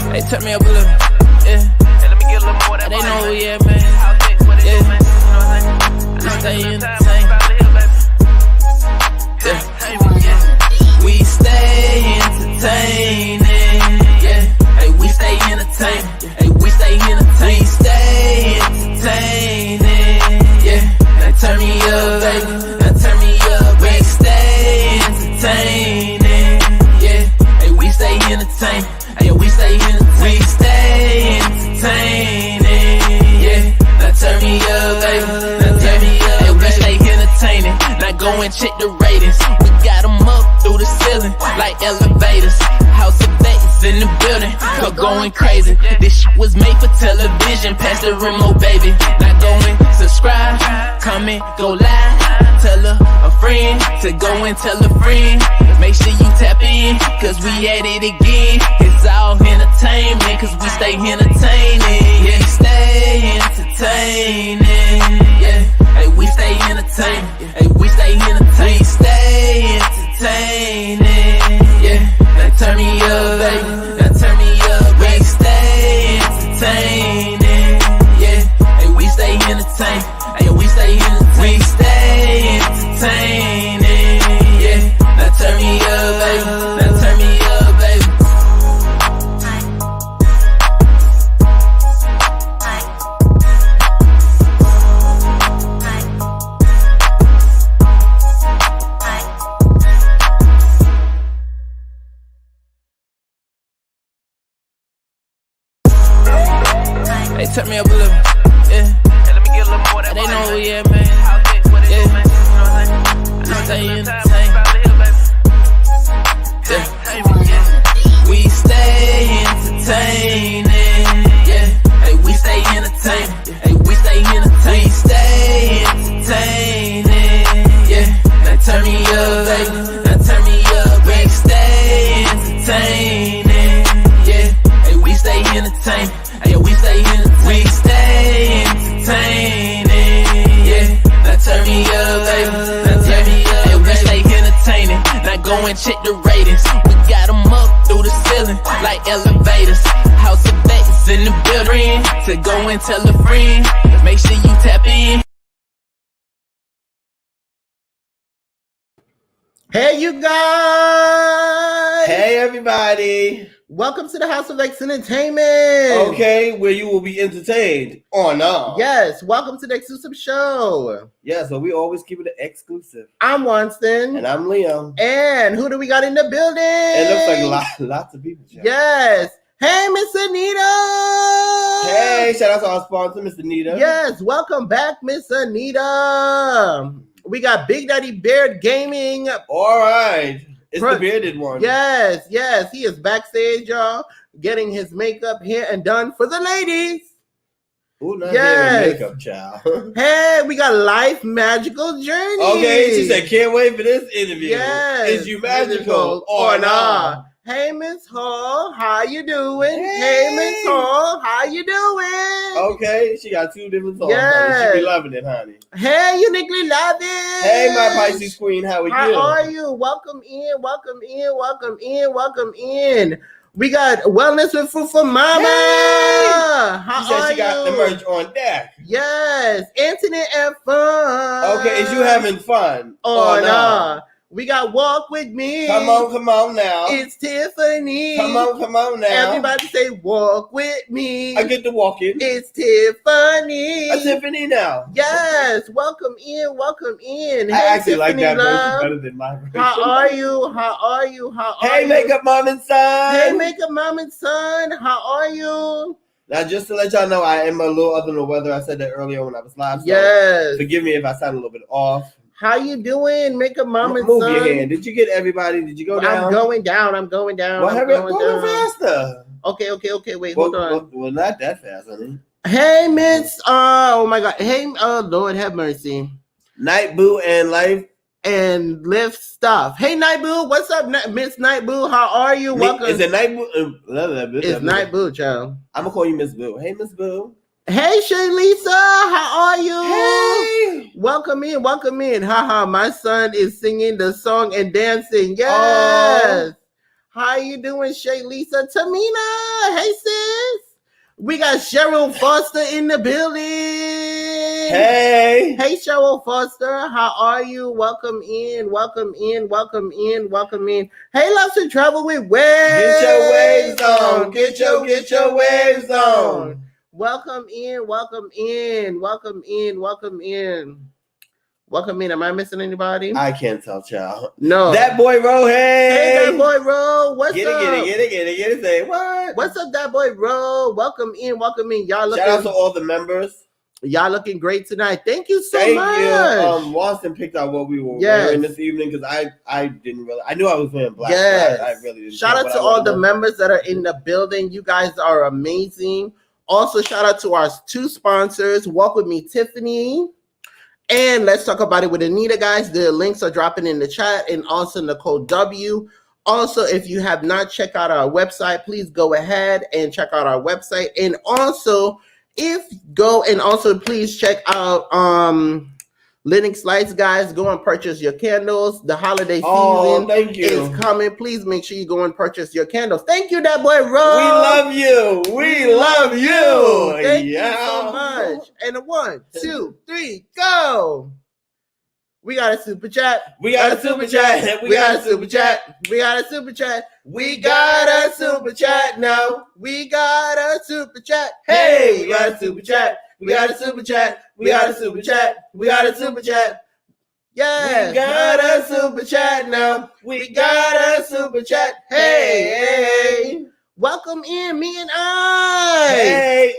Hey, turn me up a little. Yeah. Hey, let me get a little more of that. They know who we at, man. Yeah. I stay entertained. Yeah. We stay entertaining. Yeah. Hey, we stay entertaining. Hey, we stay entertaining. We stay entertaining. Yeah. Now turn me up, baby. Now turn me up. We stay entertaining. Yeah. Hey, we stay entertaining. Hey, we stay entertaining. We stay entertaining. Yeah. Now turn me up, baby. Now turn me up. Hey, we stay entertaining. Now go and check the ratings. We got them up through the ceiling like elevators. House of X in the building. We're going crazy. This shit was made for television. Pass the remote, baby. Now go and subscribe, comment, go live. Tell a friend to go and tell a friend. Make sure you tap in, cause we at it again. It's all entertainment, cause we stay entertaining. Yeah, we stay entertaining. Yeah, hey, we stay entertaining. Hey, we stay entertaining. We stay entertaining. Yeah, now turn me up, baby. Now turn me up. We stay entertaining. Yeah, hey, we stay entertaining. Hey, we stay entertaining. We stay entertaining. Yeah, now turn me up, baby. Now turn me up, baby. Hey, turn me up a little. Yeah. Hey, let me get a little more of that. They know who we at, man. Yeah. I stay entertained. Yeah. We stay entertaining. Yeah. Hey, we stay entertaining. Hey, we stay entertaining. We stay entertaining. Yeah. Now turn me up, baby. Now turn me up. We stay entertaining. Yeah. Hey, we stay entertaining. Hey, we stay entertaining. We stay entertaining. Yeah. Now turn me up, baby. Now turn me up. Hey, we stay entertaining. Now go and check the ratings. We got them up through the ceiling like elevators. House of X in the building. To go and tell a friend. Make sure you tap in. Hey, you guys! Hey, everybody! Welcome to the House of X Entertainment. Okay, where you will be entertained or not. Yes, welcome to the Exclusive Show. Yeah, so we always keep it exclusive. I'm Winston. And I'm Leo. And who do we got in the building? It looks like lots of people. John. Yes. Hey, Miss Anita. Hey, shout out to our sponsor, Miss Anita. Yes, welcome back, Miss Anita. We got Big Daddy Beard Gaming. All right. It's the bearded one. Yes, yes. He is backstage, y'all, getting his makeup, hair, and done for the ladies. Ooh, not hair and makeup, child. Hey, we got Life Magical Journey. Okay, she said, can't wait for this interview. Yes. Is you magical or not? Hey, Miss Hall, how you doing? Hey, Miss Hall, how you doing? Okay, she got two different songs. Yes. She be loving it, honey. Hey, Uniquely Loving. Hey, my Pisces queen, how are you? How are you? Welcome in, welcome in, welcome in, welcome in. We got Wellness with Food for Mama. Hey. How she said are she got the merch on deck. Yes, Internet and Fun. Okay, is you having fun or not? We got Walk With Me. Come on now. It's Tiffany. Come on now. Everybody say Walk With Me. I get to walk in. It's Tiffany. Tiffany now. Yes, welcome in, welcome in. I hey, actually Tiffany like that love. version better than my version. How are you? How are you? How are hey, you? Makeup Mom and Son. Hey, Makeup Mom and Son. How are you? Now, just to let y'all know, I am a little under the weather. I said that earlier when I was live. So yes. Forgive me if I sound a little bit off. How you doing? Makeup Mom and Move Son. your hand. Did you get everybody? Did you go down? I'm going down. I'm going down. Well, hurry up. Go faster. Okay. Wait, hold on. Well, not that fast, honey. Hey, Miss. Oh my God. Hey, Lord have mercy. Night Boo and Life and Lift Stuff. Hey, Night Boo. What's up, Miss Night Boo? How are you? Welcome. Is it Night Boo? It's Night Boo, child. I'm gonna call you Miss Boo. Hey, Miss Boo. Hey, Shay Lisa, how are you? Hey. Welcome in. Haha, my son is singing the song and dancing. Yes. How you doing, Shay Lisa? Tamina, hey sis. We got Cheryl Foster in the building. Hey. Hey, Cheryl Foster. How are you? Welcome in. Welcome in. Welcome in. Welcome in. Hey, loves to travel with waves. Get your waves on. Get your waves on. Welcome in. Welcome in. Welcome in. Welcome in. Welcome in. Am I missing anybody? I can't tell, child. No. That boy Ro, hey. Hey, that boy Ro. What's Get up? Get it. Say what? What's up, that boy Ro? Welcome in. Welcome in. Y'all looking. Shout out to all the members. Y'all looking great tonight. Thank you so much. Thank you. Watson picked out what we were wearing this evening because I didn't really. I knew I was wearing black. Yes. I really didn't. Shout out to all the members that are in the building. You guys are amazing. Also, shout out to our 2 sponsors. Walk With Me, Tiffany. And Let's Talk About It with Anita, guys. The links are dropping in the chat and also Nicole W. Also, if you have not checked out our website, please go ahead and check out our website. And also, please check out Linux Lights, guys. Go and purchase your candles. The holiday season is coming. Please make sure you go and purchase your candles. Thank you, that boy Ro. We love you. We love you. Thank you so much. And a 1, 2, 3, go. We got a super chat. We got a super chat. We got a super chat. We got a super chat. We got a super chat now. We got a super chat. Hey, we got a super chat. We got a super chat. We got a super chat. We got a super chat. Yeah, we got a super chat now. We got a super chat. Hey. Welcome in, me and I. Hey.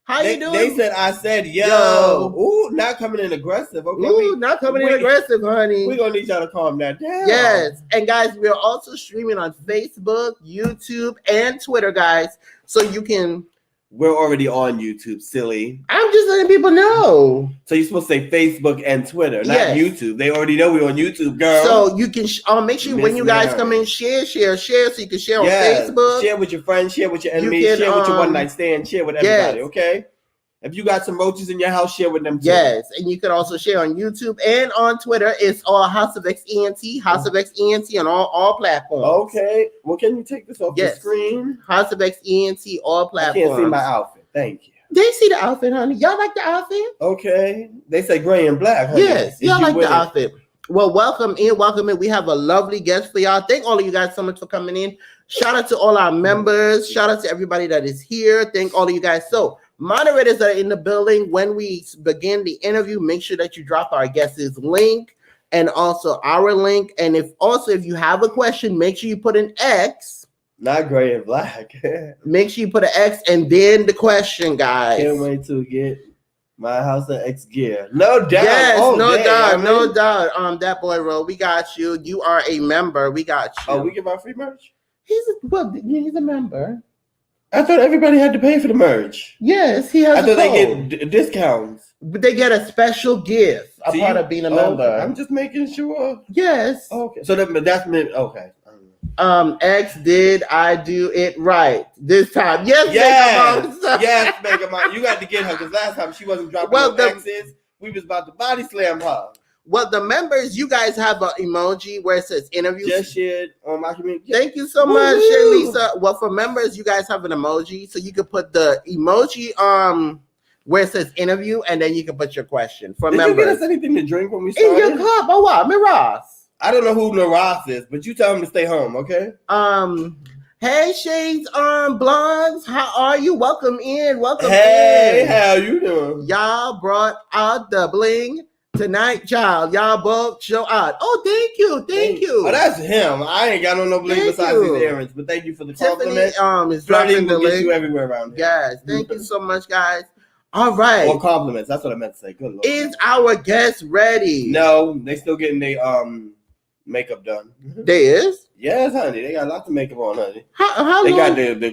How you doing? They said I said yo. Ooh, not coming in aggressive. Okay. Ooh, not coming in aggressive, honey. We're gonna need y'all to calm that down. Yes. And guys, we're also streaming on Facebook, YouTube, and Twitter, guys. So you can. We're already on YouTube, silly. I'm just letting people know. So you're supposed to say Facebook and Twitter, not YouTube. They already know we're on YouTube, girl. So you can make sure when you guys come in, share, so you can share on Facebook. Share with your friends, share with your enemies, share with your one night stand, share with everybody, okay? If you got some roaches in your house, share with them too. Yes, and you can also share on YouTube and on Twitter. It's all House of XENT, House of XENT on all platforms. Okay. Well, can you take this off the screen? House of XENT, all platforms. I can't see my outfit. Thank you. They see the outfit, honey. Y'all like the outfit? Okay. They say gray and black, honey. Yes, y'all like the outfit. Well, welcome in. Welcome in. We have a lovely guest for y'all. Thank all of you guys so much for coming in. Shout out to all our members. Shout out to everybody that is here. Thank all of you guys. So, moderators that are in the building, when we begin the interview, make sure that you drop our guest's link and also our link. And if you have a question, make sure you put an X. Not gray and black. Make sure you put an X and then the question, guys. Can't wait to get my House of X gear. No doubt. Yes, no doubt. That boy Ro, we got you. You are a member. We got you. Oh, we give out free merch? He's a member. I thought everybody had to pay for the merch. Yes, he has. I thought they get discounts. But they get a special gift, part of being a member. I'm just making sure. Yes. Okay. So that's meant. Okay. X, did I do it right this time? Yes. Yes, Mega Mom. You got to get her because last time she wasn't dropping X's. We was about to body slam her. Well, the members, you guys have an emoji where it says interview. Just shared on my community. Thank you so much, Lisa. Well, for members, you guys have an emoji, so you can put the emoji where it says interview, and then you can put your question. For members, did you get us anything to drink when we started? In your cup. Oh wow, Miras. I don't know who Miras is, but you tell him to stay home, okay? Hey, Shades Blondes, how are you? Welcome in. Hey, how you doing? Y'all brought out the bling. Tonight, child, y'all both show out. Oh, thank you. Oh, that's him. I ain't got no bling besides these earrings, but thank you for the compliment. Tiffany is dropping the link. You everywhere around here. Yes, thank you so much, guys. All right. Or compliments. That's what I meant to say. Good Lord. Is our guest ready? No, they still getting their makeup done. They is? Yes, honey. They got lots of makeup on, honey. How they long? got the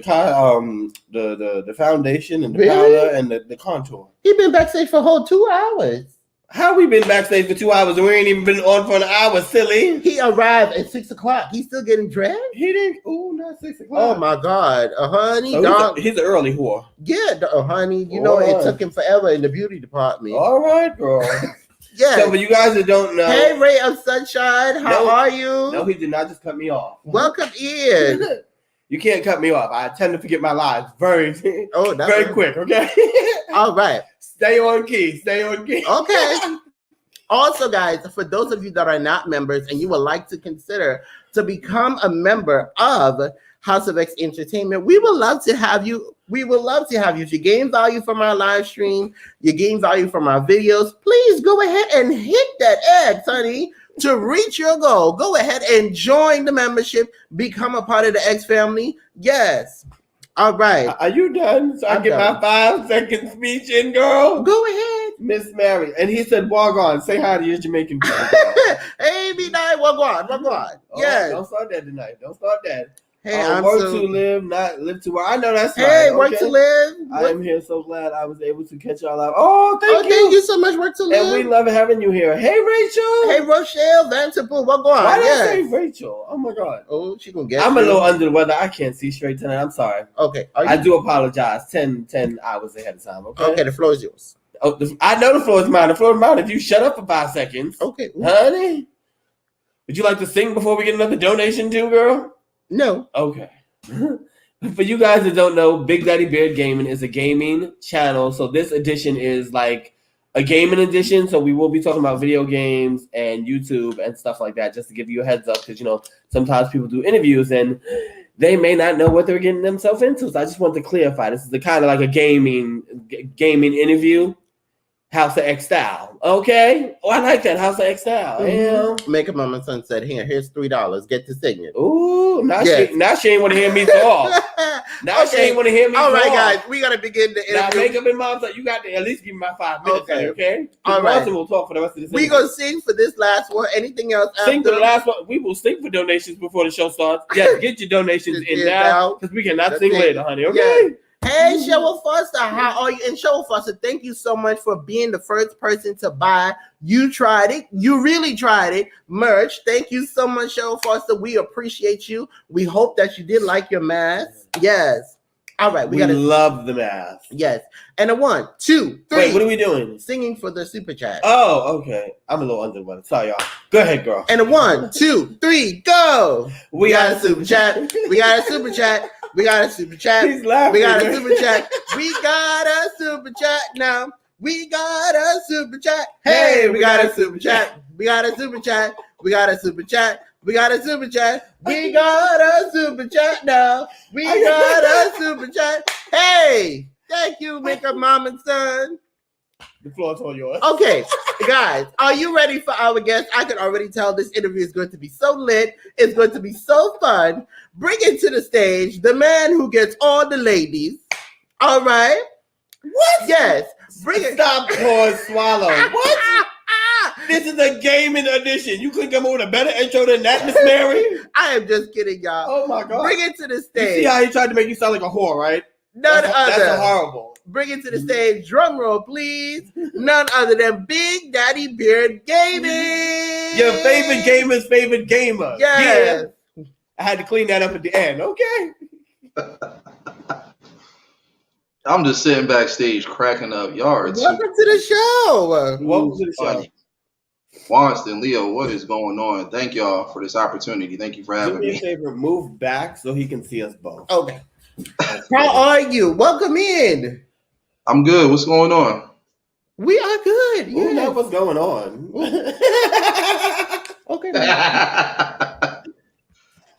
foundation and the powder and the contour. He been backstage for a whole 2 hours. How we been backstage for 2 hours and we ain't even been on for an hour, silly? He arrived at 6 o'clock. He's still getting dressed? He didn't. Oh, not 6 o'clock. Oh, my God. Honey. So he's an early whore. Yeah, honey. You know, it took him forever in the beauty department. All right, girl. Yes. So for you guys that don't know, Hey, Ray of Sunshine, how are you? No, he did not just cut me off. Welcome in. You can't cut me off. I tend to forget my lines very quick, okay? All right. Stay on key. Stay on key. Okay. Also, guys, for those of you that are not members and you would like to consider to become a member of House of X Entertainment, we would love to have you. We would love to have you. If you gain value from our live stream, you gain value from our videos, please go ahead and hit that X, honey, to reach your goal. Go ahead and join the membership. Become a part of the X family. Yes. All right. Are you done? So I get my 5-second speech in, girl? Go ahead. Miss Mary. And he said, walk on. Say hi to your Jamaican people. Hey, B9, walk on. Yes. Don't start that tonight. Don't start that. Hey, work to live, not live to work. I know that's right. Hey, work to live. I am here so glad I was able to catch y'all out. Oh, thank you. Thank you so much, work to live. And we love having you here. Hey, Rachel. Hey, Rochelle Vanderpool. What going on? Why did I say Rachel? Oh, my God. Oh, she gonna get I'm a little under the weather. I can't see straight tonight. I'm sorry. Okay. I do apologize. 10 hours ahead of time, okay? Okay, the floor is yours. Oh, I know the floor is mine. The floor is mine if you shut up for 5 seconds. Okay. Honey, would you like to sing before we get another donation too, girl? No. Okay. For you guys that don't know, Big Daddy Beard Gaming is a gaming channel. So this edition is like a gaming edition. So we will be talking about video games and YouTube and stuff like that, just to give you a heads up, because you know sometimes people do interviews and they may not know what they're getting themselves into. So I just want to clarify. This is the kind of like a gaming interview. House of X style. Okay. Oh, I like that. House of X style. Mm-hmm. Yeah. Make a moment, sunset. Here's $3. Get the signature. Ooh, now she ain't want to hear me talk. Now she ain't want to hear me talk. All right, guys. We got to begin the interview. Now, Makeup and Mom, you got to at least give me my 5 minutes. Okay? All right. We'll talk for the rest of this. We going to sing for this last one. Anything else Sing after? for the last one. We will sing for donations before the show starts. Yes, get your donations in now, because we cannot sing later, honey. Okay? Yeah. Hey, Cheryl Foster, how are you? And Cheryl Foster, thank you so much for being the first person to buy. You tried it. You really tried it. Merch. Thank you so much, Cheryl Foster. We appreciate you. We hope that you did like your mask. Yes. All right. We love the mask. Yes. And a 1, 2, 3. Wait, what are we doing? Singing for the super chat. Oh, okay. I'm a little under the weather. Sorry, y'all. Go ahead, girl. And a 1, 2, 3, go. We got a super chat. We got a super chat. We got a super chat. He's laughing. We got a super chat. We got a super chat now. We got a super chat. Hey, we got a super chat. We got a super chat. We got a super chat. We got a super chat. We got a super chat now. We got a super chat. Hey, thank you, Makeup Mom and Son. The floor is all yours. Okay, guys, are you ready for our guest? I can already tell this interview is going to be so lit. It's going to be so fun. Bring it to the stage, the man who gets all the ladies. All right? What? Yes. Bring it. Stop, pause, swallow. What? This is a gaming edition. You couldn't come up with a better intro than that, Miss Mary? I am just kidding, y'all. Oh, my God. Bring it to the You stage. see how he tried to make you sound like a whore, right? None other. That's horrible. Bring it to the stage. Drum roll, please. None other than Big Daddy Beard Gaming. Your favorite gamer's favorite gamer. Yes. Yeah. I had to clean that up at the end. Okay. I'm just sitting backstage cracking up yards. Welcome to the show. Welcome to the show. Wanston, Leo, what is going on? Thank y'all for this opportunity. Thank you for having Do me a me. favor, move back so he can see us both. Okay. How are you? Welcome in. I'm good. What's going on? We are good. Who Yeah. knows what's going on? Okay.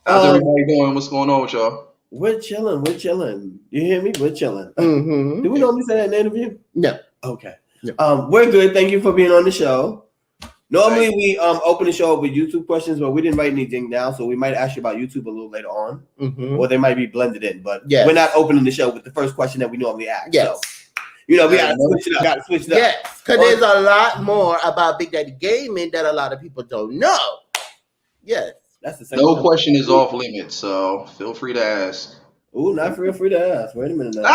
How's everybody doing? What's going on with y'all? We're chilling. We're chilling. You hear me? We're chilling. Mm-hmm. Do we normally say that in the interview? No. Okay. No. We're good. Thank you for being on the show. Normally we open the show up with YouTube questions, but we didn't write anything down, so we might ask you about YouTube a little later on, or they might be blended in. But we're not opening the show with the first question that we normally ask. Yes. So, you know, we gotta switch it up. Yes, because there's a lot more about Big Daddy Gaming that a lot of people don't know. Yes. That's the same. No question is off limits, so feel free to ask. Ooh, not feel free to ask. Wait a minute now.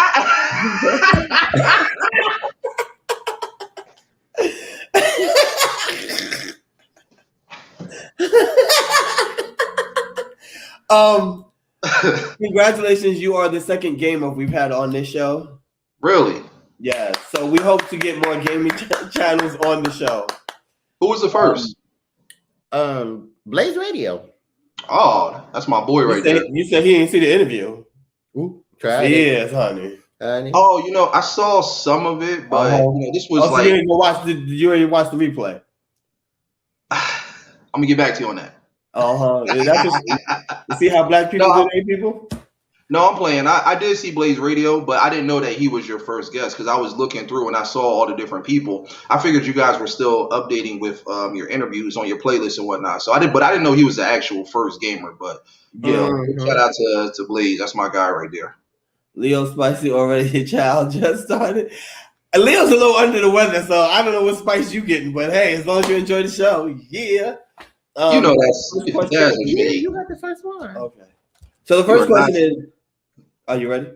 Congratulations, you are the second gamer we've had on this show. Really? Yeah, so we hope to get more gaming channels on the show. Who was the first? Blaze Radio. Oh, that's my boy right there. You said he didn't see the interview. Ooh, tried it. Yes, honey. Oh, I saw some of it, but this was so you didn't go watch did you already watch the replay? I'm gonna get back to you on that. You see how black people do their people? No, I'm playing. I did see Blaze Radio, but I didn't know that he was your first guest because I was looking through and I saw all the different people. I figured you guys were still updating with your interviews on your playlist and whatnot. So I didn't know he was the actual first gamer. But shout out to Blaze. That's my guy right there. Leo Spicy already. Child just started. Leo's a little under the weather, so I don't know what spice you getting. But hey, as long as you enjoy the show, yeah. You got the first one. Okay. So the first question is. Are you ready?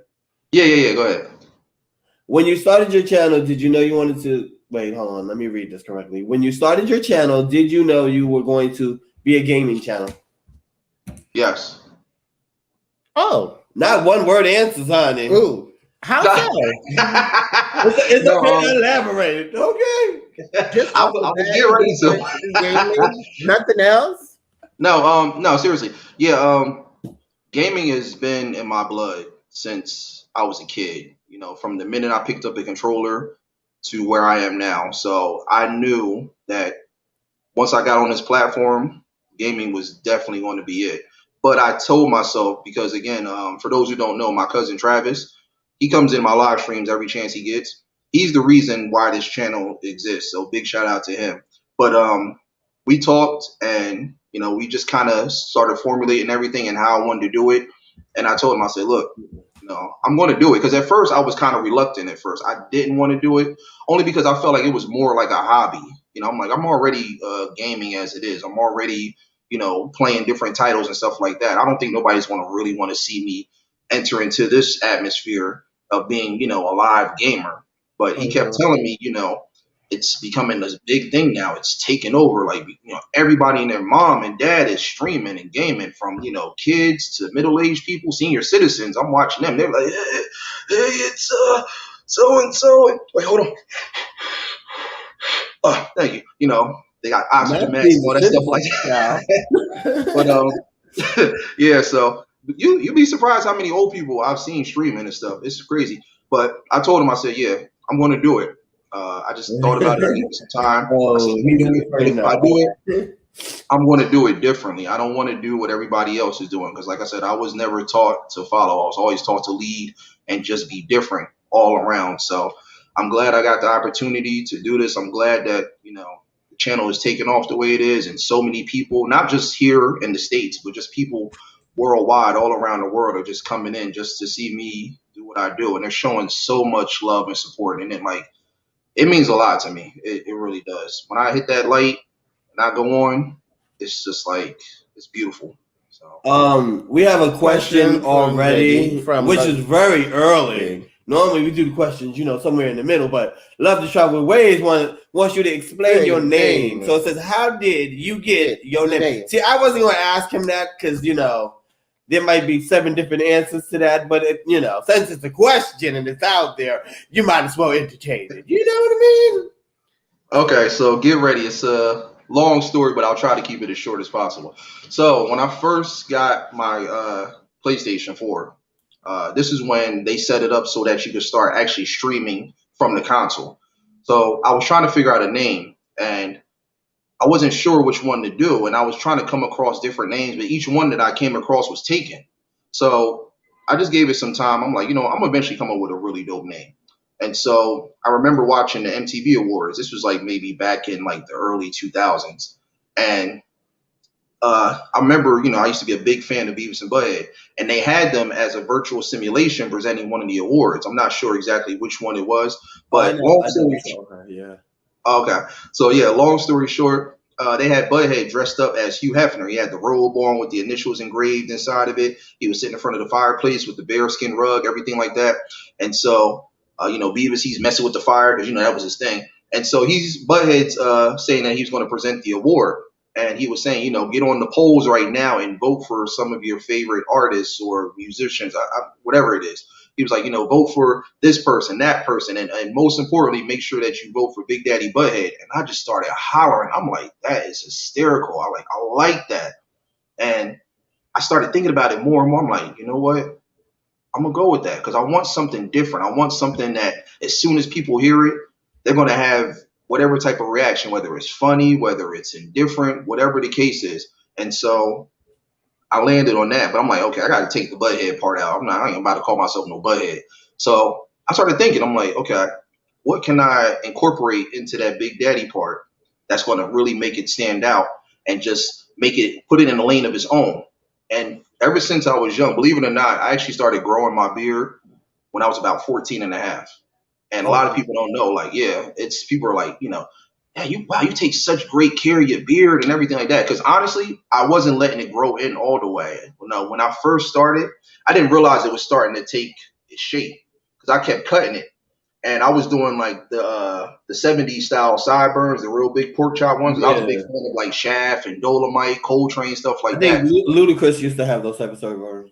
Yeah. Go ahead. When you started your channel, did you know you wanted to wait? Hold on, let me read this correctly. When you started your channel, did you know you were going to be a gaming channel? Yes. Oh, not one word answers, honey. Ooh, how so? It's okay to elaborate. Okay. Just I'll get ready to. Nothing else. No. Seriously. Yeah. Gaming has been in my blood since I was a kid, from the minute I picked up a controller to where I am now. So I knew that once I got on this platform, gaming was definitely going to be it. But I told myself, because again, for those who don't know, my cousin Travis, he comes in my live streams every chance he gets. He's the reason why this channel exists. So big shout out to him. But we talked and we just kind of started formulating everything and how I wanted to do it. And I told him, I said, look, I'm going to do it. Because at first I was kind of reluctant at first. I didn't want to do it only because I felt like it was more like a hobby. I'm like, I'm already gaming as it is. I'm already, playing different titles and stuff like that. I don't think nobody's going to really want to see me enter into this atmosphere of being, a live gamer. But he kept telling me, it's becoming this big thing now. It's taking over. Like, everybody and their mom and dad is streaming and gaming, from, kids to middle-aged people, senior citizens. I'm watching them. They're like, hey, it's so-and-so. Wait, hold on. Oh, thank you. They got oxygen masks and all that stuff like that. But, yeah, so you'd be surprised how many old people I've seen streaming and stuff. It's crazy. But I told him, I said, yeah, I'm going to do it. I just thought about it some time. If I do it, I'm going to do it differently. I don't want to do what everybody else is doing because, like I said, I was never taught to follow. I was always taught to lead and just be different all around. So I'm glad I got the opportunity to do this. I'm glad that, the channel is taking off the way it is, and so many people, not just here in the States, but just people worldwide, all around the world, are just coming in just to see me do what I do. And they're showing so much love and support. And it means a lot to me. It really does. When I hit that light and I go on, it's just like, it's beautiful. So we have a question already, which is very early. Normally we do the questions, somewhere in the middle, but Love to Travel Ways wants you to explain your name. So it says, how did you get your name? See, I wasn't going to ask him that because, there might be 7 different answers to that, but since it's a question and it's out there, you might as well entertain it. You know what I mean? Okay, so get ready. It's a long story, but I'll try to keep it as short as possible. So when I first got my PlayStation 4, this is when they set it up so that you could start actually streaming from the console. So I was trying to figure out a name, and I wasn't sure which one to do, and I was trying to come across different names, but each one that I came across was taken. So I just gave it some time. I'm like, I'm gonna eventually come up with a really dope name. And so I remember watching the MTV Awards. This was like maybe back in like the early 2000s. And I remember, I used to be a big fan of Beavis and Butthead, and they had them as a virtual simulation presenting one of the awards. I'm not sure exactly which one it was, but long story short, yeah. Okay. So yeah, long story short, they had Butthead dressed up as Hugh Hefner. He had the robe on with the initials engraved inside of it. He was sitting in front of the fireplace with the bearskin rug, everything like that. And so, Beavis, he's messing with the fire because, that was his thing. And so Butthead's saying that he was going to present the award. And he was saying, get on the polls right now and vote for some of your favorite artists or musicians, whatever it is. he was like, vote for this person, that person, and most importantly, make sure that you vote for Big Daddy Butthead. And I just started hollering. I'm like, that is hysterical. I like that. And I started thinking about it more and more. I'm like, you know what? I'm gonna go with that because I want something different. I want something that as soon as people hear it, they're gonna have whatever type of reaction, whether it's funny, whether it's indifferent, whatever the case is. And so I landed on that, but I'm like, okay, I got to take the butthead part out. I ain't about to call myself no butthead. So I started thinking, I'm like, okay, what can I incorporate into that Big Daddy part that's going to really make it stand out and just put it in a lane of its own. And ever since I was young, believe it or not, I actually started growing my beard when I was about 14 and a half. And a lot of people don't know, like, people are like, yeah, you take such great care of your beard and everything like that. Because honestly, I wasn't letting it grow in all the way. When I first started, I didn't realize it was starting to take its shape because I kept cutting it. And I was doing like the 70s style sideburns, the real big pork chop ones. Yeah. I was a big fan of like Shaft and Dolomite, Coltrane, stuff like that. I think Ludacris used to have those type of sideburns.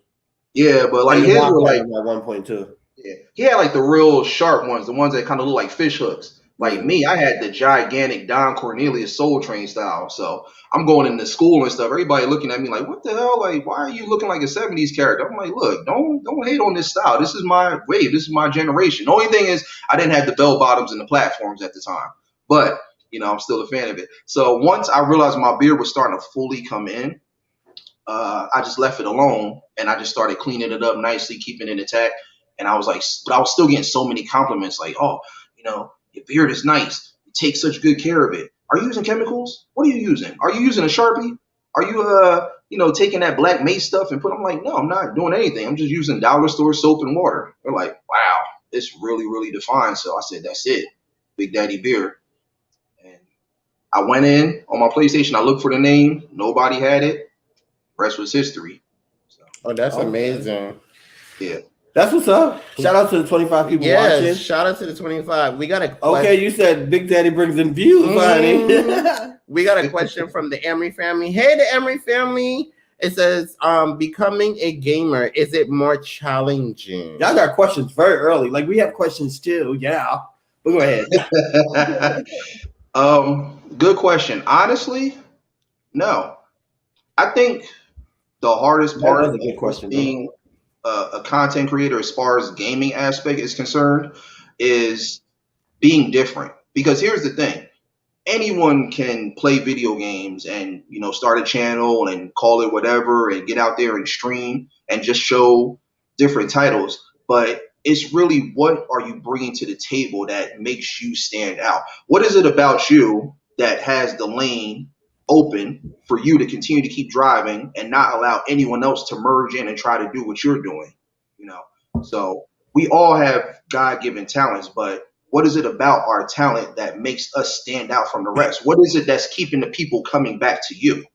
Yeah, but like his were like 1.2. Yeah, he had like the real sharp ones, the ones that kind of look like fish hooks. Like me, I had the gigantic Don Cornelius Soul Train style. So I'm going into school and stuff. Everybody looking at me like, what the hell? Like, why are you looking like a 70s character? I'm like, look, don't hate on this style. This is my wave. This is my generation. The only thing is I didn't have the bell bottoms and the platforms at the time. But, I'm still a fan of it. So once I realized my beard was starting to fully come in, I just left it alone and I just started cleaning it up nicely, keeping it intact. And I was like, but I was still getting so many compliments like, oh, your beard is nice. You take such good care of it. Are you using chemicals? What are you using? Are you using a Sharpie? Are you, taking that Black Mace stuff and I'm like, no, I'm not doing anything. I'm just using dollar store soap and water. They're like, wow, it's really, really defined. So I said, that's it. Big Daddy Beard. And I went in on my PlayStation. I looked for the name. Nobody had it. Rest was history. So, oh, that's amazing. Yeah. That's what's up. Shout out to the 25 people watching. Shout out to the 25. We got a okay. You said Big Daddy brings in views, honey. We got a question from the Emery family. Hey, the Emery family. It says, becoming a gamer, is it more challenging? Y'all got questions very early. Like we have questions too. Yeah. But go ahead. Good question. Honestly, no. I think the hardest part of being a content creator as far as gaming aspect is concerned is being different. Because here's the thing. Anyone can play video games and, start a channel and call it whatever and get out there and stream and just show different titles. But it's really what are you bringing to the table that makes you stand out? What is it about you that has the lane open for you to continue to keep driving and not allow anyone else to merge in and try to do what you're doing? So we all have God-given talents, but what is it about our talent that makes us stand out from the rest? What is it that's keeping the people coming back to you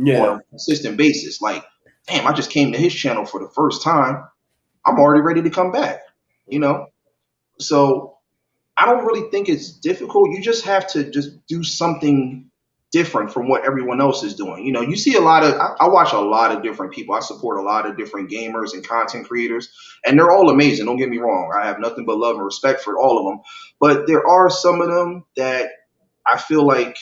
on a consistent basis? Like, damn, I just came to his channel for the first time. I'm already ready to come back, So I don't really think it's difficult. You just have to just do something different from what everyone else is doing. You see I watch a lot of different people. I support a lot of different gamers and content creators, and they're all amazing. Don't get me wrong. I have nothing but love and respect for all of them. But there are some of them that I feel like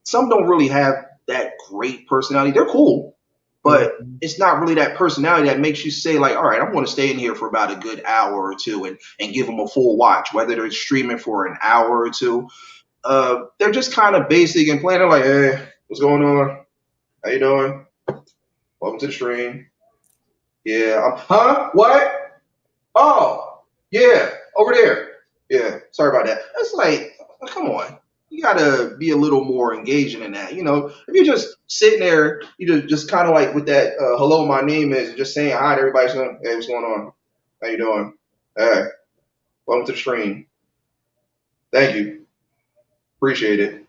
some don't really have that great personality. They're cool, but it's not really that personality that makes you say like, all right, I'm going to stay in here for about a good hour or two and give them a full watch, whether they're streaming for an hour or two. They're just kind of basic and plain. They're like, hey, what's going on? How you doing? Welcome to the stream. Yeah. What? Oh, yeah, over there. Yeah, sorry about that. It's like, come on. You got to be a little more engaging in that. If you're just sitting there, you just kind of like with that, hello, my name is, just saying hi to everybody. Saying, hey, what's going on? How you doing? Hey, welcome to the stream. Thank you. Appreciate it.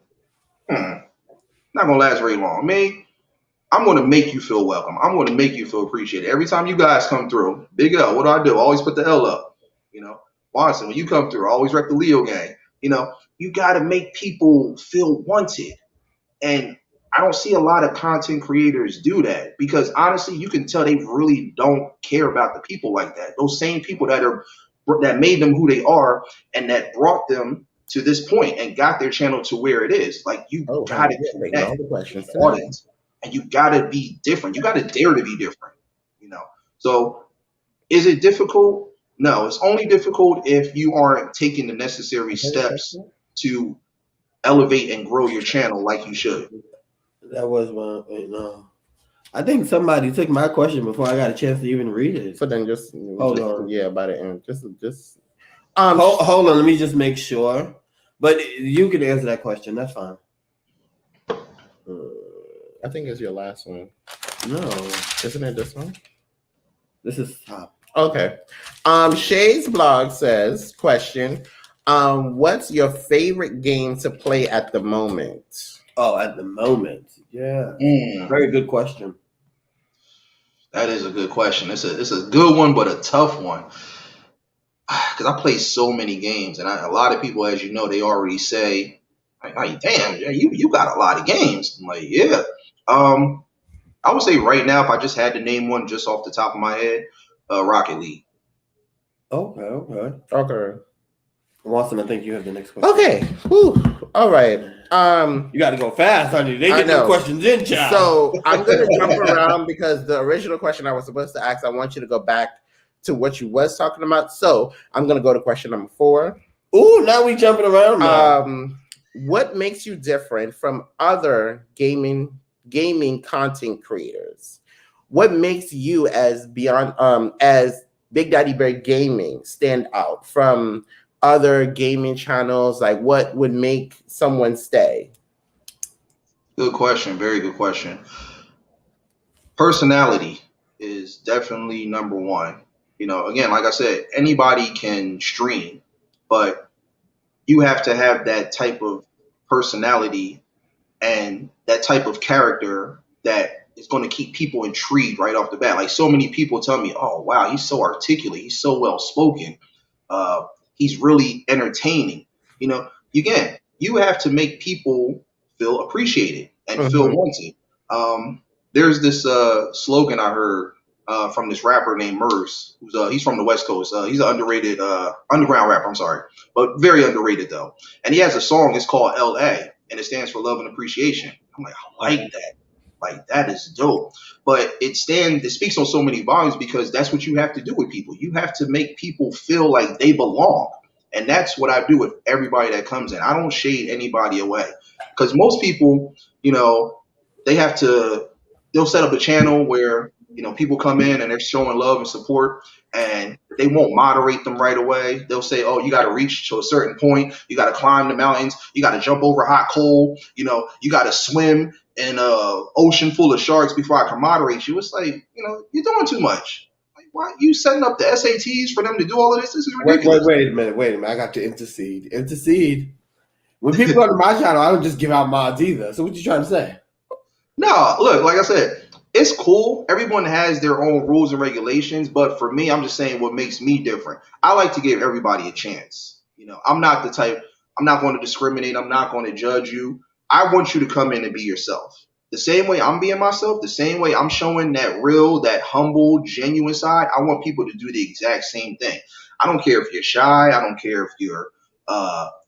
Not going to last very long. I'm going to make you feel welcome. I'm going to make you feel appreciated. Every time you guys come through, big L, what do? I always put the L up. Watson, when you come through, I always rep the Leo gang. You got to make people feel wanted. And I don't see a lot of content creators do that because honestly, you can tell they really don't care about the people like that. Those same people that made them who they are and that brought them to this point and got their channel to where it is. Like you gotta keep that all the questions. audience, and you gotta be different. You gotta dare to be different. You know. So is it difficult? No, it's only difficult if you aren't taking the necessary steps to elevate and grow your channel like you should. That was my, no. I think somebody took my question before I got a chance to even read it. So then just hold on. Yeah, about it. And just hold on. Let me just make sure. But you can answer that question. That's fine. I think it's your last one. No. Isn't it this one? This is top. Okay. Shay's blog says, question, what's your favorite game to play at the moment? Oh, at the moment. Yeah. Very good question. That is a good question. It's a good one, but a tough one. Because I play so many games, and a lot of people, as you know, they already say, like, damn, you got a lot of games. I'm like, yeah. I would say right now, if I just had to name one just off the top of my head, Rocket League. Okay. Watson, I think you have the next question. Okay. Whew. All right. You got to go fast, honey. They get no questions in, child. So I'm going to jump around because the original question I was supposed to ask, I want you to go back to what you was talking about. So I'm going to go to question number 4. Ooh, now we jumping around now. What makes you different from other gaming content creators? What makes you as Big Daddy Bear Gaming stand out from other gaming channels? Like, what would make someone stay? Good question. Very good question. Personality is definitely number one. You know, again, like I said, anybody can stream, but you have to have that type of personality and that type of character that is going to keep people intrigued right off the bat. Like, so many people tell me, oh, wow, he's so articulate. He's so well spoken. He's really entertaining. You know, you have to make people feel appreciated and feel wanted. There's this slogan I heard from this rapper named Murs, he's from the West Coast. He's an underrated underground rapper, I'm sorry, but very underrated though. And he has a song, it's called LA, and it stands for love and appreciation. I'm like, I like that. Like, that is dope. But it speaks on so many volumes because that's what you have to do with people. You have to make people feel like they belong. And that's what I do with everybody that comes in. I don't shade anybody away because most people, you know, they'll set up a channel where, you know, people come in and they're showing love and support and they won't moderate them right away. They'll say, oh, you got to reach to a certain point. You got to climb the mountains. You got to jump over hot coal. You know, you got to swim in an ocean full of sharks before I can moderate you. It's like, you know, you're doing too much. Like, why are you setting up the SATs for them to do all of this? This is ridiculous. Wait a minute. I got to intercede. When people go to my channel, I don't just give out mods either. So what you trying to say? No, look, like I said, it's cool. Everyone has their own rules and regulations. But for me, I'm just saying what makes me different. I like to give everybody a chance. You know, I'm not going to discriminate. I'm not going to judge you. I want you to come in and be yourself. The same way I'm being myself, the same way I'm showing that real, that humble, genuine side, I want people to do the exact same thing. I don't care if you're shy. I don't care if you're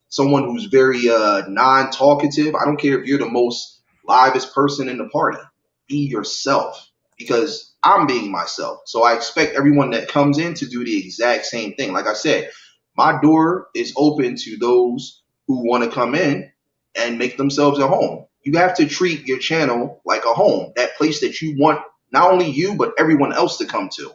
someone who's very non-talkative. I don't care if you're the most livest person in the party. Be yourself because I'm being myself. So I expect everyone that comes in to do the exact same thing. Like I said, my door is open to those who want to come in and make themselves at home. You have to treat your channel like a home, that place that you want not only you, but everyone else to come to.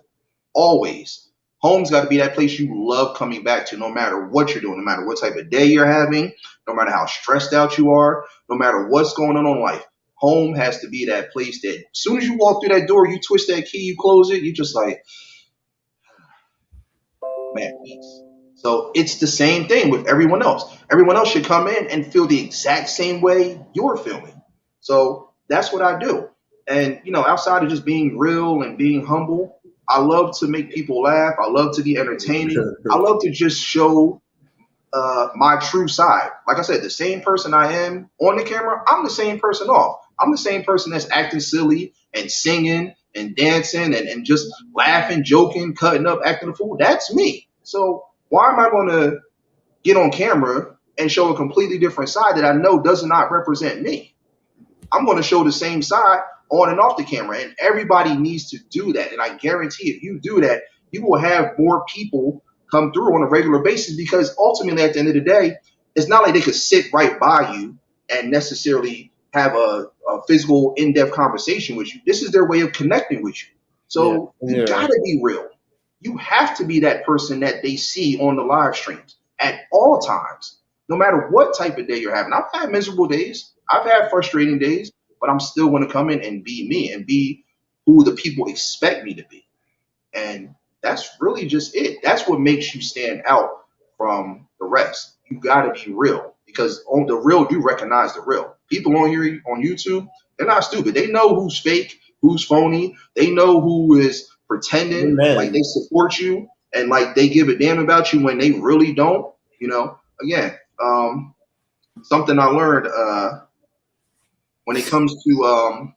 Always. Home's got to be that place you love coming back to no matter what you're doing, no matter what type of day you're having, no matter how stressed out you are, no matter what's going on in life. Home has to be that place that as soon as you walk through that door, you twist that key, you close it, you're just like, man, peace. So it's the same thing with everyone else. Everyone else should come in and feel the exact same way you're feeling. So that's what I do. And, you know, outside of just being real and being humble, I love to make people laugh. I love to be entertaining. I love to just show my true side. Like I said, the same person I am on the camera, I'm the same person off. I'm the same person that's acting silly and singing and dancing and just laughing, joking, cutting up, acting a fool. That's me. So why am I going to get on camera and show a completely different side that I know does not represent me? I'm going to show the same side on and off the camera, and everybody needs to do that. And I guarantee if you do that, you will have more people come through on a regular basis, because ultimately at the end of the day, it's not like they could sit right by you and necessarily have a physical in-depth conversation with you. This is their way of connecting with you. So you gotta be real. You have to be that person that they see on the live streams at all times, no matter what type of day you're having. I've had miserable days. I've had frustrating days, but I'm still going to come in and be me and be who the people expect me to be. And that's really just it. That's what makes you stand out from the rest. You got to be real, because on the real do recognize the real. People on here on YouTube, they're not stupid. They know who's fake, who's phony. They know who is pretending like they support you and like they give a damn about you when they really don't. You know, again, something I learned when it comes to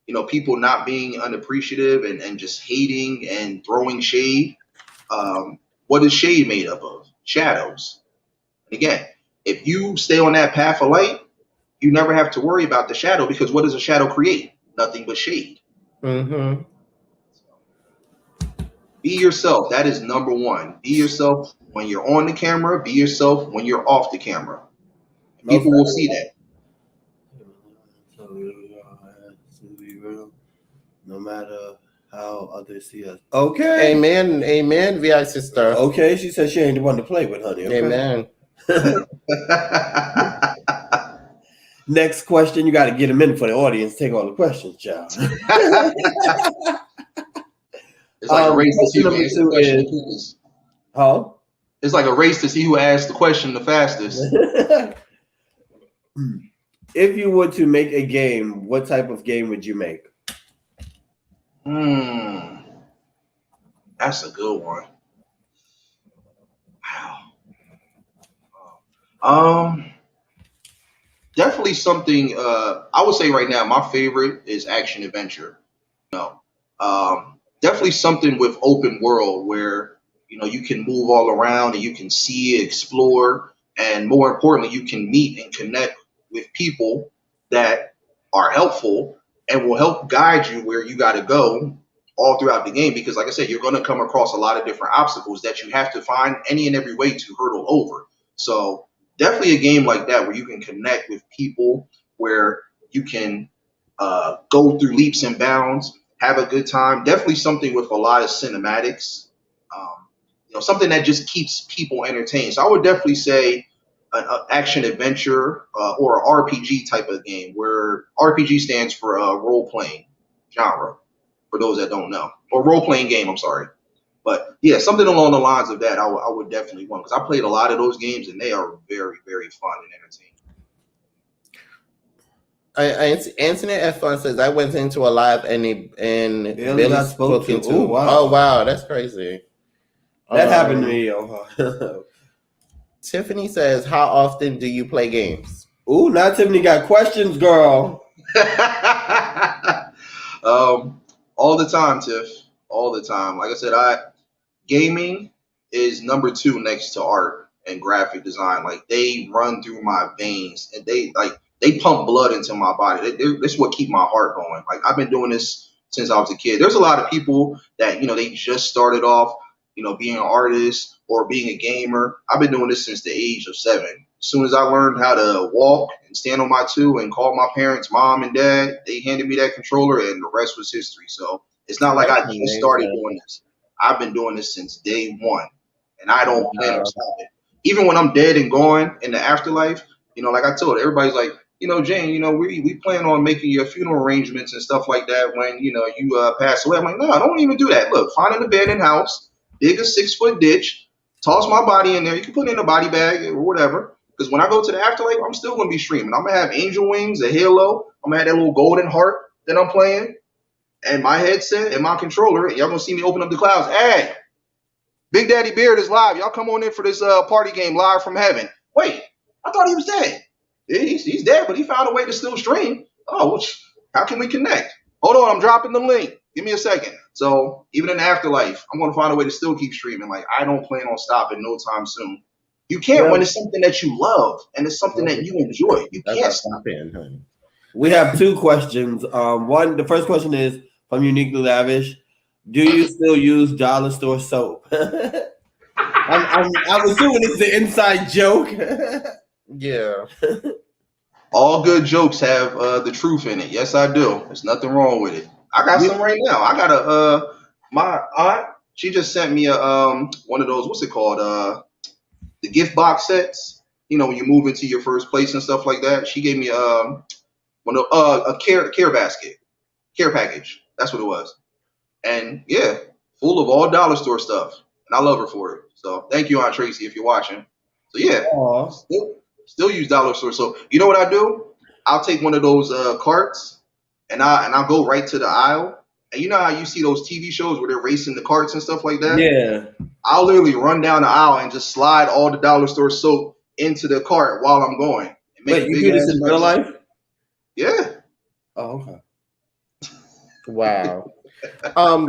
you know, people not being unappreciative and just hating and throwing shade. What is shade made up of? Shadows. And again, if you stay on that path of light, you never have to worry about the shadow, because what does a shadow create? Nothing but shade. Mm-hmm. Be yourself. That is number one. Be yourself when you're on the camera. Be yourself when you're off the camera. And people will see that. No matter how others see us. Okay. Amen. Amen, VI sister. Okay, she said she ain't the one to play with, honey. Okay. Amen. Next question. You got to get a minute for the audience. Take all the questions, child. It's like a race to see who answers the question. Huh? It's like a race to see who asks the question the fastest. If you were to make a game, what type of game would you make? That's a good one. Wow. Definitely something. I would say right now, my favorite is action adventure. No, definitely something with open world where you can move all around and you can see, explore, and more importantly, you can meet and connect with people that are helpful and will help guide you where you got to go all throughout the game. Because like I said, you're going to come across a lot of different obstacles that you have to find any and every way to hurdle over. So definitely a game like that where you can connect with people, where you can go through leaps and bounds, have a good time. Definitely something with a lot of cinematics, something that just keeps people entertained. So I would definitely say an action adventure or an RPG type of game, where RPG stands for role-playing genre, for those that don't know, or role-playing game, I'm sorry. But yeah, something along the lines of that I would definitely want, because I played a lot of those games and they are very, very fun and entertaining. Anthony F1 says, I went into a live and Billy got spoken to. Oh, wow. Oh, wow. That's crazy. That happened to me. Tiffany says, how often do you play games? Ooh, now Tiffany got questions, girl. All the time, Tiff. All the time. Like I said, gaming is number 2 next to art and graphic design. Like, they run through my veins and they pump blood into my body. This is what keep my heart going. Like, I've been doing this since I was a kid. There's a lot of people that, they just started off, being an artist or being a gamer. I've been doing this since the age of 7. As soon as I learned how to walk and stand on my 2 and call my parents mom and dad, they handed me that controller and the rest was history. So it's not like I just started doing this. I've been doing this since day one, and I don't plan on stopping. Even when I'm dead and gone in the afterlife, like I told everybody's like, Jane, we plan on making your funeral arrangements and stuff like that when, you pass away. I'm like, no, I don't even do that. Look, find an abandoned house, dig a 6-foot ditch, toss my body in there. You can put it in a body bag or whatever. Because when I go to the afterlife, I'm still going to be streaming. I'm going to have angel wings, a halo. I'm going to have that little golden heart that I'm playing, and my headset and my controller. And y'all going to see me open up the clouds. Hey, Big Daddy Beard is live. Y'all come on in for this party game live from heaven. Wait, I thought he was dead. He's dead, but he found a way to still stream. Oh, how can we connect? Hold on, I'm dropping the link. Give me a second. So even in the afterlife, I'm going to find a way to still keep streaming. Like, I don't plan on stopping no time soon. You can't when it's something that you love and it's something that you enjoy. You can't stop in, honey. We have two questions. The first question is from Uniquely Lavish. Do you still use dollar store soap? I'm assuming it's the inside joke. Yeah. All good jokes have the truth in it. Yes, I do. There's nothing wrong with it. I got some right now. I got my aunt, she just sent me a one of those, what's it called? The gift box sets. You know, when you move into your first place and stuff like that. She gave me a care basket, care package. That's what it was. And yeah, full of all dollar store stuff. And I love her for it. So thank you, Aunt Tracy, if you're watching. So yeah, still use dollar store. So you know what I do? I'll take one of those carts and I'll go right to the aisle. And you know how you see those TV shows where they're racing the carts and stuff like that? Yeah. I'll literally run down the aisle and just slide all the dollar store soap into the cart while I'm going. Wait, you do this in real life? Yeah. Oh, okay. Wow.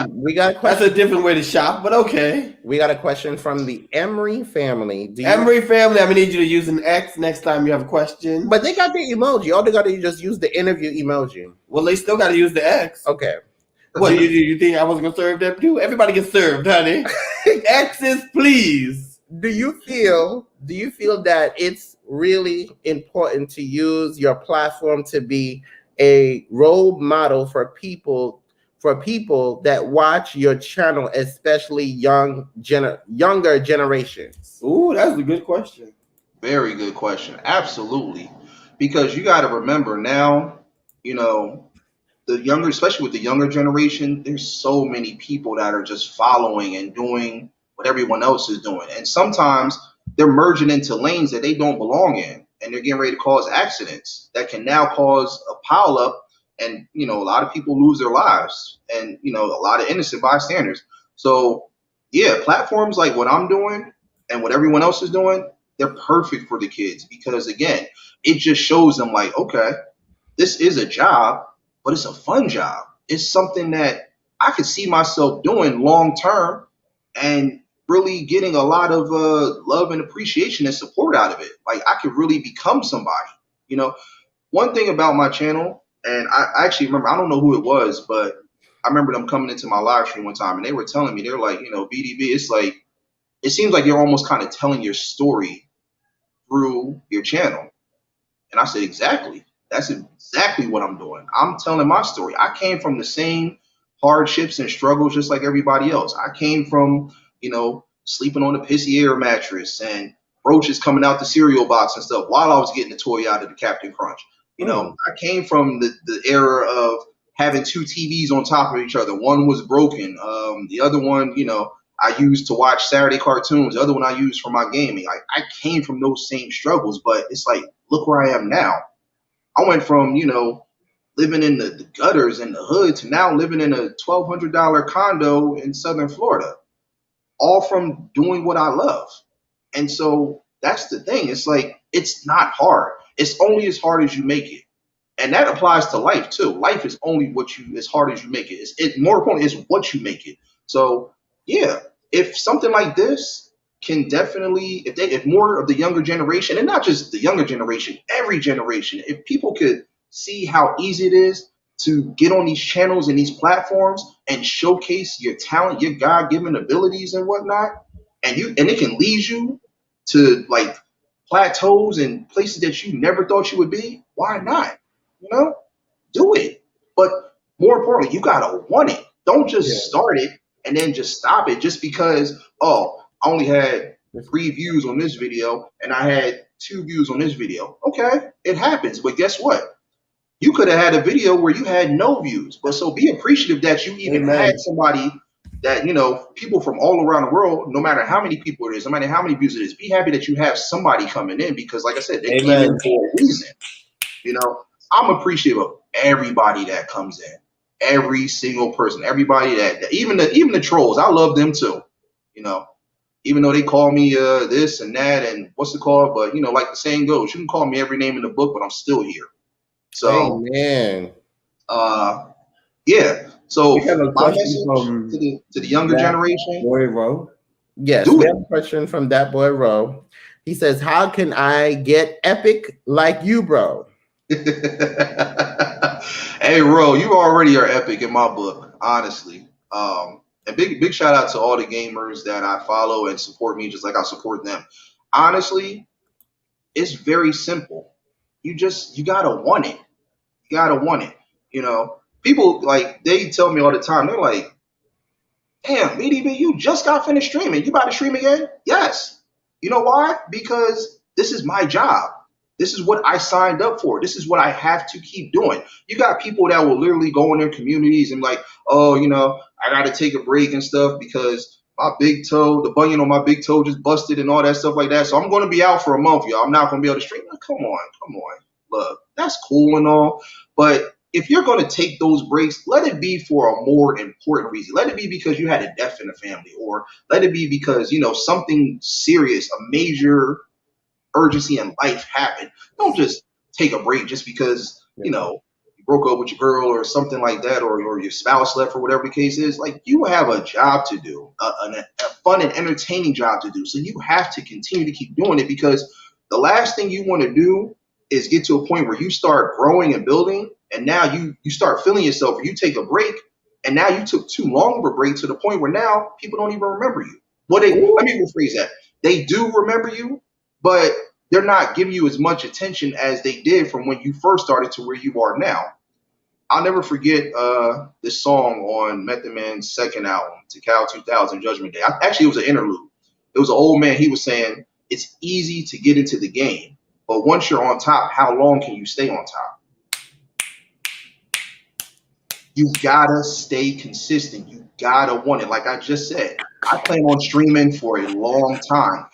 We got a question. That's a different way to shop, but okay. We got a question from the Emery family. Emery family, I'm gonna need you to use an X next time you have a question. But they got the emoji. All they got to just use the interview emoji. Well, they still got to use the X. Okay. What you think I was gonna serve them too? Everybody gets served, honey. X's, please. Do you feel that it's really important to use your platform to be a role model for people that watch your channel, especially younger generations? Ooh, that's a good question. Very good question. Absolutely. Because you got to remember now, you know, especially with the younger generation, there's so many people that are just following and doing what everyone else is doing. And sometimes they're merging into lanes that they don't belong in. And they're getting ready to cause accidents that can now cause a pile up. And, you know, a lot of people lose their lives and, you know, a lot of innocent bystanders. So, yeah, platforms like what I'm doing and what everyone else is doing, they're perfect for the kids because, again, it just shows them like, okay, this is a job, but it's a fun job. It's something that I could see myself doing long term and really getting a lot of love and appreciation and support out of it. Like, I could really become somebody. You know, one thing about my channel, and I actually remember, I don't know who it was, but I remember them coming into my live stream one time and they were telling me, they're like, you know, BDB, it's like, it seems like you're almost kind of telling your story through your channel. And I said, exactly. That's exactly what I'm doing. I'm telling my story. I came from the same hardships and struggles just like everybody else. I came from, you know, sleeping on a pissy air mattress and roaches coming out the cereal box and stuff while I was getting the toy out of the Captain Crunch. You know, I came from the era of having two TVs on top of each other. One was broken. The other one, you know, I used to watch Saturday cartoons. The other one I used for my gaming. I came from those same struggles, but it's like, look where I am now. I went from, you know, living in the gutters and the hood to now living in a $1,200 condo in Southern Florida, all from doing what I love. And so that's the thing. It's like, it's not hard. It's only as hard as you make it. And that applies to life too. Life is only as hard as you make it. It's more important is what you make it. So yeah, if something like this can definitely, if more of the younger generation, and not just the younger generation, every generation, if people could see how easy it is to get on these channels and these platforms and showcase your talent, your God-given abilities and whatnot, and it can lead you to like plateaus and places that you never thought you would be, why not? You know, do it. But more importantly, you gotta want it. Don't just start it and then just stop it just because, oh, I only had 3 views on this video and I had 2 views on this video. Okay, it happens. But guess what? You could have had a video where you had no views. But so be appreciative that you even had somebody that, you know, people from all around the world, no matter how many people it is, no matter how many views it is, be happy that you have somebody coming in because, like I said, they came in for a reason. You know, I'm appreciative of everybody that comes in. Every single person, everybody that even the trolls, I love them too. You know, even though they call me this and that and what's it called, but you know, like the saying goes, you can call me every name in the book, but I'm still here. So, Amen. Yeah. So We have a my question message from to the younger that generation: Boy Rowe. Yes, do we it. have a question from that boy Ro. He says, "How can I get epic like you, bro?" Hey, Ro, you already are epic in my book, honestly. And big shout out to all the gamers that I follow and support me, just like I support them. Honestly, it's very simple. You gotta want it. You gotta want it. You know, people like they tell me all the time. They're like, "Damn, BDB, you just got finished streaming. You about to stream again?" Yes. You know why? Because this is my job. This is what I signed up for. This is what I have to keep doing. You got people that will literally go in their communities and like, oh, I got to take a break and stuff because my big toe, the bunion on my big toe just busted and all that stuff like that. So I'm going to be out for a month, y'all. I'm not going to be able to stream. Like, come on. Look, that's cool and all, but if you're going to take those breaks, let it be for a more important reason. Let it be because you had a death in the family, or let it be because, something serious, a major urgency in life happened. Don't just take a break just because, you broke up with your girl or something like that, or your spouse left or whatever the case is. Like, you have a job to do, a fun and entertaining job to do. So you have to continue to keep doing it, because the last thing you want to do is get to a point where you start growing and building, and now you start feeling yourself, or you take a break, and now you took too long of a break to the point where now people don't even remember you. Let me rephrase that. They do remember you, but they're not giving you as much attention as they did from when you first started to where you are now. I'll never forget this song on Method Man's second album, Tikal 2000, Judgment Day. Actually, it was an interlude. It was an old man. He was saying, it's easy to get into the game, but once you're on top, how long can you stay on top? You gotta stay consistent. You gotta want it. Like I just said, I plan on streaming for a long time.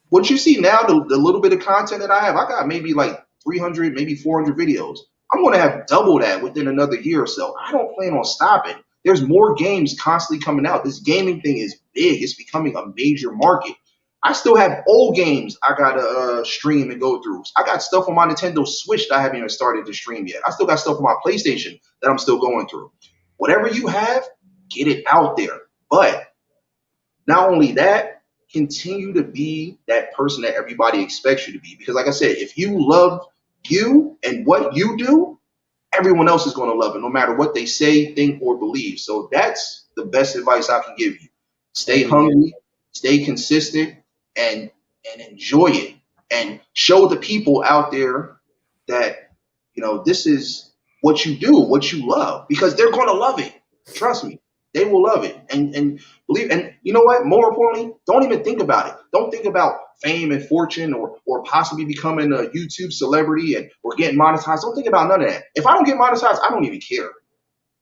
What you see now, the little bit of content that I have, I got maybe like 300, maybe 400 videos. I'm going to have double that within another year or so. I don't plan on stopping. There's more games constantly coming out. This gaming thing is big. It's becoming a major market. I still have old games I got to stream and go through. I got stuff on my Nintendo Switch that I haven't even started to stream yet. I still got stuff on my PlayStation that I'm still going through. Whatever you have, get it out there. But not only that, continue to be that person that everybody expects you to be. Because like I said, if you love you and what you do, everyone else is going to love it, no matter what they say, think, or believe. So that's the best advice I can give you. Stay hungry, stay consistent, and enjoy it. And show the people out there that, this is what you do, what you love, because they're going to love it. Trust me. They will love it and believe. And you know what? More importantly, don't even think about it. Don't think about fame and fortune or possibly becoming a YouTube celebrity or getting monetized. Don't think about none of that. If I don't get monetized, I don't even care.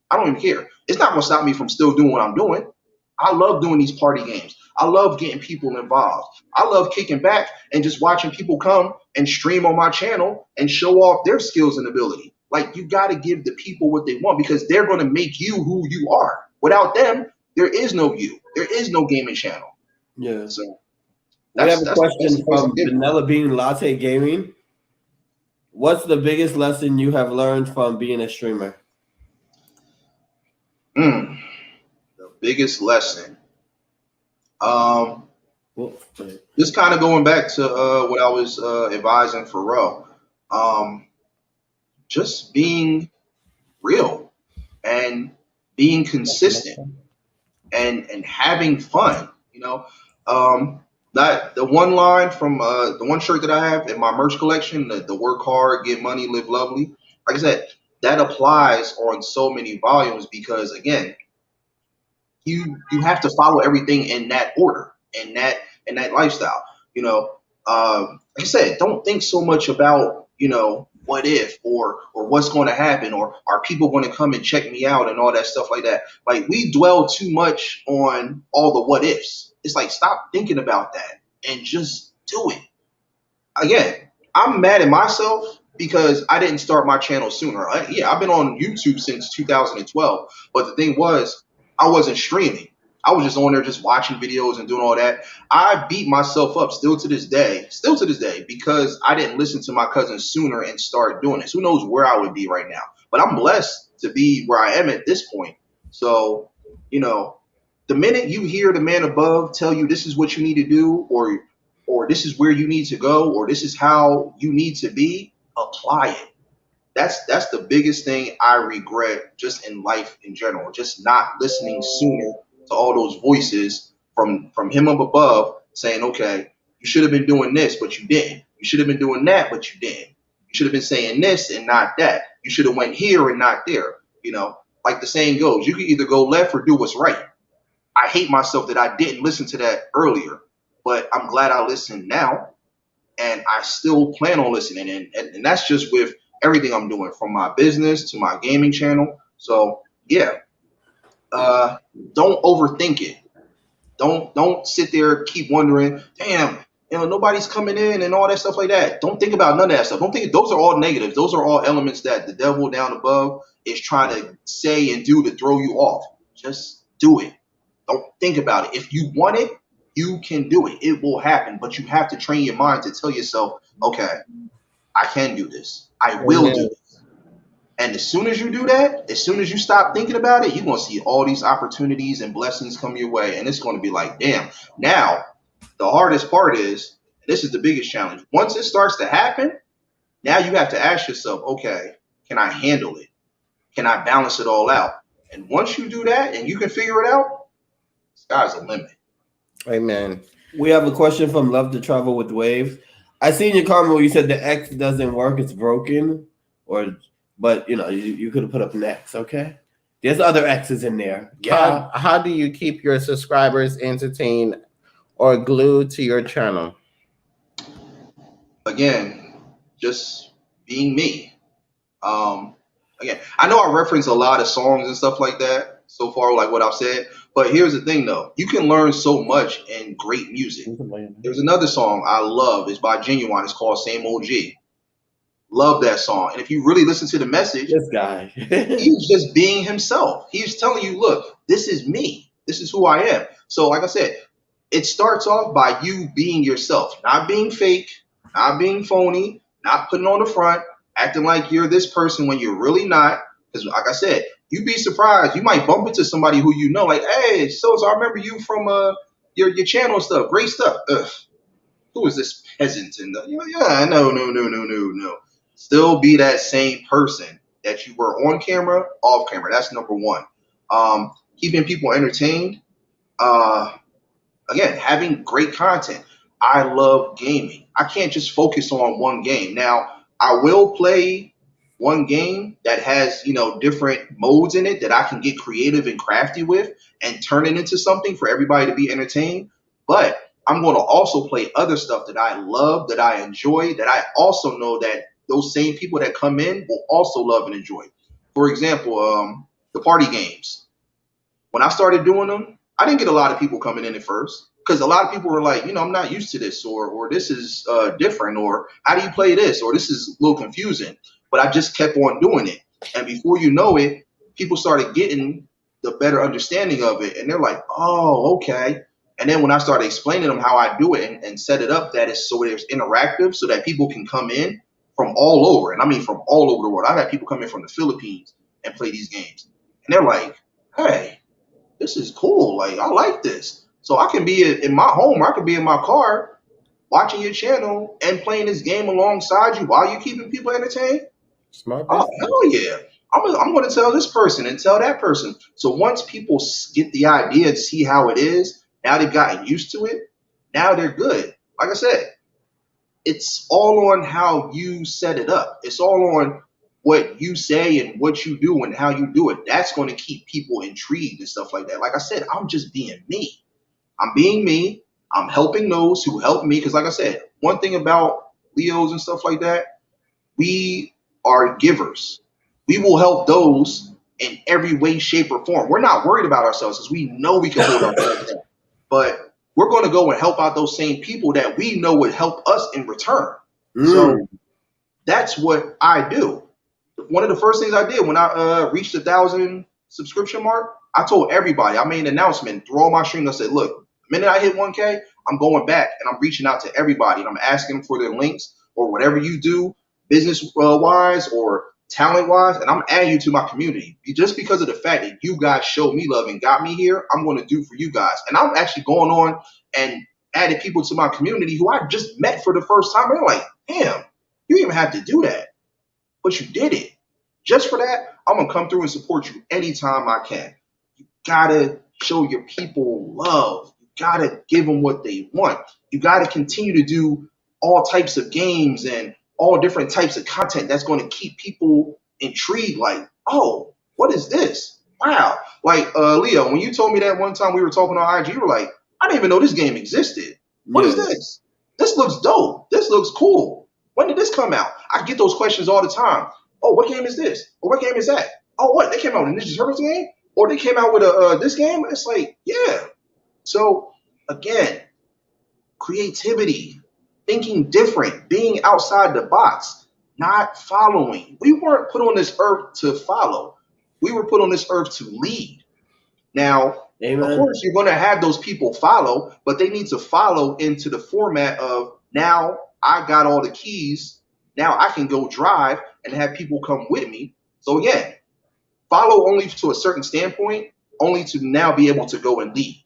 I don't even care. It's not going to stop me from still doing what I'm doing. I love doing these party games. I love getting people involved. I love kicking back and just watching people come and stream on my channel and show off their skills and ability. Like, you got to give the people what they want, because they're going to make you who you are. Without them, there is no you. There is no gaming channel. Yeah. So we have a question from Vanilla Bean Latte Gaming. What's the biggest lesson you have learned from being a streamer? The biggest lesson. Just kind of going back to what I was advising Pharrell. Just being real and being consistent and having fun, that the one line from the one shirt that I have in my merch collection, the work hard, get money, live lovely. Like I said, that applies on so many volumes, because again, you have to follow everything in that order, in that lifestyle. Like I said, don't think so much about, what if or what's going to happen, or are people going to come and check me out and all that stuff like that. Like, we dwell too much on all the what ifs. It's like, stop thinking about that and just do it. Again, I'm mad at myself because I didn't start my channel sooner. I've been on YouTube since 2012, but the thing was, I wasn't streaming. I was just on there just watching videos and doing all that. I beat myself up still to this day, because I didn't listen to my cousin sooner and start doing this. Who knows where I would be right now? But I'm blessed to be where I am at this point. So, you know, the minute you hear the man above tell you this is what you need to do, or this is where you need to go, or this is how you need to be, apply it. That's the biggest thing I regret just in life in general, just not listening sooner to all those voices from him up above saying, okay, you should have been doing this, but you didn't. You should have been doing that, but you didn't. You should have been saying this and not that. You should have went here and not there. You know, like the saying goes, you can either go left or do what's right. I hate myself that I didn't listen to that earlier, but I'm glad I listened now, and I still plan on listening. And that's just with everything I'm doing, from my business to my gaming channel. So yeah, don't overthink it. Don't sit there keep wondering, damn, nobody's coming in and all that stuff like that. Don't think about none of that stuff. Don't think those are all negatives. Those are all elements that the devil down above is trying to say and do to throw you off. Just do it. Don't think about it. If you want it, you can do it. It will happen, but you have to train your mind to tell yourself, okay, I can do this. I will do this. And as soon as you do that, as soon as you stop thinking about it, you're going to see all these opportunities and blessings come your way. And it's going to be like, damn. Now, the hardest part is, this is the biggest challenge. Once it starts to happen, now you have to ask yourself, okay, can I handle it? Can I balance it all out? And once you do that and you can figure it out, sky's the limit. Amen. We have a question from Love to Travel with Waves. I see in your comment where you said the X doesn't work, it's broken, but you could have put up an X, okay? There's other X's in there. Yeah. How do you keep your subscribers entertained or glued to your channel? Again, just being me. Again, I know I reference a lot of songs and stuff like that so far, like what I've said. But here's the thing, though. You can learn so much in great music. There's another song I love. It's by Genuine. It's called Same OG. Love that song. And if you really listen to the message, This guy. he's just being himself. He's telling you, look, this is me. This is who I am. So like I said, it starts off by you being yourself, not being fake, not being phony, not putting on the front, acting like you're this person when you're really not. Because like I said, you'd be surprised. You might bump into somebody who you know, like, hey, so I remember you from your channel and stuff. Great stuff. Ugh. Who is this peasant? And yeah, no. Still be that same person that you were on camera, off camera. That's number one. Keeping people entertained. Again, having great content. I love gaming. I can't just focus on one game. Now, I will play one game that has, different modes in it that I can get creative and crafty with and turn it into something for everybody to be entertained. But I'm going to also play other stuff that I love, that I enjoy, that I also know that those same people that come in will also love and enjoy. For example, the party games. When I started doing them, I didn't get a lot of people coming in at first because a lot of people were like, I'm not used to this, or this is different, or how do you play this, or this is a little confusing. But I just kept on doing it. And before you know it, people started getting the better understanding of it. And they're like, oh, okay. And then when I started explaining them how I do it and set it up that it's so it's interactive so that people can come in from all over. And I mean from all over the world. I've had people come in from the Philippines and play these games. And they're like, hey, this is cool. Like, I like this. So I can be in my home, or I could be in my car watching your channel and playing this game alongside you while you're keeping people entertained. Smart. Oh, hell yeah. I'm going to tell this person and tell that person. So once people get the idea and see how it is, now they've gotten used to it. Now they're good. Like I said, it's all on how you set it up. It's all on what you say and what you do and how you do it. That's going to keep people intrigued and stuff like that. Like I said, I'm just being me. I'm being me. I'm helping those who help me. Because like I said, one thing about Leos and stuff like that, we are givers. We will help those in every way, shape, or form. We're not worried about ourselves because we know we can hold ourselves down. But we're going to go and help out those same people that we know would help us in return. So that's what I do. One of the first things I did when I reached 1,000 subscription mark, I told everybody, I made an announcement through all my streams. I said, look, the minute I hit 1K, I'm going back and I'm reaching out to everybody and I'm asking them for their links or whatever you do, business wise or talent wise, and I'm adding you to my community. Just because of the fact that you guys showed me love and got me here, I'm going to do for you guys. And I'm actually going on and adding people to my community who I just met for the first time. And they're like, damn, you didn't even have to do that, but you did it. Just for that, I'm going to come through and support you anytime I can. You got to show your people love. You got to give them what they want. You got to continue to do all types of games and all different types of content that's going to keep people intrigued. Like, oh, what is this? Wow. Like, Leo, when you told me that one time we were talking on IG, you were like, I didn't even know this game existed. What is this? This looks dope. This looks cool. When did this come out? I get those questions all the time. Oh, what game is this? Or what game is that? Oh, what? They came out with a Ninja Turtles game? Or they came out with this game? It's like, yeah. So, again, creativity, thinking different, being outside the box, not following. We weren't put on this earth to follow. We were put on this earth to lead. Now, Amen. of course, you're going to have those people follow, but they need to follow into the format of now I got all the keys. Now I can go drive and have people come with me. So again, follow only to a certain standpoint, only to now be able to go and lead.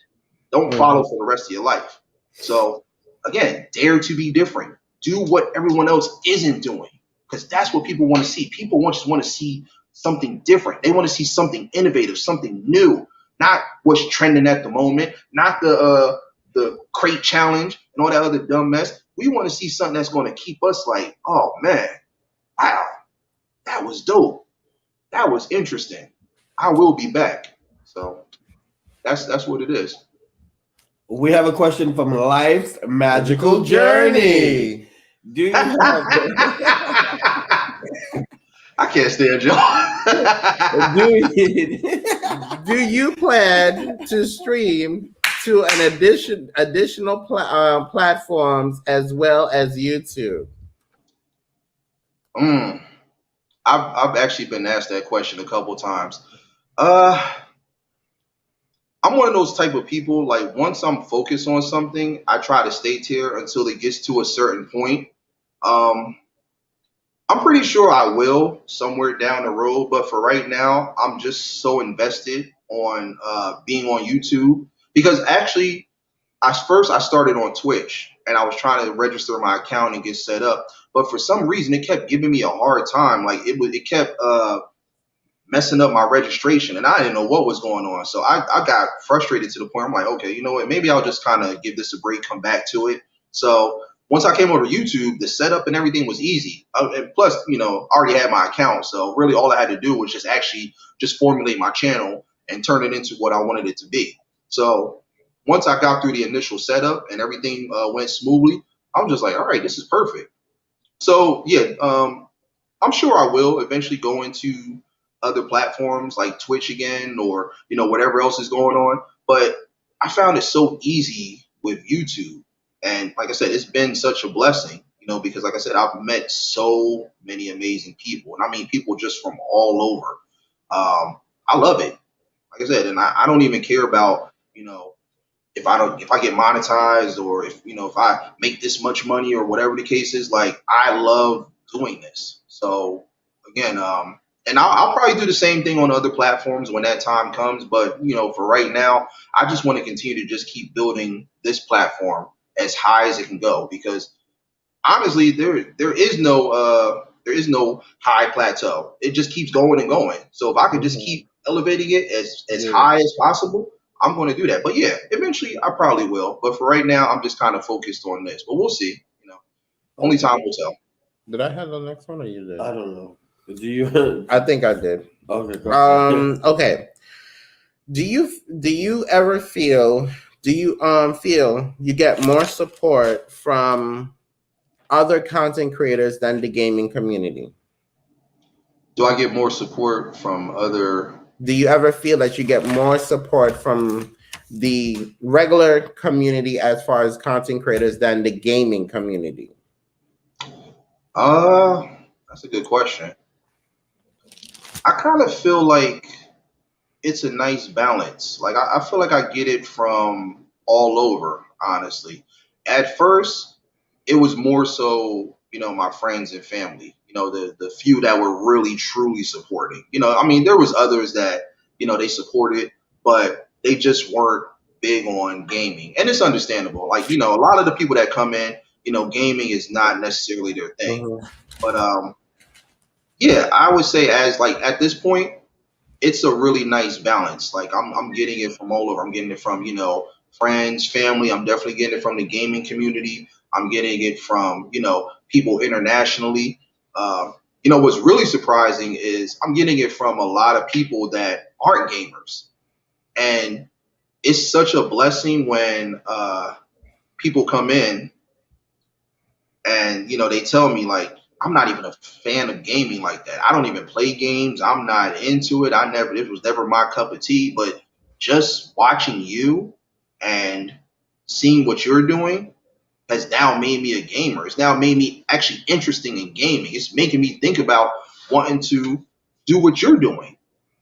Don't follow for the rest of your life. So again, dare to be different. Do what everyone else isn't doing, because that's what people want to see. People just want to see something different. They want to see something innovative, something new, not what's trending at the moment, not the crate challenge and all that other dumb mess. We want to see something that's going to keep us like, oh man, wow, that was dope. That was interesting. I will be back. So that's what it is. We have a question from Life's Magical Journey. Do you have I can't stand y'all. Do you plan to stream to an additional platforms as well as YouTube? I've actually been asked that question a couple times. I'm one of those type of people, like once I'm focused on something, I try to stay there until it gets to a certain point. I'm pretty sure I will somewhere down the road, but for right now, I'm just so invested on being on YouTube, because actually, I started on Twitch and I was trying to register my account and get set up, but for some reason it kept giving me a hard time. Like it kept messing up my registration, and I didn't know what was going on. So I got frustrated to the point I'm like, okay, you know what? Maybe I'll just kind of give this a break, come back to it. So once I came over to YouTube, the setup and everything was easy. And plus, you know, I already had my account. So really all I had to do was just formulate my channel and turn it into what I wanted it to be. So once I got through the initial setup and everything went smoothly, I'm just like, all right, this is perfect. So yeah, I'm sure I will eventually go into other platforms like Twitch again, or, you know, whatever else is going on. But I found it so easy with YouTube. And like I said, it's been such a blessing, you know, because like I said, I've met so many amazing people, and I mean people just from all over. I love it. Like I said, and I don't even care about, you know, if I get monetized, or if I make this much money or whatever the case is. Like, I love doing this. So again, and I'll probably do the same thing on other platforms when that time comes. But, you know, for right now, I just want to continue to just keep building this platform as high as it can go, because honestly, there is no high plateau. It just keeps going and going. So if I could just keep elevating it as high as possible, I'm going to do that. But yeah, eventually I probably will. But for right now, I'm just kind of focused on this. But we'll see. You know, only time will tell. Did I have the next one, or you did? I don't know. Do you? I think I did. Okay. Okay. Do you ever feel? Do you feel you get more support from other content creators than the gaming community? Do I get more support from other? Do you ever feel that you get more support from the regular community as far as content creators than the gaming community? That's a good question. I kind of feel like it's a nice balance. Like I feel like I get it from all over, honestly. At first, it was more so, my friends and family, the few that were really truly supporting. I mean, there was others that, they supported, but they just weren't big on gaming. And it's understandable. Like, a lot of the people that come in, gaming is not necessarily their thing. Mhm. But yeah, I would say as like at this point, it's a really nice balance. Like I'm getting it from all over. I'm getting it from, friends, family. I'm definitely getting it from the gaming community. I'm getting it from, people internationally. What's really surprising is I'm getting it from a lot of people that aren't gamers. And it's such a blessing when people come in and they tell me like I'm not even a fan of gaming like that. I don't even play games. I'm not into it. It was never my cup of tea. But just watching you and seeing what you're doing has now made me a gamer. It's now made me actually interested in gaming. It's making me think about wanting to do what you're doing.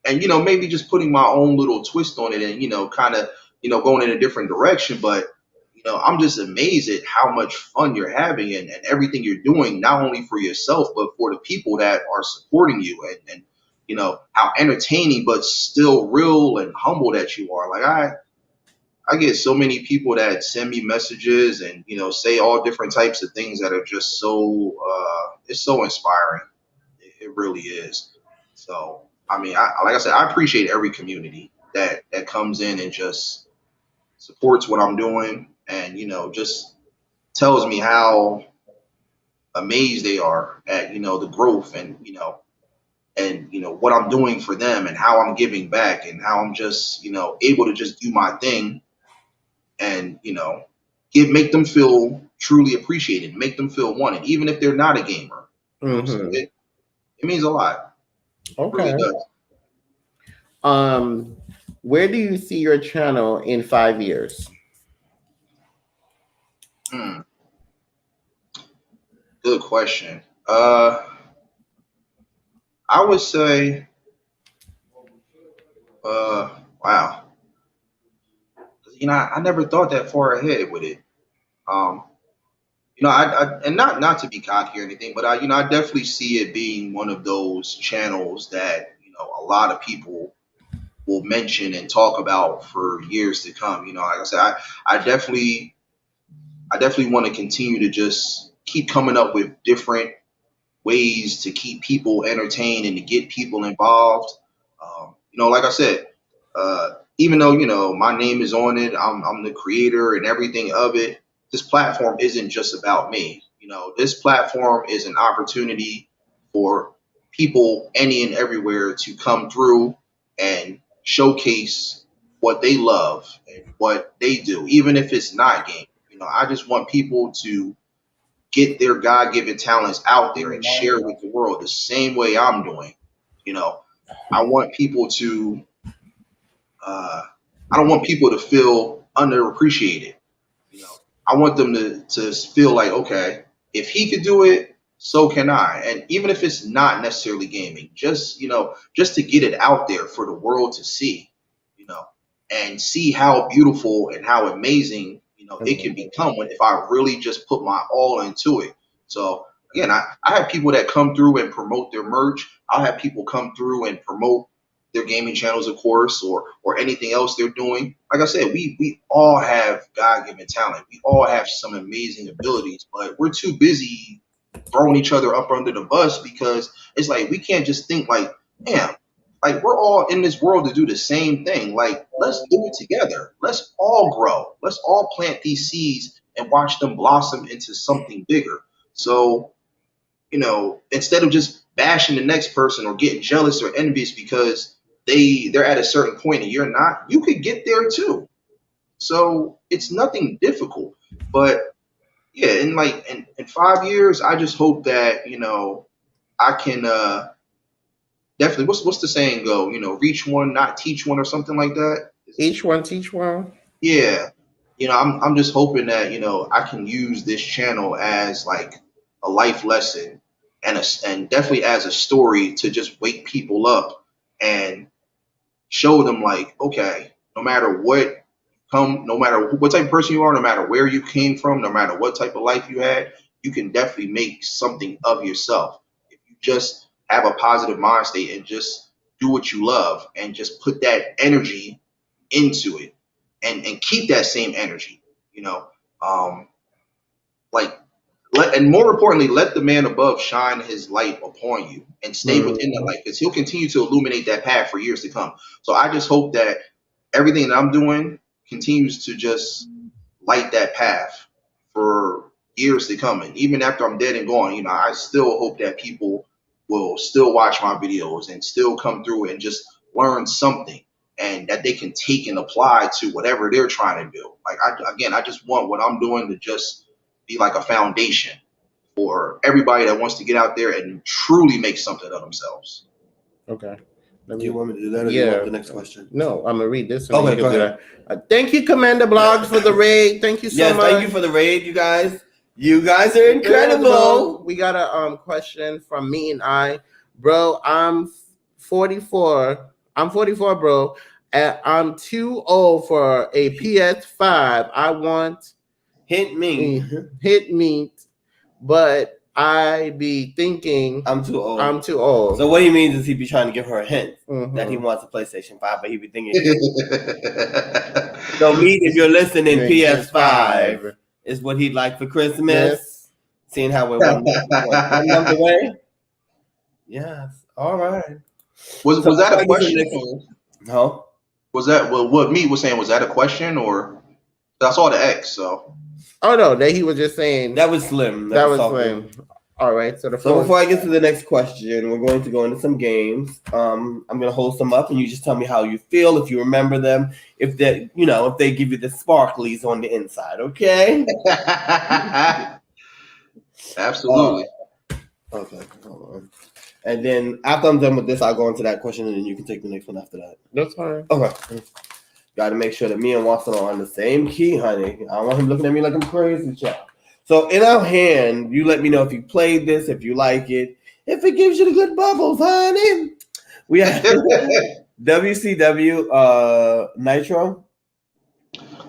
And maybe just putting my own little twist on it and kind of going in a different direction. But I'm just amazed at how much fun you're having and everything you're doing, not only for yourself, but for the people that are supporting you and how entertaining, but still real and humble that you are. Like I get so many people that send me messages and, say all different types of things that are just so, it's so inspiring. It really is. So, I mean, like I said, I appreciate every community that comes in and just supports what I'm doing and just tells me how amazed they are at the growth and what I'm doing for them and how I'm giving back and how I'm just able to just do my thing and make them feel truly appreciated, make them feel wanted, even if they're not a gamer. So it means a lot. It Okay. really does. Where do you see your channel in 5 years? Good question. I would say, wow. I never thought that far ahead with it. Um, I and not to be cocky or anything, but I definitely see it being one of those channels that a lot of people will mention and talk about for years to come. Like I said, I definitely want to continue to just keep coming up with different ways to keep people entertained and to get people involved. Like I said, even though my name is on it, I'm the creator and everything of it. This platform isn't just about me. This platform is an opportunity for people any and everywhere to come through and showcase what they love and what they do, even if it's not game. I just want people to get their God-given talents out there and share with the world the same way I'm doing. You know, I want people to. I don't want people to feel underappreciated. You know, I want them to feel like, okay, if he could do it, so can I. And even if it's not necessarily gaming, just just to get it out there for the world to see, you know, and see how beautiful and how amazing it can become when if I really just put my all into it. So again, I have people that come through and promote their merch. I'll have people come through and promote their gaming channels, of course, or anything else they're doing. Like I said, we all have God-given talent. We all have some amazing abilities, but we're too busy throwing each other up under the bus because it's like we can't just think like, damn, like we're all in this world to do the same thing. Like, let's do it together. Let's all grow. Let's all plant these seeds and watch them blossom into something bigger. So, instead of just bashing the next person or getting jealous or envious because they're at a certain point and you're not, you could get there too. So it's nothing difficult. But yeah, in 5 years, I just hope that, I can definitely what's the saying go, reach one, not teach one or something like that. Each one teach one. Yeah. I'm just hoping that, I can use this channel as like a life lesson and definitely as a story to just wake people up and show them like, okay, no matter what no matter what type of person you are, no matter where you came from, no matter what type of life you had, you can definitely make something of yourself if you just have a positive mind state and just do what you love and just put that energy into it and keep that same energy, you know. Like and more importantly, let the man above shine his light upon you and stay within that light, because he'll continue to illuminate that path for years to come. So I just hope that everything that I'm doing continues to just light that path for years to come. And even after I'm dead and gone, you know, I still hope that people will still watch my videos and still come through and just learn something, and that they can take and apply to whatever they're trying to do. Like, I just want what I'm doing to just be like a foundation for everybody that wants to get out there and truly make something of themselves. Okay. Do you want me to do that, or Yeah. you want the next question? No, I'm gonna read this. Okay, go ahead. Thank you, Commander Blogs, for the raid. Thank you so Yes, much. thank you for the raid, you guys. You guys are incredible. We got a question from me and I, bro. I'm 44. I'm 44, bro. I'm too old for a PS5. I want Hit me. hit me, but I be thinking I'm too old. I'm too old. So what he means is he be trying to give her a hint Mhm. that he wants a PlayStation 5, but he be thinking. So me, if you're listening, PS5 is what he'd like for Christmas. Yes. Seeing how we're one month away. Yes. All right. Was that a question? No. Was that what Meat was saying? Was that a question, or I saw the X? So. Oh no, that he was just saying That was Slim. that was Slim. All right, so before I get to the next question, we're going to go into some games. I'm going to hold some up, and you just tell me how you feel, if you remember them, if they, you know, if they give you the sparklies on the inside. Okay. Absolutely. Okay. Hold on. And then after I'm done with this, I'll go into that question, and then you can take the next one after that. That's fine. Okay. Got to make sure that me and Watson are on the same key, honey. I don't want him looking at me like I'm crazy, child. So in our hand, you let me know if you played this, if you like it, if it gives you the good bubbles, honey. We have WCW Nitro.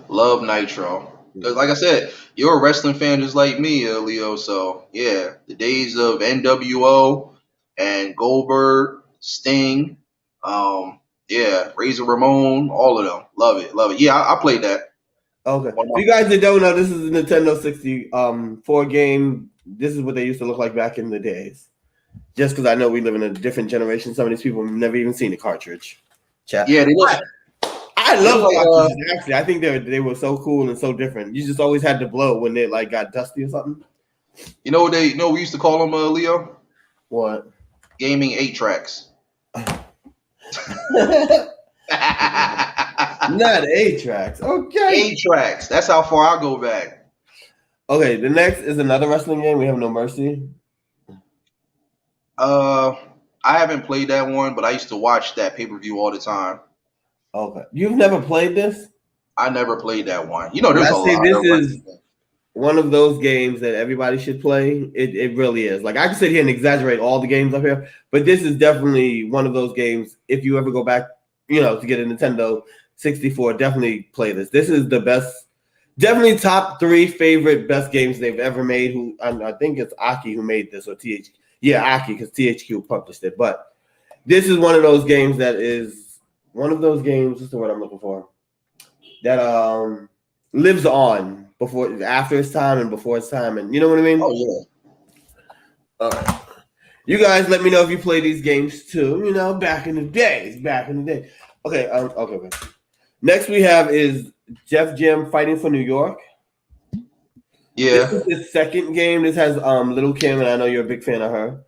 Love Nitro. Because like I said, you're a wrestling fan just like me, Leo. So yeah, the days of NWO and Goldberg, Sting, yeah, Razor Ramon, all of them. Love it, love it. Yeah, I played that. Okay. For you guys that don't know, this is a Nintendo 64 game. This is what they used to look like back in the days. Just because I know we live in a different generation. Some of these people have never even seen the cartridge. Chat. Yeah, they look. I love cartridges, actually. I think they were so cool and so different. You just always had to blow when they like got dusty or something. You know what we used to call them, Leo? What? Gaming 8-tracks. Not 8-tracks. Okay. 8-tracks. That's how far I go back. Okay, the next is another wrestling game. We have No Mercy. I haven't played that one, but I used to watch that pay-per-view all the time. Okay. You've never played this? I never played that one. You know, there's a lot. This is one of those games that everybody should play. It really is. Like, I can sit here and exaggerate all the games up here, but this is definitely one of those games. If you ever go back, you know, to get a Nintendo 64, definitely play this. This is the best, definitely top 3 favorite best games they've ever made. I think it's Aki who made this, or THQ. Yeah, Aki, because THQ published it. But this is one of those games that is one of those games. What's the word I'm looking for? That lives on after its time and before its time, and you know what I mean? Oh yeah. All right. You guys let me know if you play these games too. You know, back in the days. Okay. Okay. Next we have is Jeff Jim Fighting for New York. Yeah. This is his second game. This has Little Kim, and I know you're a big fan of her.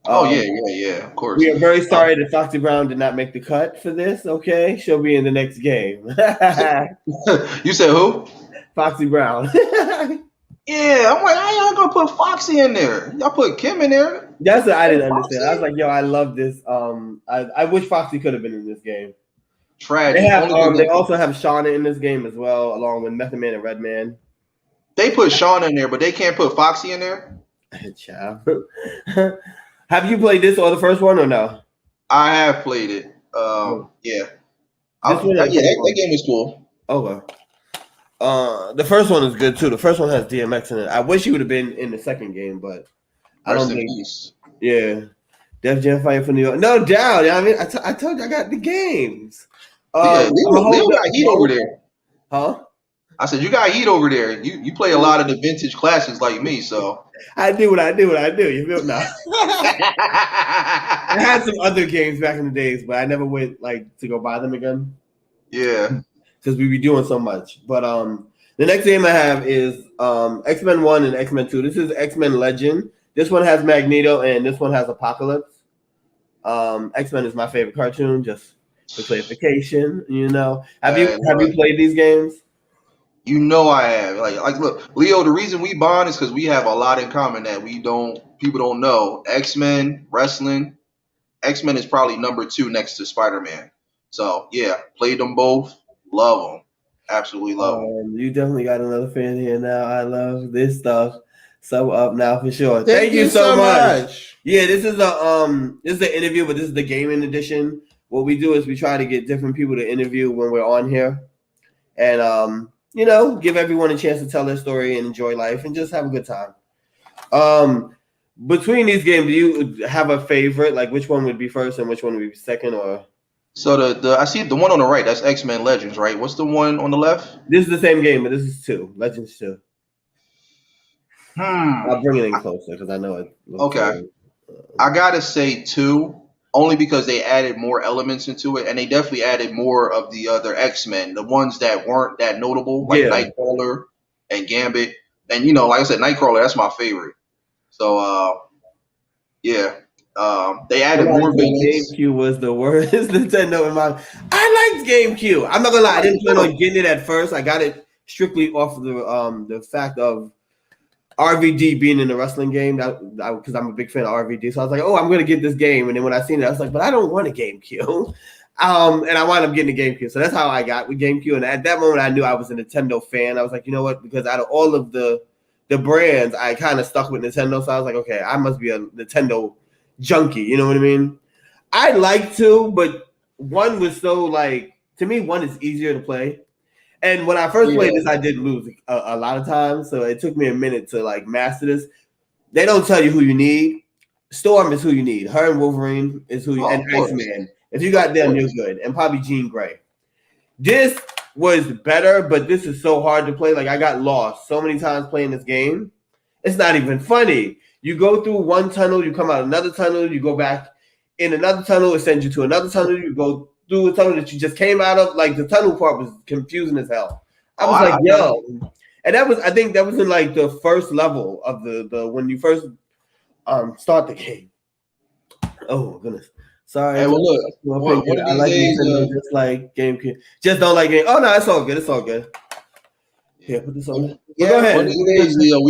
Yeah, of course. We are very sorry that Foxy Brown did not make the cut for this, okay? She'll be in the next game. You said who? Foxy Brown. Yeah, I'm like, how y'all gonna put Foxy in there? Y'all put Kim in there? That's what I didn't understand. I was like, yo, I love this. I wish Foxy could have been in this game. Tragic. They also have Shauna in this game as well, along with Method Man and Redman. They put Shauna in there, but they can't put Foxy in there? Ciao. Have you played this or the first one or no? I have played it. Yeah. This one, yeah, that game is cool. Okay. The first one is good too. The first one has DMX in it. I wish he would have been in the second game, but I Rest don't in think. peace. Yeah, Def Jam fighting for New York. No doubt. I mean, I told you I got the games. Yeah, Leo got heat over there. Huh? I said you got heat over there. You play a lot of the vintage classics like me, so I do what I do. You feel now? I had some other games back in the days, but I never went like to go buy them again. Yeah, because we be doing so much. But the next game I have is X-Men 1 and X-Men 2. This is X-Men Legend. This one has Magneto and this one has Apocalypse. X-Men is my favorite cartoon, just for clarification. You know, have you played these games? You know I have. Like look, Leo, the reason we bond is because we have a lot in common that people don't know. X-Men, wrestling. X-Men is probably number 2 next to Spider-Man. So yeah, played them both. Love them. Absolutely love them. You definitely got another fan here now. I love this stuff. So up now for sure. Thank you so much. Yeah, this is an interview, but this is the gaming edition. What we do is we try to get different people to interview when we're on here, and give everyone a chance to tell their story and enjoy life and just have a good time. Between these games, do you have a favorite? Like which one would be first and which one would be second? Or so I see the one on the right. That's X-Men Legends, right? What's the one on the left? This is the same game, but this is 2 Legends 2. I'll bring it in closer because I know it. Okay, I gotta say 2, only because they added more elements into it, and they definitely added more of the other X-Men, the ones that weren't that notable, like Nightcrawler and Gambit, and like I said, Nightcrawler, that's my favorite. So they added more villains. GameCube was the worst Nintendo in my. I liked GameCube. I'm not gonna lie, I didn't plan on getting it at first. I got it strictly off of the fact of RVD being in the wrestling game, because I'm a big fan of RVD. So I was like, oh, I'm going to get this game. And then when I seen it, I was like, but I don't want a GameCube. And I wound up getting a GameCube. So that's how I got with GameCube. And at that moment, I knew I was a Nintendo fan. I was like, you know what? Because out of all of the brands, I kind of stuck with Nintendo. So I was like, okay, I must be a Nintendo junkie. You know what I mean? I like 2, but 1 was so to me, 1 is easier to play. And when I first played this, I did lose a lot of times, so it took me a minute to master this. They don't tell you who you need. Storm is who you need. Her and Wolverine is who you and Iceman. If you got them, you're good. And probably Jean Grey. This was better, but this is so hard to play. I got lost so many times playing this game. It's not even funny. You go through one tunnel, you come out another tunnel, you go back in another tunnel, it sends you to another tunnel, you go through a tunnel that you just came out of. The tunnel part was confusing as hell. I was yo. And I think that was in the first level of the when you first start the game. Oh goodness. Sorry. Hey, well, look, I like Nintendo just like GameCube. Just don't like game. Oh no, it's all good. It's all good. Yeah, put this on. Yeah, go ahead. One of these days, Leo,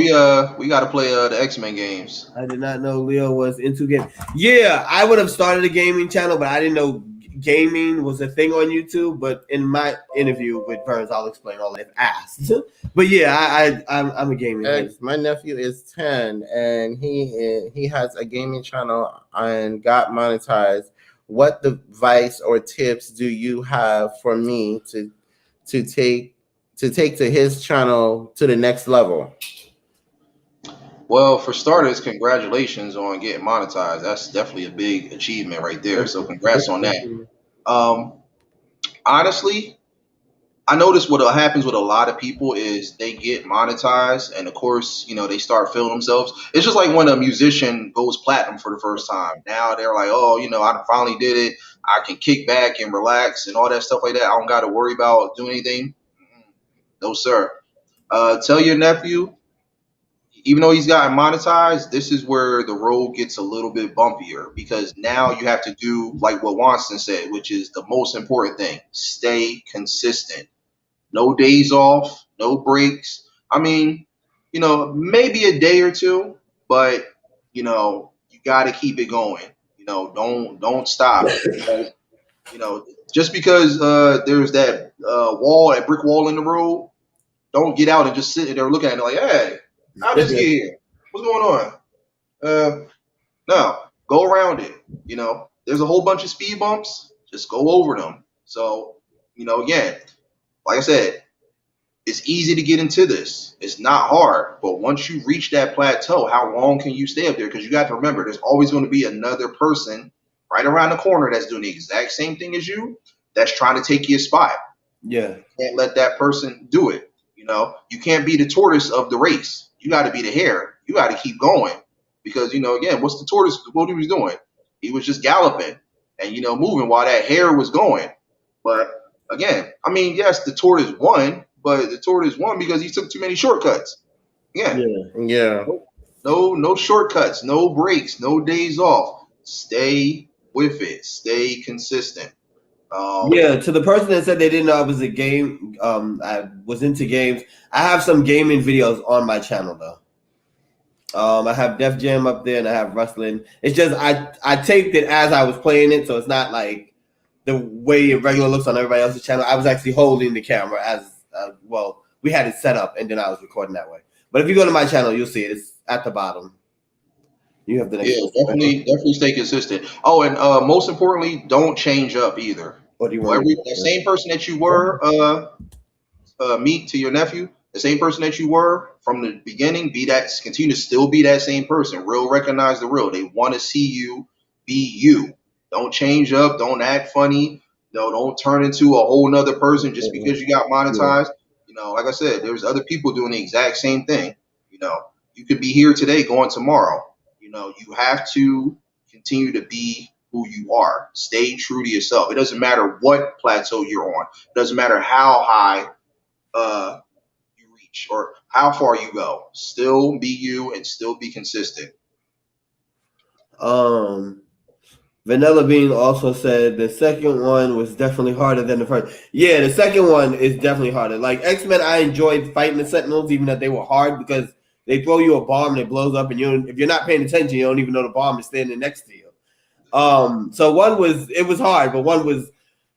we got to play the X-Men games. I did not know Leo was into games. Yeah, I would have started a gaming channel, but I didn't know gaming was a thing on YouTube. But in my interview with Burns, I'll explain all that if asked. But yeah, I'm a gaming. My nephew is 10, and he has a gaming channel and got monetized. What advice or tips do you have for me to take to his channel to the next level? Well, for starters, congratulations on getting monetized. That's definitely a big achievement right there. So congrats on that. Honestly, I notice what happens with a lot of people is they get monetized, and of course, they start feeling themselves. It's just like when a musician goes platinum for the first time. Now they're like, oh, I finally did it. I can kick back and relax and all that stuff like that. I don't got to worry about doing anything. No, sir. Tell your nephew, even though he's gotten monetized, this is where the road gets a little bit bumpier, because now you have to do like what Wanston said, which is the most important thing: stay consistent. No days off, no breaks. I mean, maybe a day or two, but you got to keep it going. Don't stop. Just because there's that brick wall in the road, don't get out and just sit there looking at it like, hey, how'd this get here? What's going on? No, go around it. There's a whole bunch of speed bumps. Just go over them. So, again, like I said, it's easy to get into this. It's not hard. But once you reach that plateau, how long can you stay up there? Because you got to remember, there's always going to be another person right around the corner that's doing the exact same thing as you, that's trying to take your spot. Yeah. You can't let that person do it. You can't be the tortoise of the race. You got to be the hare. You got to keep going. Because, again, what's the tortoise, what he was doing? He was just galloping and, moving while that hare was going. But again, I mean, yes, the tortoise won, but the tortoise won because he took too many shortcuts. Yeah. No shortcuts, no breaks, no days off. Stay with it. Stay consistent. Yeah, to the person that said they didn't know I was a game, I was into games. I have some gaming videos on my channel though. I have Def Jam up there and I have wrestling. It's just I taped it as I was playing it, so it's not like the way it regular looks on everybody else's channel. I was actually holding the camera as well. We had it set up and then I was recording that way. But if you go to my channel, you'll see it. It's at the bottom. You have the next one. Definitely stay consistent. Oh, and most importantly, don't change up either. What do you want? The same person that you were, meet to your nephew, the same person that you were from the beginning, continue to still be that same person. Real recognize the real. They want to see you be you. Don't change up. Don't act funny. No, don't turn into a whole nother person just because you got monetized. Like I said, there's other people doing the exact same thing. You could be here today, going tomorrow. You have to continue to be who you are. Stay true to yourself. It doesn't matter what plateau you're on. It doesn't matter how high you reach or how far you go. Still be you and still be consistent. Vanilla Bean also said the second one was definitely harder than the first. Yeah, the second one is definitely harder. Like X-Men, I enjoyed fighting the Sentinels, even if they were hard, because they throw you a bomb and it blows up, and if you're not paying attention, you don't even know the bomb is standing next to you. So one was hard, but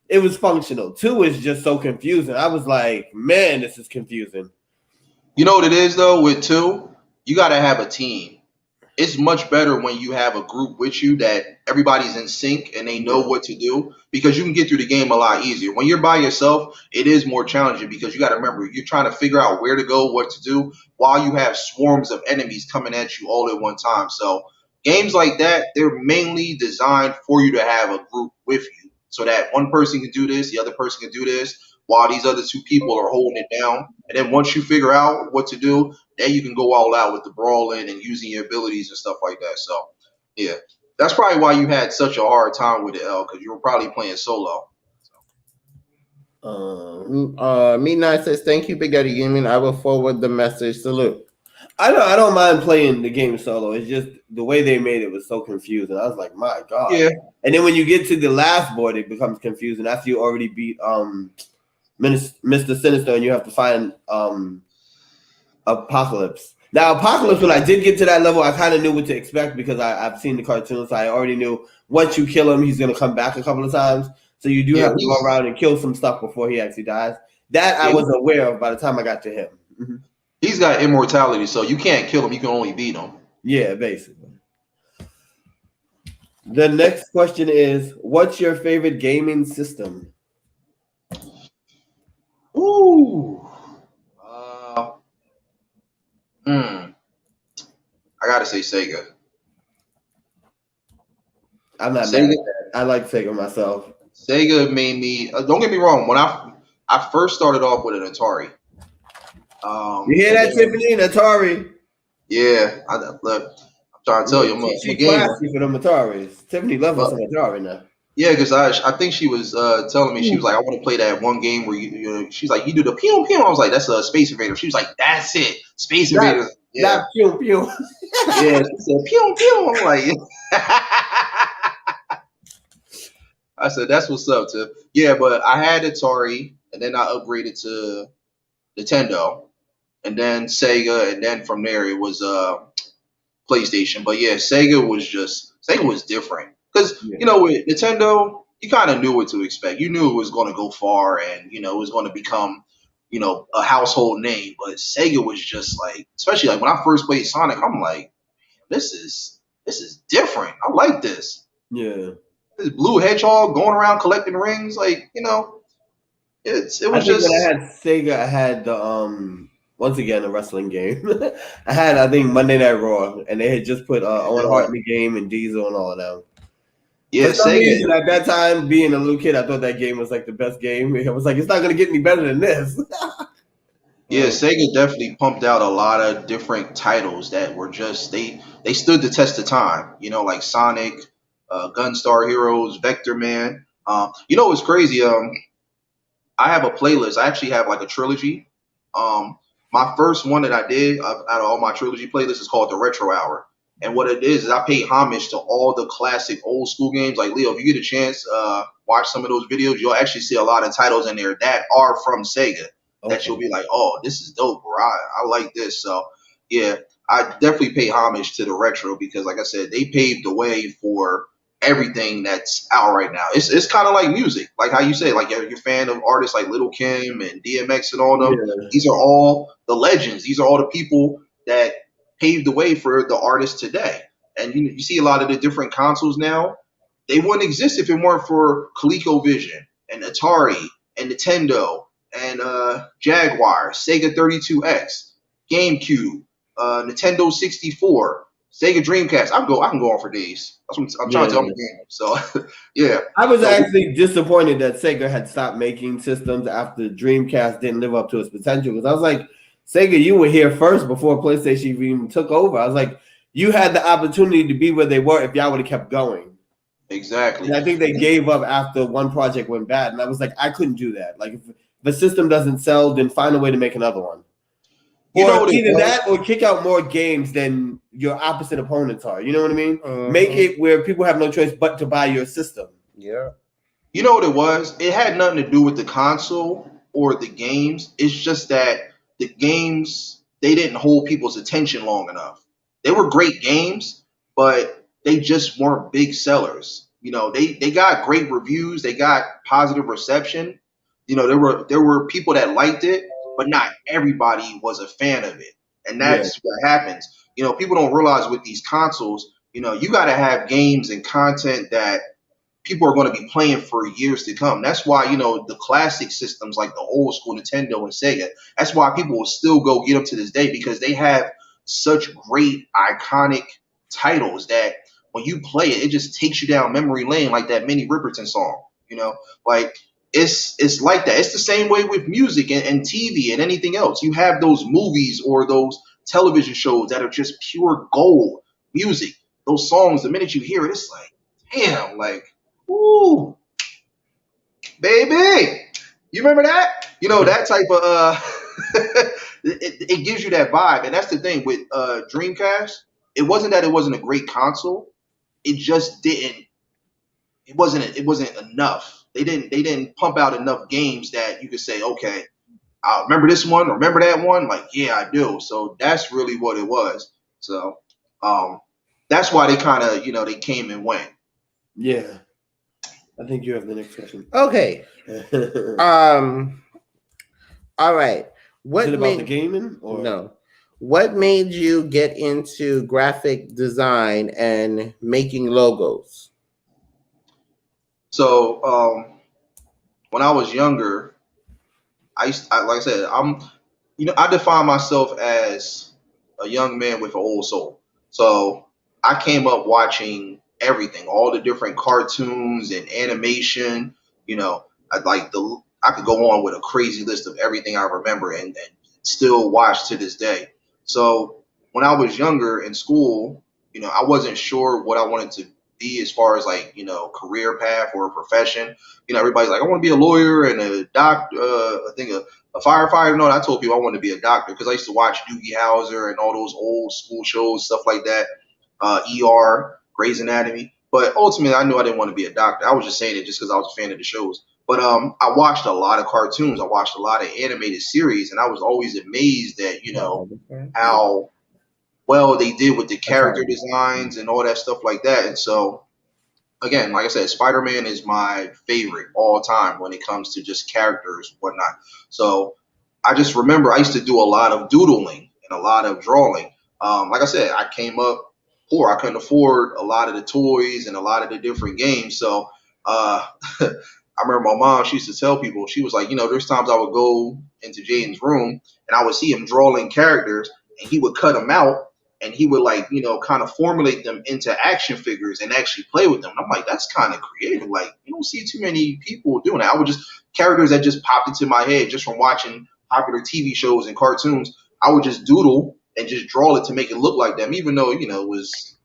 it was functional. Two is just so confusing. I was like, man, this is confusing. You know what it is though? With two, you got to have a team. It's much better when you have a group with you that everybody's in sync and they know what to do, because you can get through the game a lot easier. When you're by yourself, it is more challenging because you got to remember, you're trying to figure out where to go, what to do, while you have swarms of enemies coming at you all at one time. So games like that, they're mainly designed for you to have a group with you so that one person can do this, the other person can do this, while these other two people are holding it down. And then once you figure out what to do, then you can go all out with the brawling and using your abilities and stuff like that. So, yeah, that's probably why you had such a hard time with it, L, because you were probably playing solo. Midnight says, thank you, Big Daddy Gaming. I will forward the message. Salute. I don't mind playing the game solo. It's just the way they made it was so confusing. I was like, my God. Yeah. And then when you get to the last board, it becomes confusing after you already beat Mr. Sinister and you have to find Apocalypse. Now, Apocalypse, when I did get to that level, I kind of knew what to expect because I've seen the cartoons. So I already knew once you kill him, he's going to come back a couple of times. So you do have to go around and kill some stuff before he actually dies. That I was aware of by the time I got to him. Mm-hmm. He's got immortality, so you can't kill him. You can only beat him. Yeah, basically. The next question is, what's your favorite gaming system? Ooh. I gotta say Sega. I'm not mad at that. I like Sega myself. Sega made me. Don't get me wrong. When I first started off with an Atari. You hear that, Tiffany? An Atari. Yeah, look. I'm trying to tell you, I'm she's classy for them Ataris. Tiffany loves us an Atari now. Yeah, because I think she was telling me, she was like, I want to play that one game where she's like, you do the pew pew. I was like, that's a Space Invader. She was like, that's it, Space Invader. Yeah, not pew pew. Yeah, she said pew pew. I'm like, I said, that's what's up, Tiff. Yeah, but I had Atari, and then I upgraded to Nintendo, and then Sega, and then from there it was PlayStation. But yeah, Sega was different. Because, with Nintendo, you kind of knew what to expect. You knew it was going to go far and, it was going to become, a household name. But Sega was just like, especially like when I first played Sonic, I'm like, this is different. I like this. Yeah. This blue hedgehog going around collecting rings, like, It I was think when I just had Sega, I had the once again a wrestling game. I think Monday Night Raw, and they had just put Owen Hart in the game and Diesel and all of them. yeah, For some Sega. reason, at that time, being a little kid, I thought that game was like the best game. I was like, it's not gonna get any better than this. Yeah, Sega definitely pumped out a lot of different titles that were just they stood the test of time. You know, like Sonic, Gunstar Heroes, Vector Man. You know what's crazy? I have a playlist. I actually have like a trilogy. Um, my first one that I did out of all my trilogy playlists is called the Retro Hour. And what it is I pay homage to all the classic old school games. Like Leo, if you get a chance, watch some of those videos. You'll actually see a lot of titles in there that are from Sega. That you'll be like, oh, this is dope, bro. I like this. So yeah, I definitely pay homage to the retro because, like I said, they paved the way for everything that's out right now. It's kind of like music, like how you say, like you're a fan of artists like Little Kim and DMX and all them. Yeah, These are all the legends. These are all the people that paved the way for the artists today. And you see a lot of the different consoles now. They wouldn't exist if it weren't for ColecoVision and Atari and Nintendo and Jaguar, Sega 32X, GameCube, Nintendo 64, Sega Dreamcast. I can go on for days. That's what I'm trying to tell my game. So yeah. I was So actually disappointed that Sega had stopped making systems after Dreamcast didn't live up to its potential. Because I was like, Sega, you were here first before PlayStation even took over. I was like, you had the opportunity to be where they were if y'all would have kept going. exactly. And I think they gave up after one project went bad. And I was like, I couldn't do that. Like, if the system doesn't sell, then find a way to make another one. You know Or what it either was? that or kick out more games than your opposite opponents are. You know what I mean? Mhm. Make it where people have no choice but to buy your system. Yeah. You know what it was? It had nothing to do with the console or the games. It's just that the games they didn't hold people's attention long enough. They were great games, but they just weren't big sellers. You know, they got great reviews, they got positive reception. You know, there were people that liked it, but not everybody was a fan of it. And Yeah. that's what happens. You know, people don't realize with these consoles, you know, you got to have games and content that people are going to be playing for years to come. That's why, you know, the classic systems like the old school Nintendo and Sega, that's why people will still go get them to this day because they have such great iconic titles that when you play it, it just takes you down memory lane like that Minnie Riperton song, you know, like it's like that. It's the same way with music and TV and anything else. You have those movies or those television shows that are just pure gold music. Those songs, the minute you hear it, it's like, damn, like, ooh, baby. You remember that? You know, that type of it gives you that vibe. And that's the thing with Dreamcast. It wasn't that it wasn't a great console. It just didn't it wasn't enough. They didn't pump out enough games that you could say, okay, I remember this one, remember that one? Like, yeah, I do. So that's really what it was. So that's why they kind of, you know, they came and went. Yeah. I think you have the next question. Okay. All right. What Is it about made the gaming? Or? no? What made you get into graphic design and making logos? So when I was younger, like I said, I define myself as a young man with an old soul. So I came up watching everything, all the different cartoons and animation. You know, I could go on with a crazy list of everything I remember and still watch to this day. So when I was younger in school, you know, I wasn't sure what I wanted to be as far as like, you know, career path or a profession. You know, everybody's like, I want to be a lawyer and a doctor, I think a firefighter. No, I told people I wanted to be a doctor because I used to watch Doogie Howser and all those old school shows, stuff like that, ER, Grey's Anatomy. But ultimately, I knew I didn't want to be a doctor. I was just saying it just because I was a fan of the shows. But I watched a lot of cartoons. I watched a lot of animated series, and I was always amazed at, you know, how well they did with the character designs and all that stuff like that. And so, again, like I said, Spider-Man is my favorite all time when it comes to just characters and whatnot. So I just remember I used to do a lot of doodling and a lot of drawing. Like I said, I came up poor. I couldn't afford a lot of the toys and a lot of the different games. So I remember my mom, she used to tell people, she was like, there's times I would go into Jaden's room and I would see him drawing characters and he would cut them out and he would like, kind of formulate them into action figures and actually play with them. And I'm like, that's kind of creative. Like, you don't see too many people doing that. I would just, characters that just popped into my head just from watching popular TV shows and cartoons, I would just doodle and just draw it to make it look like them, even though, it was,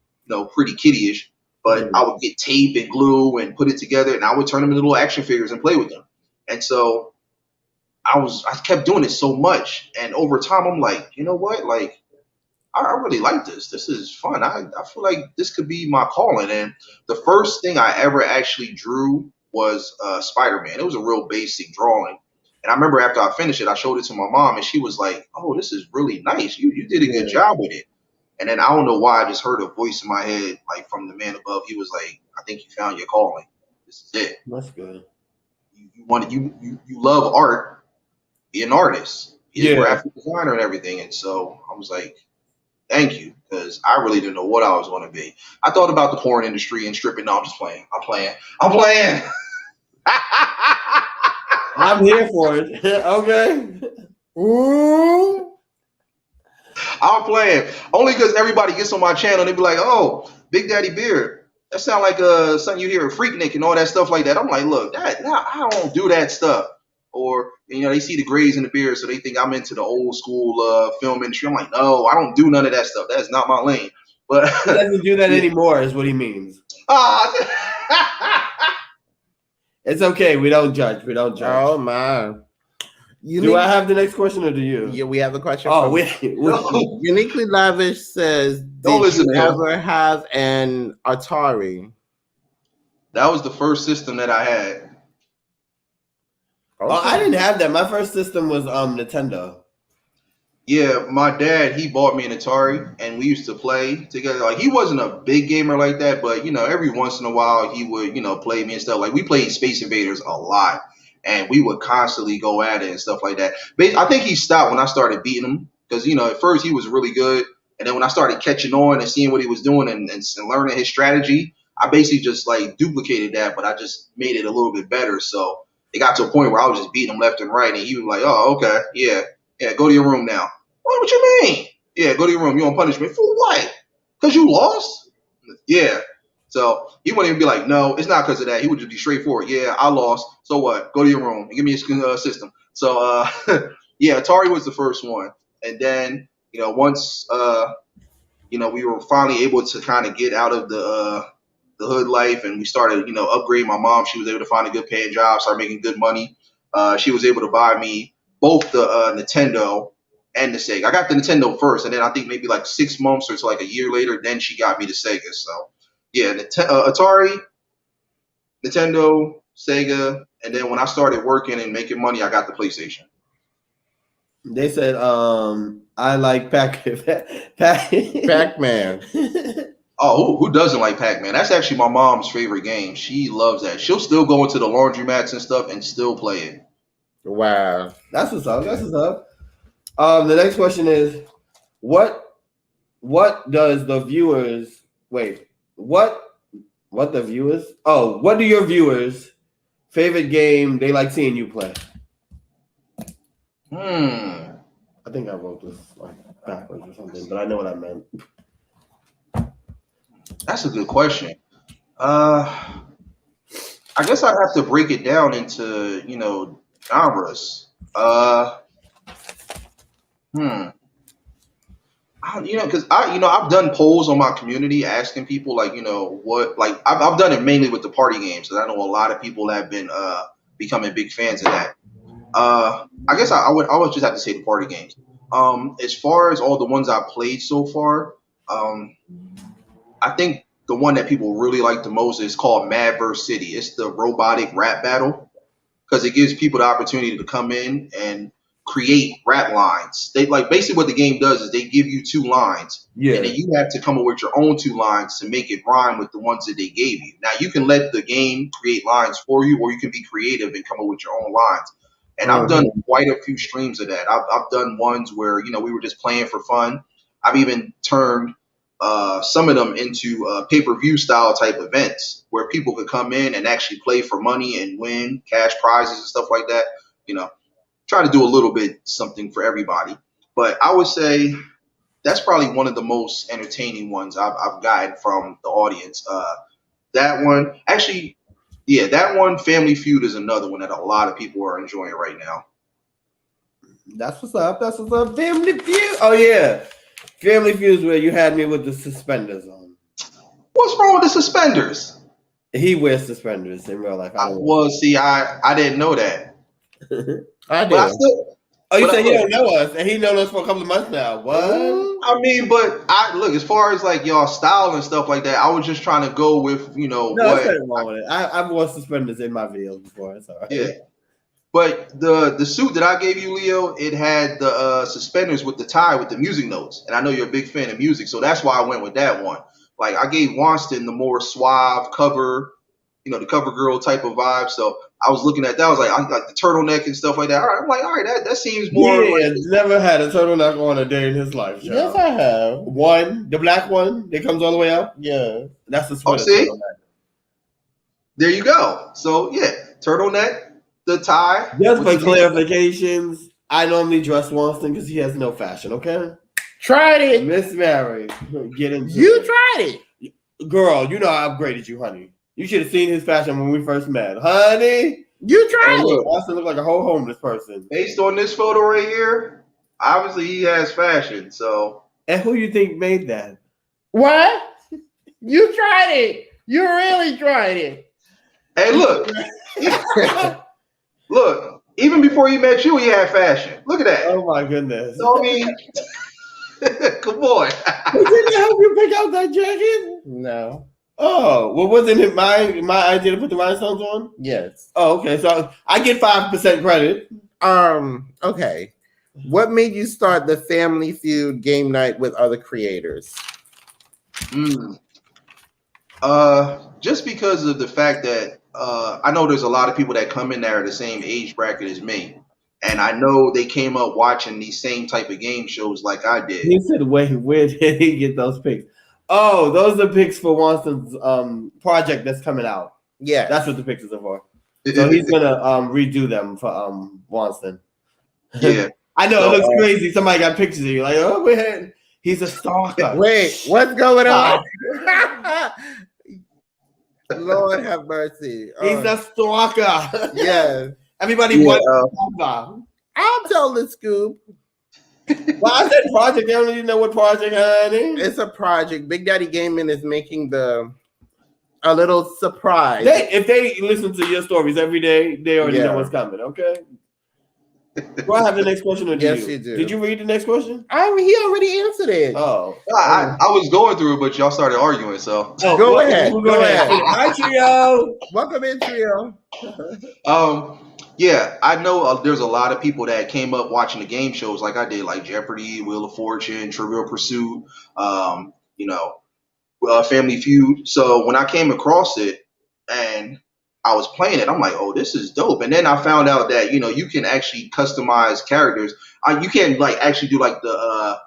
pretty kiddie-ish. But I would get tape and glue and put it together, and I would turn them into little action figures and play with them. And so I kept doing it so much. And over time, I'm like, you know what? Like, I really like this. This is fun. I feel like this could be my calling. And the first thing I ever actually drew was Spider-Man. It was a real basic drawing. And I remember after I finished it, I showed it to my mom, and she was like, oh, this is really nice. You did a good job with it. And then I don't know why I just heard a voice in my head, like from the man above. He was like, I think you found your calling. This is it. That's good. You love art, be an artist, be a graphic designer and everything. And so I was like, thank you, because I really didn't know what I was going to be. I thought about the porn industry and stripping. No, I'm just playing. I'm playing. I'm here for it. Okay. Ooh. I'm playing only because everybody gets on my channel and they be like, "Oh, Big Daddy Beard, that sound like something you hear at Freaknik and all that stuff like that." I'm like, "Look, I don't do that stuff." Or they see the grays in the beard, so they think I'm into the old school film industry. I'm like, no, I don't do none of that stuff. That's not my lane. But he doesn't do that anymore, is what he means. It's okay. We don't judge. Oh my. Do I have the next question or do you? Yeah, we have a question. Oh, Uniquely Lavish says, did you ever have an Atari? That was the first system that I had. Okay. Oh, I didn't have that. My first system was Nintendo. Yeah, my dad, he bought me an Atari, and we used to play together. Like, he wasn't a big gamer like that, but, every once in a while, he would, play me and stuff. Like, we played Space Invaders a lot. And we would constantly go at it and stuff like that. But I think he stopped when I started beating him because, at first he was really good. And then when I started catching on and seeing what he was doing and learning his strategy, I basically just like duplicated that, but I just made it a little bit better. So it got to a point where I was just beating him left and right. And he was like, oh, okay, yeah, go to your room now. What you mean? Yeah, go to your room. You want punishment? For what? Because you lost? Yeah. So he wouldn't even be like, no, it's not because of that. He would just be straightforward. Yeah, I lost. So what? Go to your room and give me a system. So, yeah, Atari was the first one. And then, once, we were finally able to kind of get out of the hood life and we started, upgrading my mom. She was able to find a good paying job, start making good money. She was able to buy me both the Nintendo and the Sega. I got the Nintendo first, and then I think maybe like 6 months or so, like a year later, then she got me the Sega. So, yeah, Atari, Nintendo, Sega, and then when I started working and making money, I got the PlayStation. They said, I like Pac-Man. Oh, who doesn't like Pac-Man? That's actually my mom's favorite game. She loves that. She'll still go into the laundromats and stuff and still play it. Wow. That's what's up. The next question is, what does the viewers what do your viewers favorite game they like seeing you play? I think I wrote this like backwards or something, but I know what I meant. That's a good question. I guess I'd have to break it down into, genres. Because I've done polls on my community asking people I've done it mainly with the party games because I know a lot of people have been becoming big fans of that. I guess I would just have to say the party games. As far as all the ones I've played so far, I think the one that people really like the most is called Mad vs. City. It's the robotic rap battle because it gives people the opportunity to come in and create rap lines. They basically what the game does is they give you 2 lines, and then you have to come up with your own 2 lines to make it rhyme with the ones that they gave you. Now you can let the game create lines for you, or you can be creative and come up with your own lines. And I've done quite a few streams of that. I've done ones where we were just playing for fun. I've even turned some of them into pay-per-view style type events where people could come in and actually play for money and win cash prizes and stuff like that. You know, try to do a little bit something for everybody. But I would say that's probably one of the most entertaining ones I've gotten from the audience. That one, actually, yeah, that one, Family Feud, is another one that a lot of people are enjoying right now. That's what's up. That's what's up. Family Feud. Oh yeah, Family Feud is where you had me with the suspenders on. What's wrong with the suspenders? He wears suspenders in real life. Well, see, I didn't know that. I do. But I still, Oh, you but said you don't know us, and he known us for a couple of months now. What? I mean, but I look, as far as like y'all style and stuff like that, I was just trying to go with, you know, No, what. there's nothing wrong with it. I've worn suspenders in my videos before. It's all right. Yeah. But the suit that I gave you, Leo, it had the suspenders with the tie with the music notes, and I know you're a big fan of music, so that's why I went with that one. Like I gave Wonston the more suave cover, you know, the cover girl type of vibe. So I was looking at that. I was like, I like the turtleneck and stuff like that. All right, I'm like, all right, that seems more. He like, has never had a turtleneck on a day in his life. Child. Yes, I have. One, the black one that comes all the way up. Yeah. That's the Oh, sweater. see? turtleneck. there you go. So yeah, turtleneck, the tie. Just for with the- clarifications, I normally dress Wonston because he has no fashion. Okay, Tried it. Miss Mary, get into You it. tried it. Girl, you know I upgraded you, honey. You should have seen his fashion when we first met, honey. You tried Look, it. Wonston looked like a whole homeless person. Based on this photo right here, obviously he has fashion. So And who you think made that? What? You tried it. You really tried it. hey, look, look. Even before he met you, he had fashion. Look at that. Oh my goodness! So I mean, come on. Did he help you pick out that jacket? No. Oh, well, wasn't it my idea to put the rhinestones on? Yes. Oh, okay. So I get 5% credit. Okay. What made you start the Family Feud game night with other creators? Just because of the fact that I know there's a lot of people that come in there the same age bracket as me, and I know they came up watching these same type of game shows like I did. He said, "Wait, where did he get those pics?" Oh, those are pics for Wonston's project that's coming out. Yeah. That's what the pictures are for. So he's gonna redo them for Wonston. Yeah. I know So, it looks crazy. Somebody got pictures of you, like, oh man, he's a stalker. Wait, what's going on? Lord have mercy. He's a stalker. Yes. Everybody Yeah, wants. I'll tell the scoop. Why is that project? I don't even know what project, honey. It's a project. Big Daddy Gaming is making a little surprise. If they listen to your stories every day, they already Yeah. know what's coming. Okay. Do I have the next question or do Yes, you do. Did you read the next question? He already answered it. Oh. I was going through it, but y'all started arguing. So Go ahead. Go ahead. Hi, Trio. Welcome in, Trio. yeah, I know there's a lot of people that came up watching the game shows like I did, like Jeopardy, Wheel of Fortune, Trivial Pursuit, you know, Family Feud. So when I came across it and I was playing it, I'm like, oh, this is dope. And then I found out that, you know, you can actually customize characters. You can like actually do like the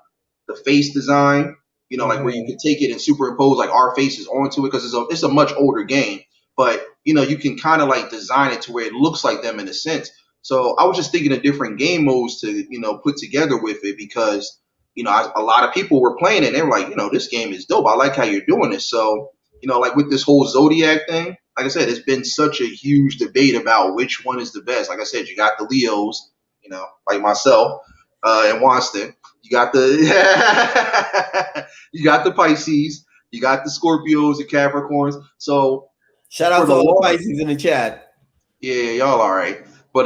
face design, you know, like where you can take it and superimpose like our faces onto it, because it's a much older game. But, you know, you can kind of like design it to where it looks like them in a sense. So I was just thinking of different game modes to, you know, put together with it, because, you know, a lot of people were playing it and they were like, you know, this game is dope. I like how you're doing this. So, you know, like with this whole Zodiac thing, like I said, it's been such a huge debate about which one is the best. Like I said, you got the Leos, you know, like myself and Wonston. You got the you got the Pisces, you got the Scorpios, the Capricorns. So Shout out to all the Pisces in the chat. yeah, y'all all right. But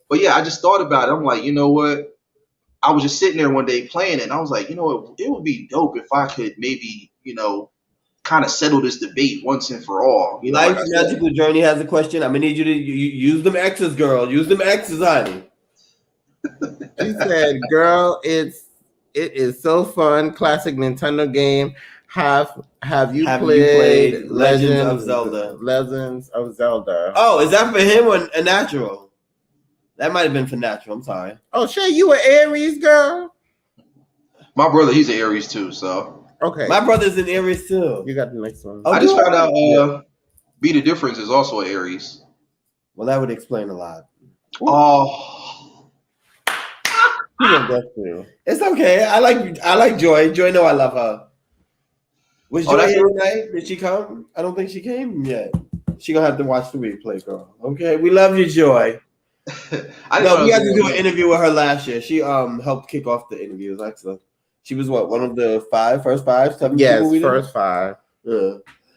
but yeah, I just thought about it. I'm like, you know what? I was just sitting there one day playing it, and I was like, you know what? It would be dope if I could maybe, you know, kind of settle this debate once and for all. You know, Life's like I said. Magical Journey has a question. I'm gonna need you to use them X's, girl. Use them X's, honey. She said, girl, it is so fun. Classic Nintendo game. Have you played Legends of Zelda? Legends of Zelda. Oh, is that for him or a natural? That might have been for natural. I'm sorry. Oh, Shay, you an Aries girl? My brother, he's an Aries too, so Okay. My brother's in Aries too. You got the next one. Oh, I just do found I? out Be the Difference is also an Aries. Well, that would explain a lot. Oh, You know that's true. It's okay. I like Joy. Joy know I love her. Was Joy that's here her? tonight? Did she come? I don't think she came yet. She gonna have to watch the replay, girl. Okay, we love you, Joy. I didn't No, know we that had was to do going an on. interview with her last year. She helped kick off the interviews. Excellent. She was what, one of the first five, seven Yes, people we did? first 5. Yeah.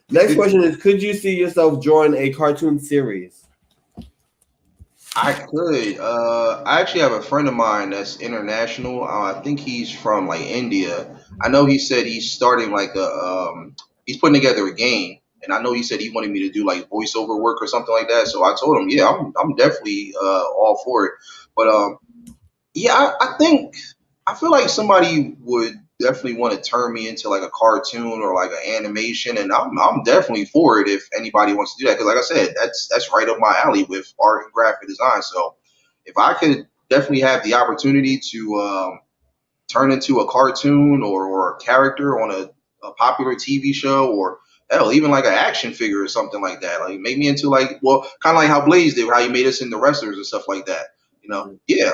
Next question is: could you see yourself drawing a cartoon series? I could. I actually have a friend of mine that's international. I think he's from like India. I know he said he's starting like he's putting together a game, and I know he said he wanted me to do like voiceover work or something like that. So I told him, yeah, I'm definitely all for it. But yeah, I feel like somebody would definitely want to turn me into like a cartoon or like an animation, and I'm definitely for it if anybody wants to do that. Because like I said, that's right up my alley with art and graphic design. So if I could definitely have the opportunity to turn into a cartoon or a character on a popular TV show, or hell, even like an action figure or something like that, like make me into like, well, kind of like how Blaze did, how you made us into wrestlers and stuff like that. You know, yeah,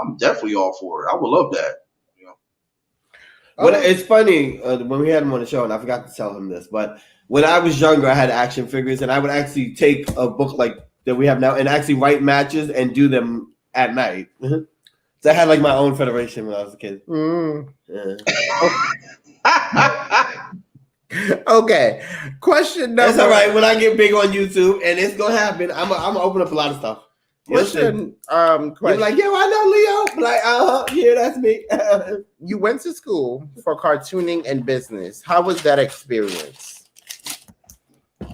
I'm definitely all for it. I would love that. You know. When it's funny when we had him on the show, and I forgot to tell him this, but when I was younger, I had action figures, and I would actually take a book like that we have now and actually write matches and do them at night. So I had like my own federation when I was a kid. Yeah. Okay. Question number. That's all right. When I get big on YouTube, and it's gonna happen, I'm gonna open up a lot of stuff. Question. You're like, yo, I know Leo. Like, yeah, that's me. You went to school for cartooning and business. How was that experience?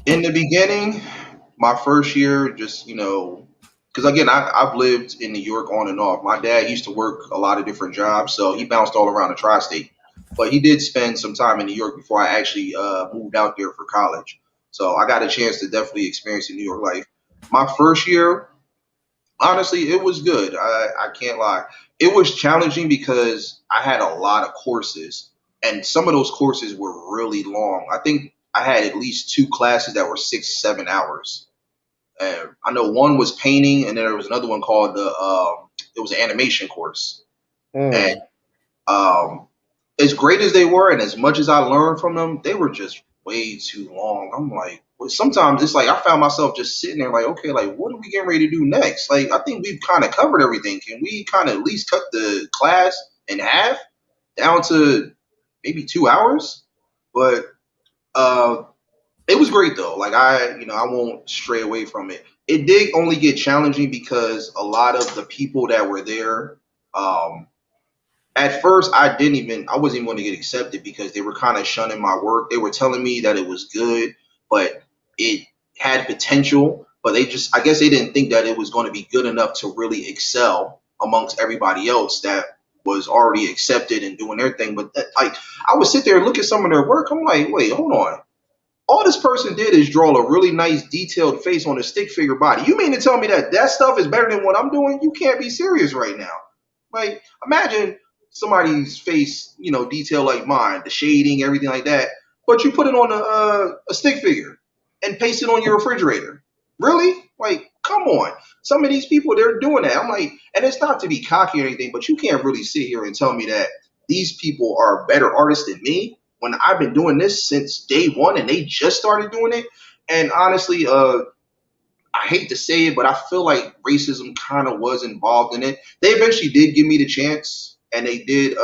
In the beginning, my first year, just because again, I've lived in New York on and off. My dad used to work a lot of different jobs, so he bounced all around the tri-state. But he did spend some time in New York before I actually moved out there for college. So I got a chance to definitely experience the New York life. My first year, honestly, it was good. I can't lie. It was challenging because I had a lot of courses, and some of those courses were really long. I think I had at least 2 classes that were 6, 7 hours. I know one was painting, and then there was another one called it was an animation course. And as great as they were, and as much as I learned from them, they were just way too long. I'm like, well, sometimes it's like I found myself just sitting there, like, okay, like what are we getting ready to do next? Like, I think we've kind of covered everything. Can we kind of at least cut the class in half down to maybe 2 hours? But it was great though. Like I won't stray away from it. It did only get challenging because a lot of the people that were there, at first I wasn't even going to get accepted because they were kind of shunning my work. They were telling me that it was good, but it had potential, but I guess they didn't think that it was going to be good enough to really excel amongst everybody else that was already accepted and doing their thing. But like I would sit there and look at some of their work. I'm like, wait, hold on. All this person did is draw a really nice detailed face on a stick figure body. You mean to tell me that stuff is better than what I'm doing? You can't be serious right now. Like, imagine somebody's face, detail like mine, the shading, everything like that, but you put it on a stick figure and paste it on your refrigerator. Really? Like, come on. Some of these people, they're doing that. I'm like, and it's not to be cocky or anything, but you can't really sit here and tell me that these people are better artists than me when I've been doing this since day one and they just started doing it. And honestly, I hate to say it, but I feel like racism kind of was involved in it. They eventually did give me the chance, and they did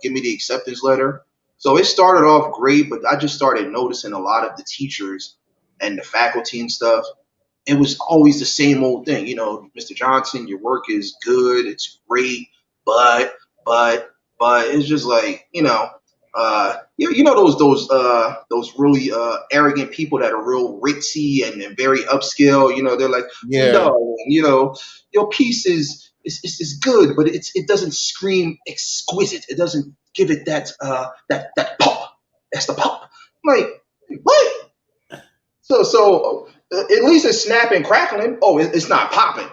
give me the acceptance letter. So it started off great, but I just started noticing a lot of the teachers and the faculty and stuff. It was always the same old thing. Mr. Johnson, your work is good, it's great, but it's just like, those really arrogant people that are real ritzy and very upscale. They're like, Yeah. no, your piece is good, but it doesn't scream exquisite. It doesn't give it that pop. That's the pop. I'm like, what? So at least it's snapping, crackling. Oh, it's not popping.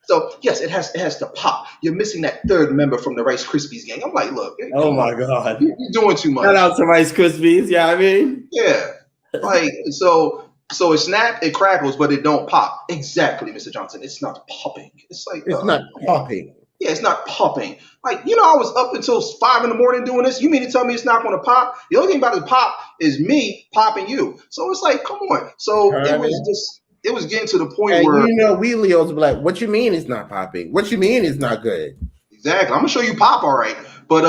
So yes, it has to pop. You're missing that third member from the Rice Krispies gang. I'm like, look, Oh come my on. God. You're doing too much. Shout out to Rice Krispies. Yeah, I mean. Yeah. Like, so it snap, it crackles, but it don't pop. Exactly, Mr. Johnson. It's not popping. It's like It's not popping. Yeah, it's not popping. Like, I was up until 5 in the morning doing this. You mean to tell me it's not going to pop? The only thing about it pop is me popping you. So it's like, come on. So it was getting to the point where we Leos be like, what you mean it's not popping? What you mean it's not good? Exactly. I'm gonna show you pop, all right. But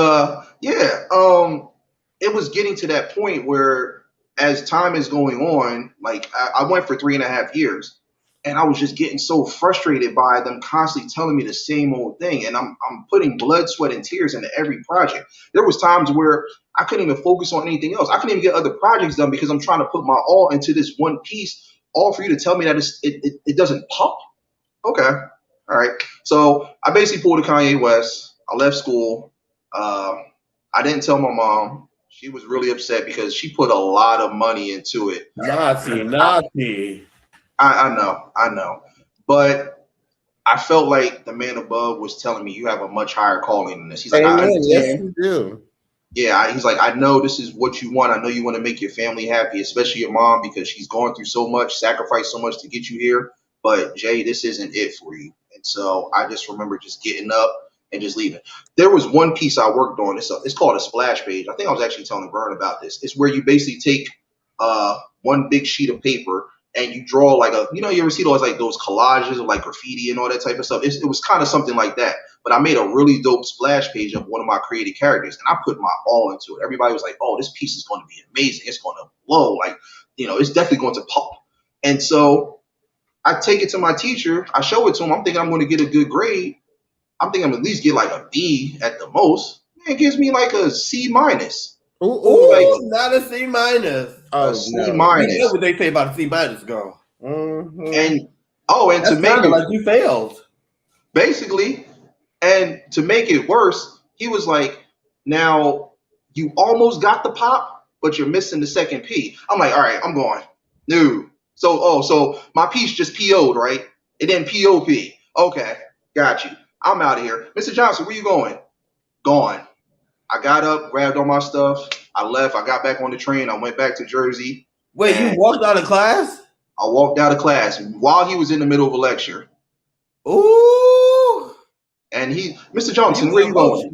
it was getting to that point where as time is going on, like I went for 3.5 years. And I was just getting so frustrated by them constantly telling me the same old thing. And I'm putting blood, sweat, and tears into every project. There was times where I couldn't even focus on anything else. I couldn't even get other projects done because I'm trying to put my all into this one piece, all for you to tell me that it doesn't pop. Okay. All right. So I basically pulled a Kanye West. I left school. I didn't tell my mom. She was really upset because she put a lot of money into it. Naughty. I know. But I felt like the man above was telling me you have a much higher calling than this. He's like, I understand. Yes, you do. Yeah, he's like, I know this is what you want. I know you want to make your family happy, especially your mom, because she's going through so much, sacrificed so much to get you here. But Jay, this isn't it for you. And so I just remember just getting up and just leaving. There was one piece I worked on. It's called a splash page. I think I was actually telling Vern about this. It's where you basically take one big sheet of paper and you draw like you ever see those like those collages of like graffiti and all that type of stuff. It was kind of something like that. But I made a really dope splash page of one of my created characters, and I put my all into it. Everybody was like, "Oh, this piece is going to be amazing. It's going to blow. Like, it's definitely going to pop." And so I take it to my teacher. I show it to him. I'm thinking I'm going to get a good grade. I'm thinking I'm at least get like a B at the most. Man, it gives me like a C minus. Ooh, not a C minus. A C minus. You know what they say about a C minus, girl. Mm-hmm. And that's to make it like you failed, basically, and to make it worse, he was like, "Now you almost got the pop, but you're missing the second P." I'm like, "All right, I'm going." No. So my piece just PO'd, right? It didn't POP. Okay, got you. I'm out of here. Mr. Johnson, where you going? Gone. I got up, grabbed all my stuff. I left. I got back on the train. I went back to Jersey. Wait, you walked out of class? I walked out of class while he was in the middle of a lecture. Ooh. And Mr. Johnson, where you going?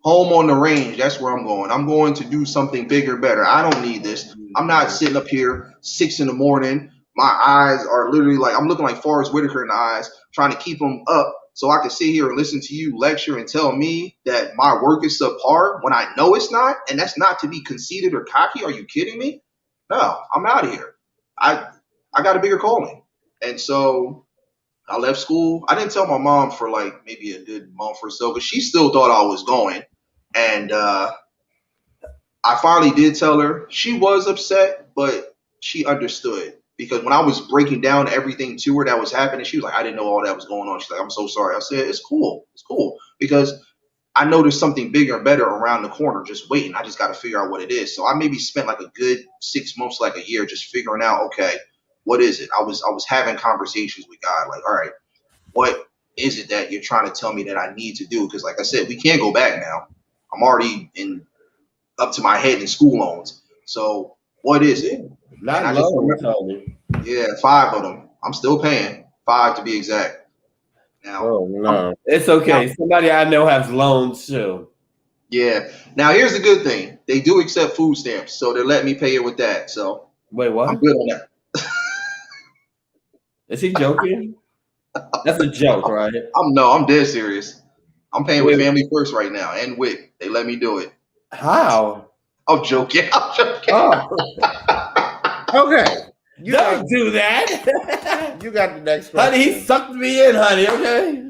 Home on the range. That's where I'm going. I'm going to do something bigger, better. I don't need this. I'm not sitting up here 6 in the morning. My eyes are literally like, I'm looking like Forrest Whitaker in the eyes, trying to keep them up so I can sit here and listen to you lecture and tell me that my work is subpar when I know it's not. And that's not to be conceited or cocky. Are you kidding me? No, I'm out of here. I got a bigger calling. And so I left school. I didn't tell my mom for like maybe a good month or so, but she still thought I was going. And I finally did tell her. She was upset, but she understood. Because when I was breaking down everything to her that was happening, she was like, I didn't know all that was going on. She's like, I'm so sorry. I said, it's cool. It's cool. Because I know there's something bigger and better around the corner just waiting. I just got to figure out what it is. So I maybe spent like a good 6 months, like a year, just figuring out, okay, what is it? I was having conversations with God, like, all right, what is it that you're trying to tell me that I need to do? Because like I said, we can't go back now. I'm already up to my head in school loans. So what is it? Not low, yeah, 5 of them. I'm still paying 5 to be exact. Now, no, it's okay. Somebody I know has loans too. Yeah. Now here's the good thing: they do accept food stamps, so they're letting me pay it with that. So wait, what? I'm good on that. Is he joking? That's a joke, right? I'm dead serious. I'm paying with Family First right now and WIC. They let me do it. How? I'm joking. Oh. Okay. Don't do that. You got the next question. Honey, he sucked me in, honey, okay?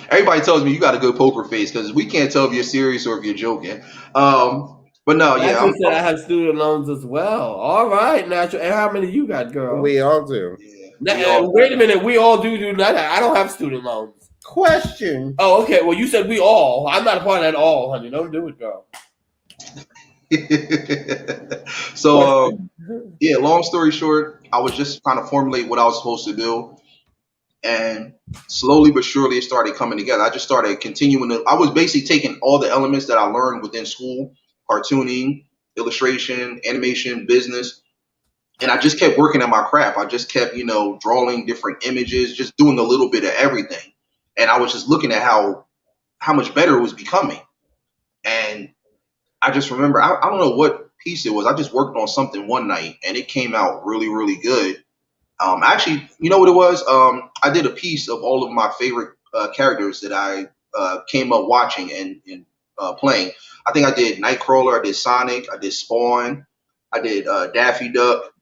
Everybody tells me you got a good poker face because we can't tell if you're serious or if you're joking. But no, yeah. I have student loans as well. All right, natural. And how many you got, girl? We all do. Yeah, wait a minute. We all do not. I don't have student loans. Question. Oh, okay. Well, you said we all. I'm not a part of that all, honey. Don't do it, girl. So, yeah, long story short, I was just trying to formulate what I was supposed to do. And slowly but surely it started coming together. I just started continuing to, I was basically taking all the elements that I learned within school, cartooning, illustration, animation, business, and I just kept working at my craft. I just kept, drawing different images, just doing a little bit of everything. And I was just looking at how much better it was becoming. And I just remember, I don't know what piece it was. I just worked on something one night and it came out really, really good. Actually, you know what it was? I did a piece of all of my favorite characters that I came up watching and playing. I think I did Nightcrawler, I did Sonic, I did Spawn, I did Daffy Duck,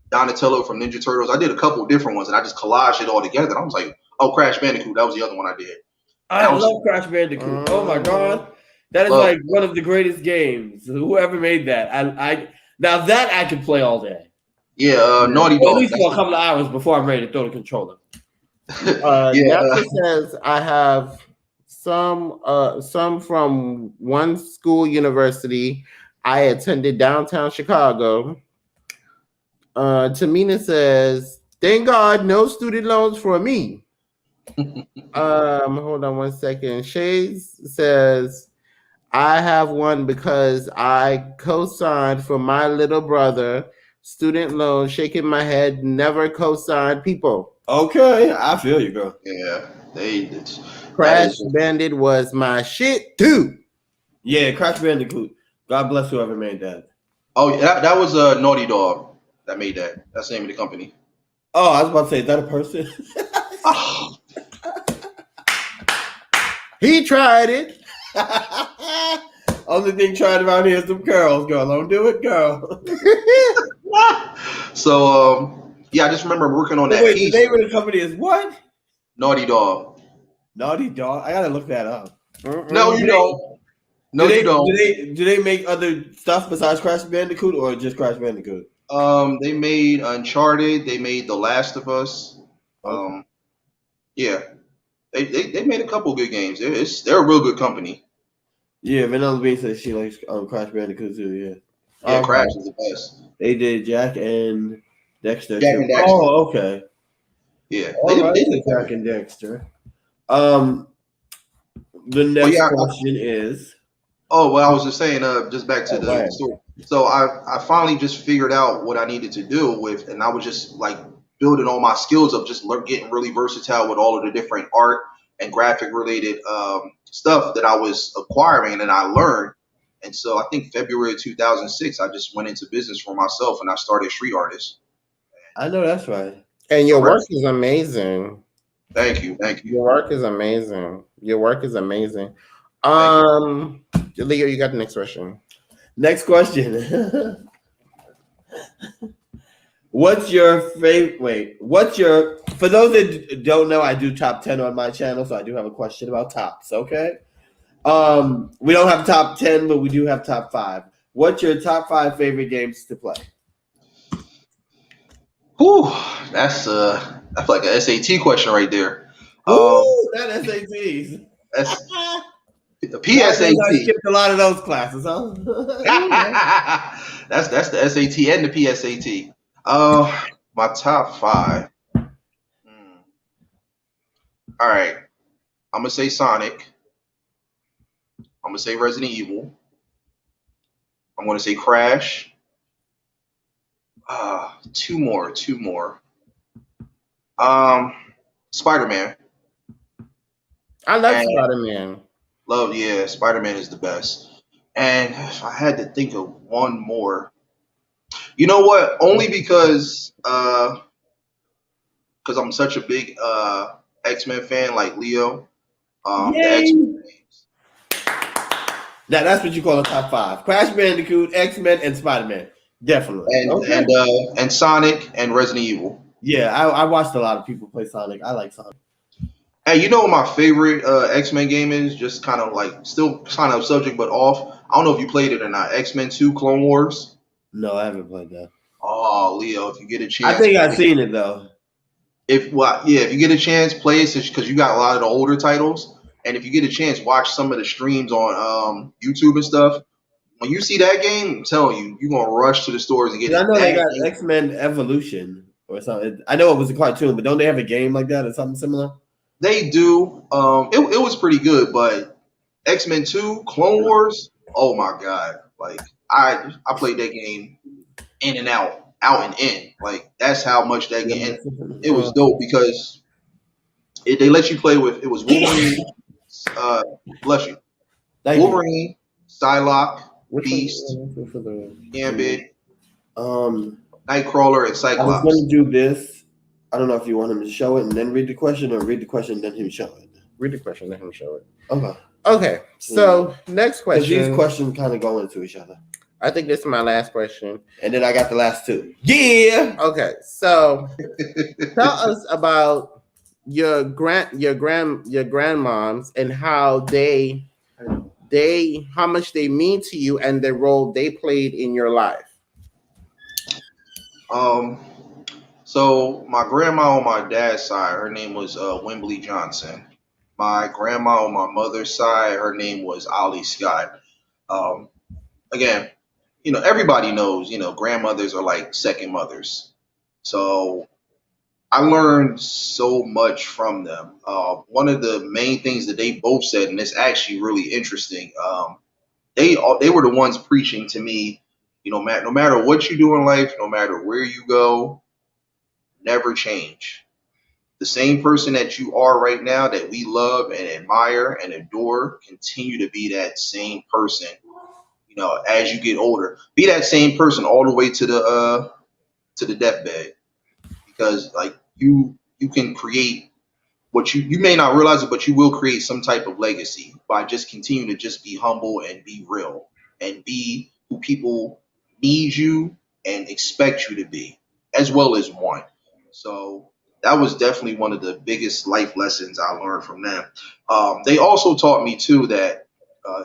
Donatello from Ninja Turtles. I did a couple of different ones and I just collaged it all together. And I was like, oh, Crash Bandicoot, that was the other one I did. I love Crash Bandicoot. Oh my god. That is like one of the greatest games. Whoever made that. I now that I can play all day. Yeah, Naughty Dog. Well, at least for a couple of hours before I'm ready to throw the controller. Nelson says I have some from one school university I attended downtown Chicago. Tamina says, thank God no student loans for me. Hold on one second. Shades says, I have one because I co-signed for my little brother student loan. Shaking my head, never co-signed people. Okay, I feel you, girl. Yeah, Crash Bandit was my shit too. Yeah, Crash Bandicoot. God bless whoever made that. Oh, that was Naughty Dog that made that. That's the name of the company. Oh, I was about to say, is that a person? Oh. He tried it. Only thing tried around here is some curls, girl. Don't do it, girl. So, yeah, I just remember working on that piece. The name of the company is what? Naughty Dog. Naughty Dog? I gotta look that up. No, you don't. No, you don't. Do they make other stuff besides Crash Bandicoot or just Crash Bandicoot? They made Uncharted. They made The Last of Us. Yeah, they made a couple good games. They're a real good company. Yeah, Vanilla Bean says she likes Crash Bandicoot too. Yeah. Yeah, Crash is the best. They did Jak and Dexter. Jak and Dexter. Oh, okay. Yeah, they did Jak and Dexter. The next question is. Oh, well, I was just saying, just back to the story. So I finally just figured out what I needed to do with, and I was just like building all my skills up, just getting really versatile with all of the different art and graphic related stuff that I was acquiring and I learned. And so I think February 2006, I just went into business for myself and I started Street Artist. I know that's right. And your work is amazing. Thank you. Your work is amazing. Leo, you got the next question. Next question. What's your favorite? For those that don't know, I do top 10 on my channel, so I do have a question about tops. Okay. We don't have top 10, but we do have top 5. What's your top 5 favorite games to play? Whew, that's like an SAT question right there. Not SATs. That's the PSAT. I skipped a lot of those classes, huh? That's the SAT and the PSAT. My top 5. All right, I'm gonna say Sonic. I'm gonna say Resident Evil. I'm gonna say Crash. Two more. Spider-Man. I love Spider-Man. Spider-Man is the best. And if I had to think of one more, you know what? Only because I'm such a big X-Men fan, like Leo. The X-Men games. Now that's what you call a top 5: Crash Bandicoot, X-Men, and Spider-Man. Definitely. And Sonic and Resident Evil. Yeah, I watched a lot of people play Sonic. I like Sonic. Hey, you know what my favorite X-Men game is? Just kind of like still kind of subject but off. I don't know if you played it or not. X-Men 2 Clone Wars. No, I haven't played that. Oh, Leo, if you get a chance. I think I've seen it though. If you get a chance, play it because you got a lot of the older titles. And if you get a chance, watch some of the streams on YouTube and stuff. When you see that game, I'm telling you, you're gonna rush to the stores and get it. I know they got X-Men Evolution. or something? I know it was a cartoon, but don't they have a game like that or something similar? They do. It was pretty good, but X-Men 2, Clone Wars, oh my god. Like I played that game in and out and in. Like that's how much that game. And it was dope because they let you play with. It was Wolverine. Bless you. Thank Wolverine, Psylocke, you. Beast, For the Gambit, um, Nightcrawler, and I was Cyclops. going to do this. I don't know if you want him to show it and then read the question, or read the question and then him show it. Read the question, let him show it. Okay. Okay, so next Because question. these questions kind of go into each other. I think this is my last question. And then I got the last two. Yeah. Okay, so tell us about your grandmoms and how how much they mean to you and the role they played in your life. So my grandma on my dad's side, her name was Wembley Johnson. My grandma on my mother's side, her name was Ollie Scott. Again, everybody knows, grandmothers are like second mothers. So I learned so much from them. One of the main things that they both said, and it's actually really interesting, they were the ones preaching to me, no matter what you do in life, no matter where you go, never change. The same person that you are right now that we love and admire and adore, continue to be that same person, as you get older. Be that same person all the way to the deathbed. Because like you can create what you may not realize it, but you will create some type of legacy by just continuing to just be humble and be real and be who people need you and expect you to be, as well as want. So that was definitely one of the biggest life lessons I learned from them. They also taught me too that,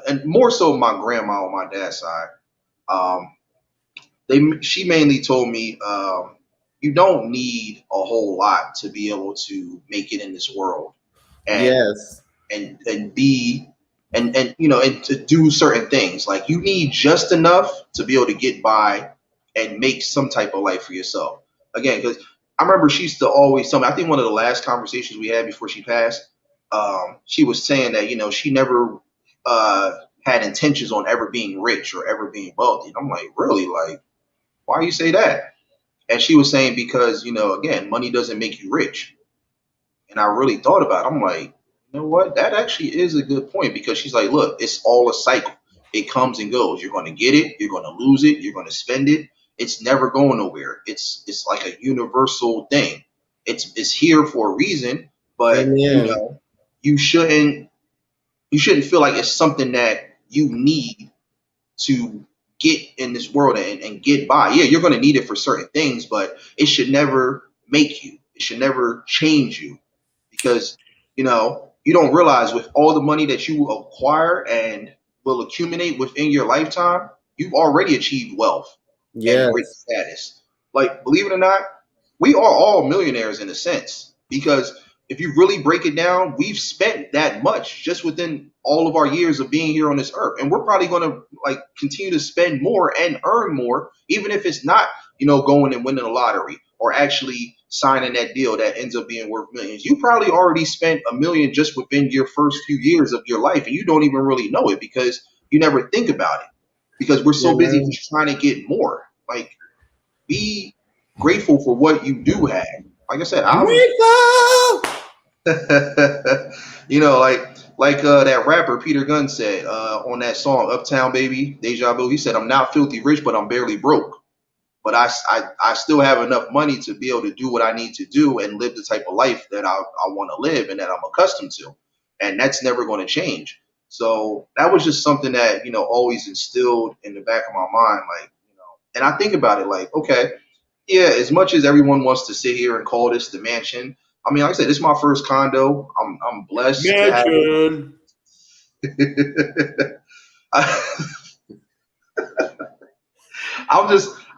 and more so my grandma on my dad's side, she mainly told me, you don't need a whole lot to be able to make it in this world, and Yes. and be and to do certain things. Like you need just enough to be able to get by and make some type of life for yourself. Again, because I remember she used to always tell me. I think one of the last conversations we had before she passed, she was saying that she never had intentions on ever being rich or ever being wealthy. And I'm like, really? Like, why you say that? And she was saying because again, money doesn't make you rich. And I really thought about it. I'm like, you know what? That actually is a good point because she's like, look, it's all a cycle. It comes and goes. You're going to get it. You're going to lose it. You're going to spend it. It's never going nowhere. It's like a universal thing. It's here for a reason, but Amen. you shouldn't feel like it's something that you need to get in this world and get by. Yeah, you're going to need it for certain things, but it should never make you. It should never change you because, you don't realize with all the money that you acquire and will accumulate within your lifetime, you've already achieved wealth and great Yes. status. Like, believe it or not, we are all millionaires in a sense because if you really break it down, we've spent that much just within all of our years of being here on this earth. And we're probably going to continue to spend more and earn more, even if it's not, going and winning a lottery or actually signing that deal that ends up being worth millions. You probably already spent $1 million just within your first few years of your life. And you don't even really know it because you never think about it because we're so busy Amen. just trying to get more. Like, be grateful for what you do have. Like I said, like that rapper Peter Gunn said on that song Uptown Baby, Deja Vu. He said, "I'm not filthy rich, but I'm barely broke. But I still have enough money to be able to do what I need to do and live the type of life that I want to live and that I'm accustomed to, and that's never going to change." So that was just something that always instilled in the back of my mind, and I think about it like, okay, yeah, as much as everyone wants to sit here and call this the mansion, I mean, like I said, this is my first condo. I'm blessed to have Mansion. it.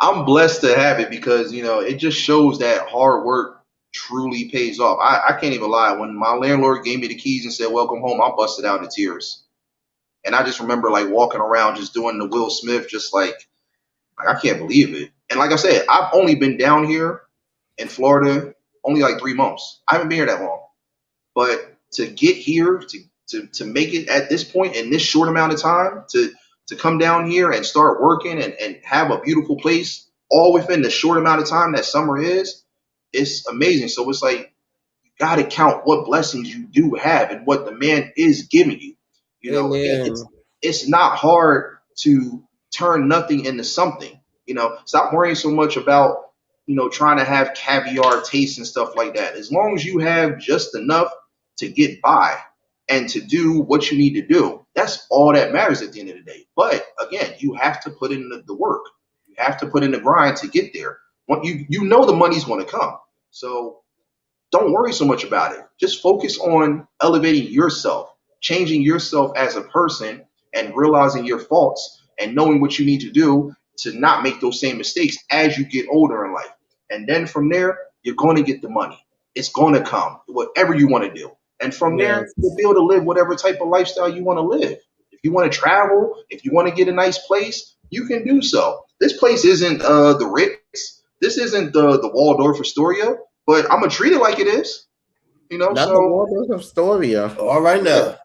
I'm blessed to have it because it just shows that hard work truly pays off. I can't even lie. When my landlord gave me the keys and said welcome home, I busted out into tears. And I just remember walking around just doing the Will Smith, just like I can't believe it. And like I said, I've only been down here in Florida only like 3 months. I haven't been here that long. But to get here, to make it at this point in this short amount of time, to come down here and start working and have a beautiful place all within the short amount of time that summer is, it's amazing. So it's like, you got to count what blessings you do have and what the man is giving you. You know, Amen. it's not hard to turn nothing into something. You know, stop worrying so much about, trying to have caviar taste and stuff like that. As long as you have just enough to get by and to do what you need to do, that's all that matters at the end of the day. But again, you have to put in the work. You have to put in the grind to get there. You know the money's going to come. So don't worry so much about it. Just focus on elevating yourself, changing yourself as a person, and realizing your faults and knowing what you need to do to not make those same mistakes as you get older in life. And then from there, you're going to get the money. It's going to come, whatever you want to do. And from there, you'll be able to live whatever type of lifestyle you want to live. If you want to travel, if you want to get a nice place, you can do so. This place isn't the Ritz. This isn't the Waldorf Astoria, but I'm going to treat it like it is. Not the Waldorf Astoria. All right now.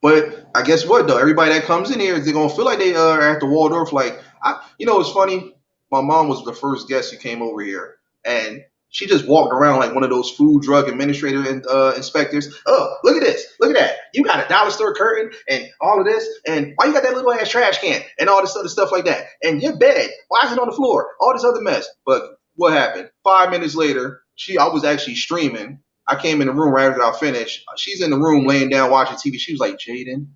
But I guess what, though? Everybody that comes in here, they're going to feel like they are at the Waldorf. Like, it's funny. My mom was the first guest who came over here, and she just walked around like one of those food drug administrator and inspectors. Oh, look at this. Look at that. You got a dollar store curtain and all of this. And why you got that little ass trash can and all this other stuff like that? And your bed, why is it on the floor? All this other mess. But what happened? 5 minutes later, I was actually streaming. I came in the room right after I finished. She's in the room laying down watching TV. She was like, Jaden,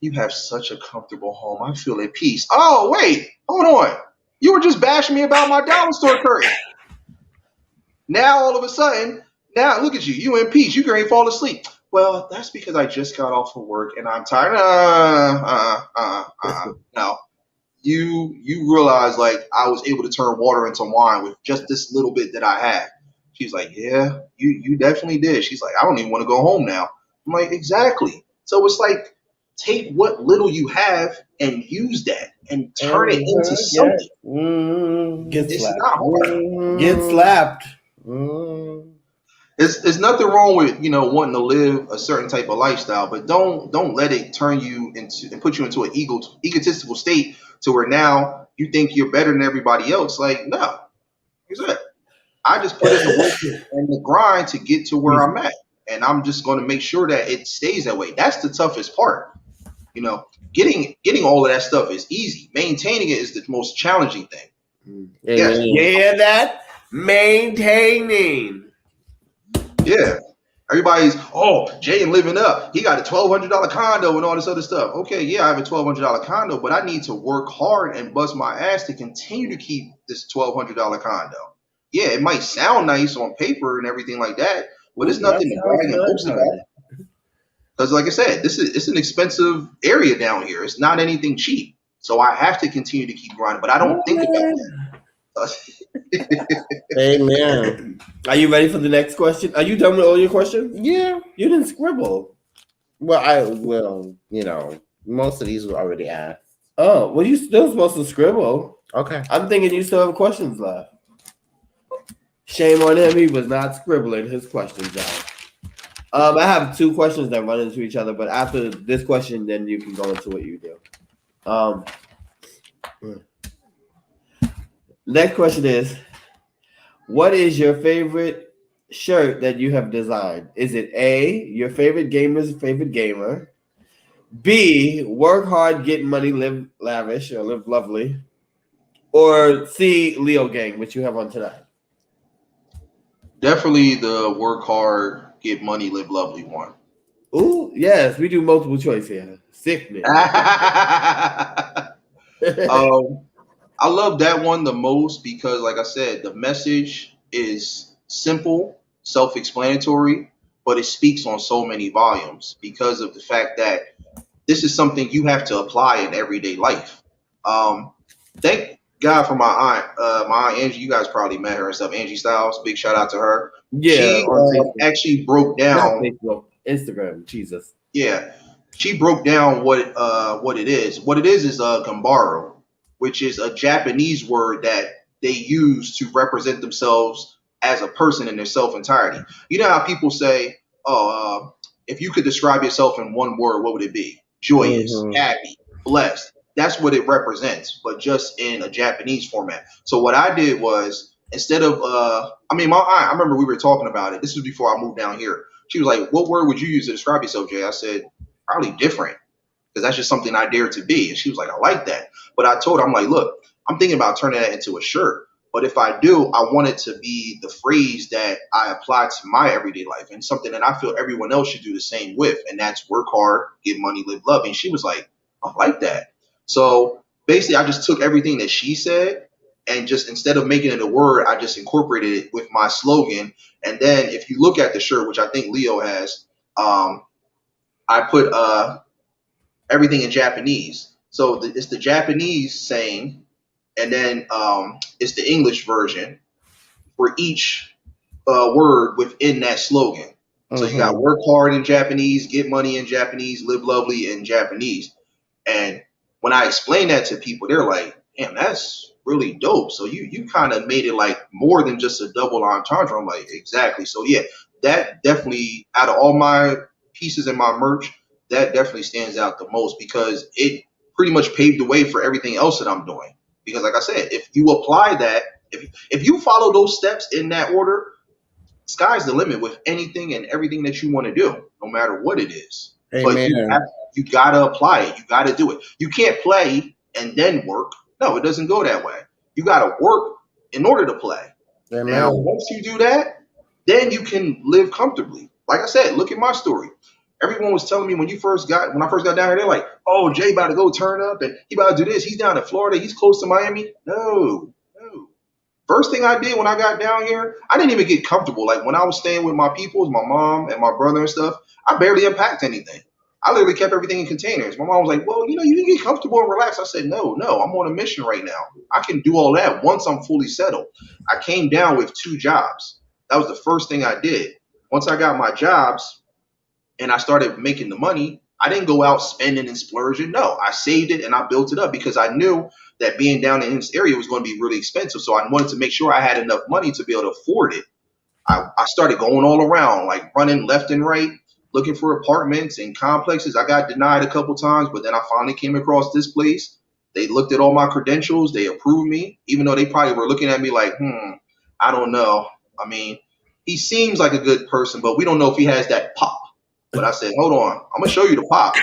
you have such a comfortable home. I feel at peace. Oh, wait, hold on. You were just bashing me about my dollar store curtain. Now, all of a sudden, now look at you. You in peace. You can fall asleep. Well, that's because I just got off of work and I'm tired. No. You realize, like, I was able to turn water into wine with just this little bit that I had. She's like, yeah, you definitely did. She's like, I don't even want to go home now. I'm like, exactly. So it's like, take what little you have and use that and turn it into something. Get slapped. Not hard. Get slapped. There's nothing wrong with wanting to live a certain type of lifestyle, but don't let it turn you into and put you into an egotistical state to where now you think you're better than everybody else. Like, no, I just put in the work and the grind to get to where I'm at, and I'm just going to make sure that it stays that way. That's the toughest part. Getting all of that stuff is easy. Maintaining it is the most challenging thing. Yeah, that maintaining. Yeah. Everybody's, Jaden living up. He got a $1,200 condo and all this other stuff. Okay, yeah, I have a $1,200 condo, but I need to work hard and bust my ass to continue to keep this $1,200 condo. Yeah, it might sound nice on paper and everything like that, but it's nothing to brag and boast about. Because like I said, it's an expensive area down here. It's not anything cheap. So I have to continue to keep grinding, but I don't think about that. Amen. Are you ready for the next question? Are you done with all your questions? Yeah. You didn't scribble. Well, most of these were already asked. Oh, well, you still supposed to scribble. Okay. I'm thinking you still have questions left. Shame on him. He was not scribbling his questions out. I have two questions that run into each other, but after this question, then you can go into what you do. Next question is, what is your favorite shirt that you have designed? Is it A, your favorite gamer's favorite gamer? B, work hard, get money, live lavish or live lovely? Or C, Leo gang, which you have on tonight? Definitely the work hard, get money, live lovely one. Ooh, yes, we do multiple choice here. Sickness. I love that one the most because, like I said, the message is simple, self-explanatory, but it speaks on so many volumes because of the fact that this is something you have to apply in everyday life. Thank God for my aunt Angie. You guys probably met her and stuff. Angie Styles, big shout out to her. Yeah, she actually broke down Facebook, Instagram. Jesus. Yeah, she broke down what it is. What it is gambaro, which is a Japanese word that they use to represent themselves as a person in their self entirety. You know how people say, "Oh, if you could describe yourself in one word, what would it be? Joyous, happy, blessed." That's what it represents, but just in a Japanese format. So what I did was, instead of I mean, my aunt, I remember we were talking about it. This was before I moved down here. She was like, "What word would you use to describe yourself, Jay?" I said, "Probably different, because that's just something I dare to be." And she was like, "I like that." But I told her, I'm like, "Look, I'm thinking about turning that into a shirt. But if I do, I want it to be the phrase that I apply to my everyday life, and something that I feel everyone else should do the same with. And that's work hard, get money, live love." And she was like, "I like that." So basically, I just took everything that she said, and just instead of making it a word, I just incorporated it with my slogan. And then if you look at the shirt, which I think Leo has, I put everything in Japanese. So it's the Japanese saying, and then it's the English version for each word within that slogan. So you got work hard in Japanese, get money in Japanese, live lovely in Japanese. And when I explain that to people, they're like, "Damn, that's really dope." So you kind of made it like more than just a double entendre. I'm like, exactly. So yeah, that definitely, out of all my pieces in my merch, that definitely stands out the most, because it pretty much paved the way for everything else that I'm doing. Because like I said, if you apply that, if you follow those steps in that order, sky's the limit with anything and everything that you want to do, no matter what it is. Amen. But you got to apply it. You got to do it. You can't play and then work. No, it doesn't go that way. You got to work in order to play. Amen. Now, once you do that, then you can live comfortably. Like I said, look at my story. Everyone was telling me when I first got down here, they're like, "Oh, Jay about to go turn up and he about to do this. He's down in Florida. He's close to Miami." No. First thing I did when I got down here, I didn't even get comfortable. Like when I was staying with my peoples, my mom and my brother and stuff, I barely unpacked anything. I literally kept everything in containers. My mom was like, "Well, you can get comfortable and relax." I said, no, I'm on a mission right now. I can do all that once I'm fully settled. I came down with 2 jobs. That was the first thing I did. Once I got my jobs and I started making the money, I didn't go out spending and splurging. No, I saved it and I built it up, because I knew that being down in this area was going to be really expensive. So I wanted to make sure I had enough money to be able to afford it. I started going all around, like running left and right, looking for apartments and complexes. I got denied a couple times, but then I finally came across this place. They looked at all my credentials. They approved me, even though they probably were looking at me like, I don't know. I mean, he seems like a good person, but we don't know if he has that pop. But I said, hold on, I'm going to show you the pop.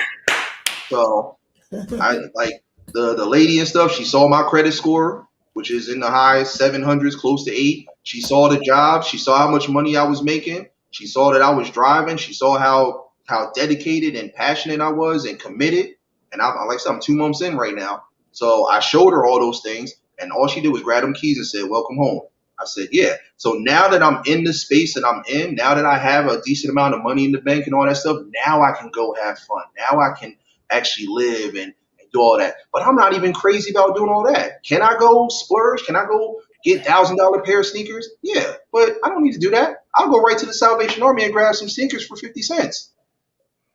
So I like the lady and stuff. She saw my credit score, which is in the high 700s, close to 8. She saw the job. She saw how much money I was making. She saw that I was driving. She saw how dedicated and passionate I was and committed. And like I said, I'm 2 months in right now. So I showed her all those things, and all she did was grab them keys and said, "Welcome home." I said, yeah. So now that I'm in the space that I'm in, now that I have a decent amount of money in the bank and all that stuff, now I can go have fun. Now I can actually live and do all that. But I'm not even crazy about doing all that. Can I go splurge? Can I go get $1,000 pair of sneakers? Yeah, but I don't need to do that. I'll go right to the Salvation Army and grab some sneakers for 50 cents.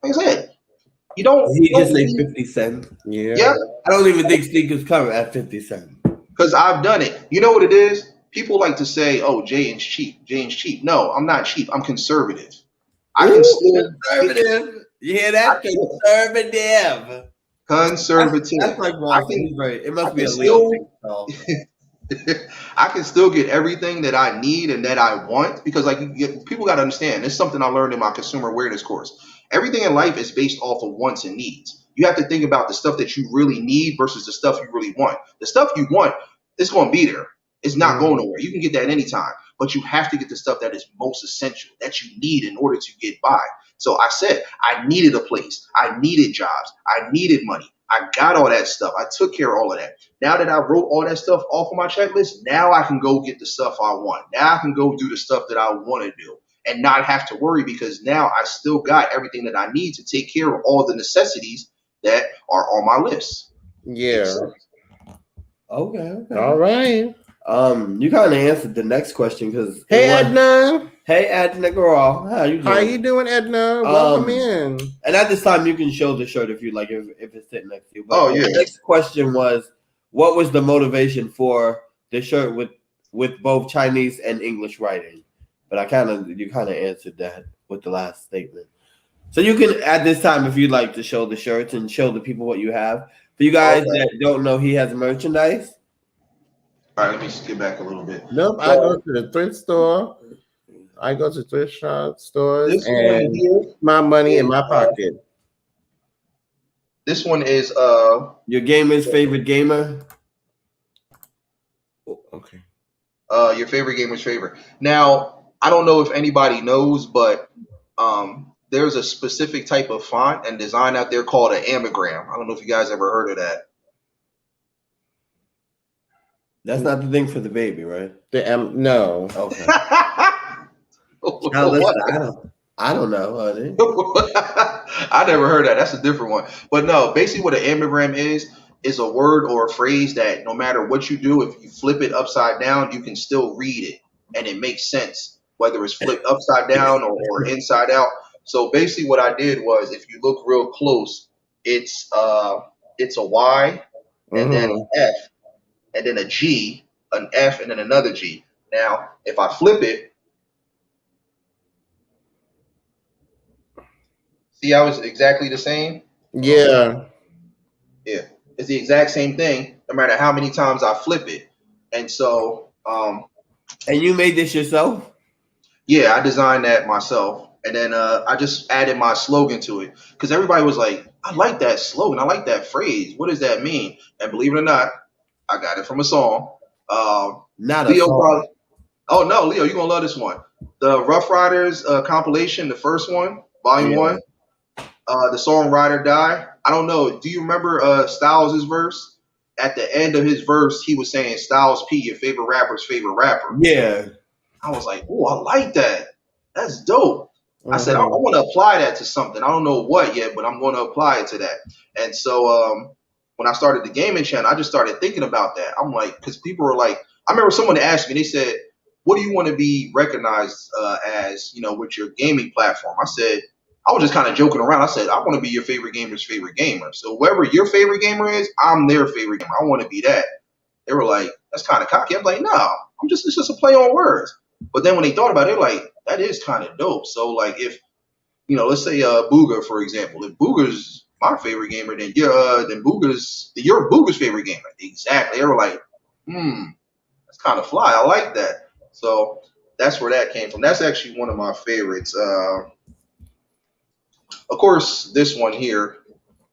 Like I said, you don't. He just say 50 cents. Yeah. I don't even think sneakers come at 50 cents. Because I've done it. You know what it is? People like to say, "Oh, Jaden's cheap. Jaden's cheap." No, I'm not cheap. I'm conservative. I can still conservative. You hear that? Conservative. Conservative. That's like right. It must be a Leo thing. I can still get everything that I need and that I want, because people got to understand. It's something I learned in my consumer awareness course. Everything in life is based off of wants and needs. You have to think about the stuff that you really need versus the stuff you really want. The stuff you want, it's going to be there. It's not going nowhere. You can get that anytime, but you have to get the stuff that is most essential, that you need in order to get by. So I said, I needed a place. I needed jobs. I needed money. I got all that stuff. I took care of all of that. Now that I wrote all that stuff off of my checklist, now I can go get the stuff I want. Now I can go do the stuff that I want to do and not have to worry, because now I still got everything that I need to take care of all the necessities that are on my list. Yeah. Okay. All right. You kind of answered the next question, because Edna. Hey, Edna girl, how you doing? How you doing, Edna? Welcome in. And at this time, you can show the shirt if you like, if it's sitting next to you. But yeah. The next question was, what was the motivation for the shirt with both Chinese and English writing. But you kind of answered that with the last statement. So you can at this time, if you'd like, to show the shirts and show the people what you have. For you guys that don't know, he has merchandise. All right, let me skip back a little bit. Nope, I go to the thrift store. I go to thrift shop stores and my money in my pocket. This one is your gamer's favorite gamer. Okay. Your favorite gamer's favorite. Now, I don't know if anybody knows, but there's a specific type of font and design out there called an anagram. I don't know if you guys ever heard of that. That's not the thing for the baby, right? No. Okay. Now, listen, I don't know. I never heard that. That's a different one. But no, basically what an anagram is a word or a phrase that no matter what you do, if you flip it upside down, you can still read it and it makes sense, whether it's flipped upside down or inside out. So basically what I did was, if you look real close, it's a Y and then an F and then a G, an F and then another G. Now, if I flip it, see how it's exactly the same? Yeah. Yeah. It's the exact same thing, no matter how many times I flip it. And so and you made this yourself? Yeah, I designed that myself. And then I just added my slogan to it, because everybody was like, I like that slogan. I like that phrase. What does that mean? And believe it or not, I got it from a song. Not Leo a song. Oh, no, Leo, you're going to love this one. The Rough Riders compilation, the first one, volume 1, the song Ride or Die. I don't know. Do you remember Styles' verse? At the end of his verse, he was saying, Styles P, your favorite rapper's favorite rapper. Yeah. I was like, oh, I like that. That's dope. I said, I want to apply that to something. I don't know what yet, but I'm going to apply it to that. And so when I started the gaming channel, I just started thinking about that. I'm like, because people were like, I remember someone asked me, they said, what do you want to be recognized as, with your gaming platform? I said, I was just kind of joking around. I said, I want to be your favorite gamer's favorite gamer. So whoever your favorite gamer is, I'm their favorite gamer. I want to be that. They were like, that's kind of cocky. I'm like, no, it's just a play on words. But then when they thought about it, they're like, that is kind of dope. So like if, let's say Booga, for example, if Booga's my favorite gamer, then you're Booga's favorite gamer. Exactly. They were like, that's kind of fly. I like that. So that's where that came from. That's actually one of my favorites. Of course, this one here,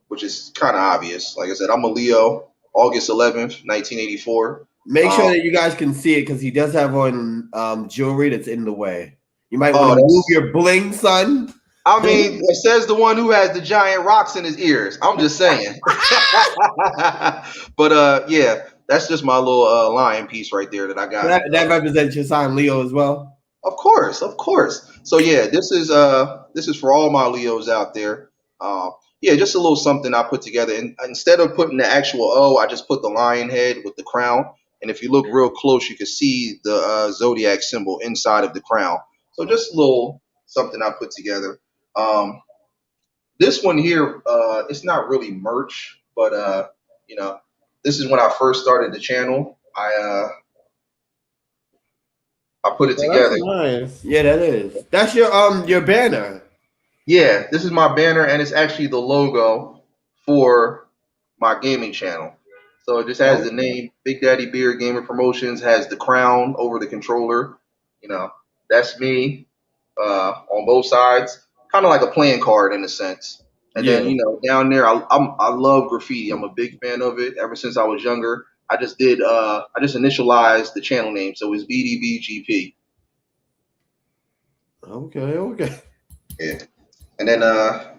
which is kind of obvious. Like I said, I'm a Leo, August 11th, 1984. Make sure that you guys can see it, because he does have on jewelry that's in the way. You might want to move your bling, son. I mean, it says the one who has the giant rocks in his ears. I'm just saying. But yeah, that's just my little lion piece right there that I got. That represents your sign, Leo, as well. Of course. So yeah, this is for all my Leos out there. Yeah, just a little something I put together. And instead of putting the actual O, I just put the lion head with the crown. And if you look real close, you can see the zodiac symbol inside of the crown. So just a little something I put together. This one here, it's not really merch, but this is when I first started the channel. I put it together. That's nice. Yeah, that is. That's your banner. Yeah, this is my banner, and it's actually the logo for my gaming channel. So it just has the name Big Daddy Beard Gamer Promotions, has the crown over the controller. That's me on both sides, kind of like a playing card in a sense. And then down there, I love graffiti. I'm a big fan of it. Ever since I was younger, I just initialized the channel name, so it's bdbgp. Okay. Yeah. And then I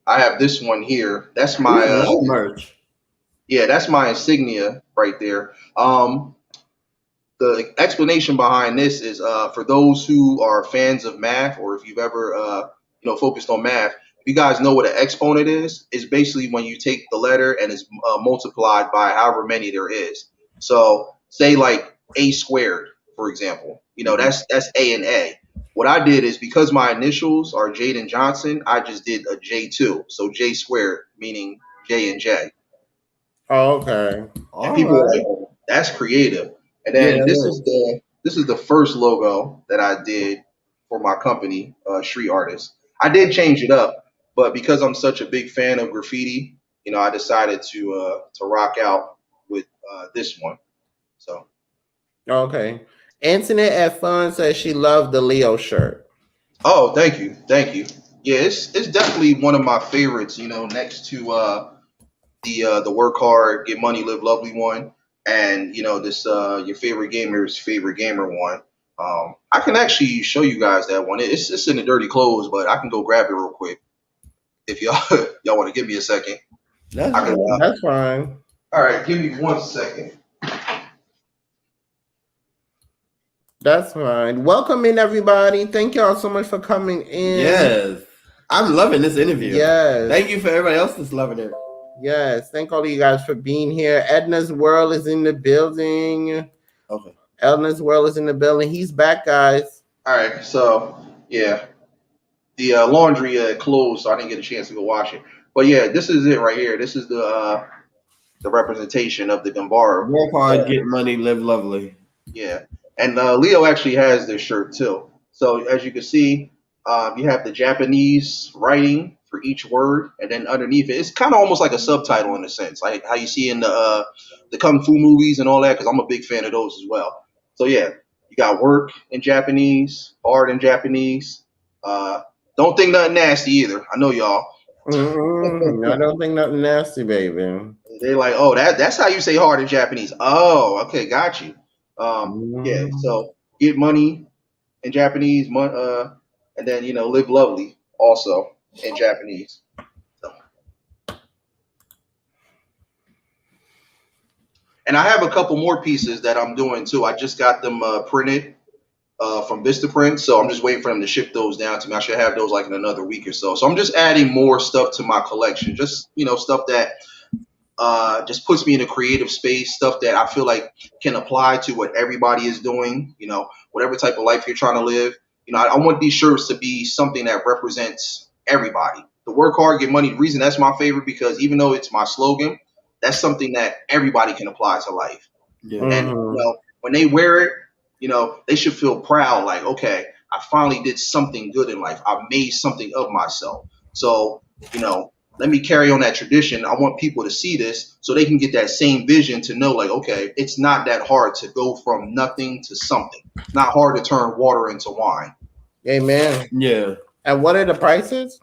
have this one here. That's my merch. Yeah, that's my insignia right there. The explanation behind this is for those who are fans of math, or if you've ever focused on math. If you guys know what an exponent is, it's basically when you take the letter and it's multiplied by however many there is. So say like a squared, for example. That's A and A. What I did is, because my initials are Jaden Johnson, I just did a J2. So J squared, meaning J and J. Oh, okay. And people were like, That's creative. And then Yeah, this is the first logo that I did for my company, Street Artist. I did change it up, but because I'm such a big fan of graffiti, I decided to rock out with this one. So, Okay. Antoinette at Fun says she loved the Leo shirt. oh, thank you. Yeah, it's definitely one of my favorites. Next to the work hard, get money, live lovely one, and this your favorite gamer's favorite gamer one. I can actually show you guys that one. It's in the dirty clothes, but I can go grab it real quick if y'all y'all want to give me a second. that's I can, fine. That's fine. all right, give me 1 second. That's fine. Welcome in, everybody. Thank y'all so much for coming in. Yes, I'm loving this interview. Yes. Thank you for everybody else that's loving it. Yes. Thank all of you guys for being here. Edna's World is in the building. Okay. Edna's World is in the building. He's back, guys. All right, so yeah, the laundry closed, so I didn't get a chance to go wash it. But yeah, this is it right here. This is the representation of the Gambara. Work hard, get money, live lovely. Yeah, and Leo actually has this shirt too. So as you can see, you have the Japanese writing for each word, and then underneath it, it's kind of almost like a subtitle in a sense, like how you see in the kung fu movies and all that. Because I'm a big fan of those as well. So yeah, you got work in Japanese, hard in Japanese. Don't think nothing nasty either. I know y'all. I don't think nothing nasty, baby. They're like, oh, that's how you say hard in Japanese. Oh, okay, got you. Yeah, so get money in Japanese, and then live lovely also in Japanese. So. And I have a couple more pieces that I'm doing too. I just got them printed from Vistaprint, so I'm just waiting for them to ship those down to me. I should have those like in another week or so. So I'm just adding more stuff to my collection, just stuff that just puts me in a creative space, stuff that I feel like can apply to what everybody is doing, whatever type of life you're trying to live. I want these shirts to be something that represents everybody. The work hard, get money. The reason that's my favorite, because even though it's my slogan, that's something that everybody can apply to life. Yeah. And when they wear it, they should feel proud, like, okay, I finally did something good in life. I made something of myself. So, let me carry on that tradition. I want people to see this so they can get that same vision to know, like, okay, it's not that hard to go from nothing to something. It's not hard to turn water into wine. Amen. Yeah. And what are the prices?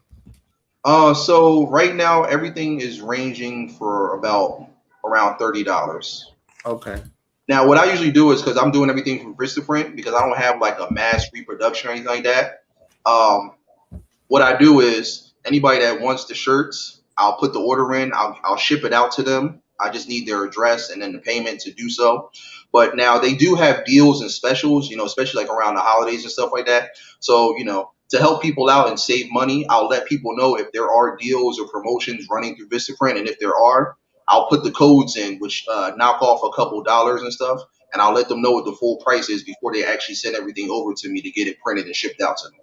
So right now everything is ranging for about around $30. Okay. Now what I usually do is, because I'm doing everything from Vistaprint, because I don't have like a mass reproduction or anything like that. What I do is, anybody that wants the shirts, I'll put the order in. I'll ship it out to them. I just need their address and then the payment to do so. But now they do have deals and specials, especially like around the holidays and stuff like that. So, to help people out and save money, I'll let people know if there are deals or promotions running through Vistaprint. And if there are, I'll put the codes in, which knock off a couple dollars and stuff. And I'll let them know what the full price is before they actually send everything over to me to get it printed and shipped out to them.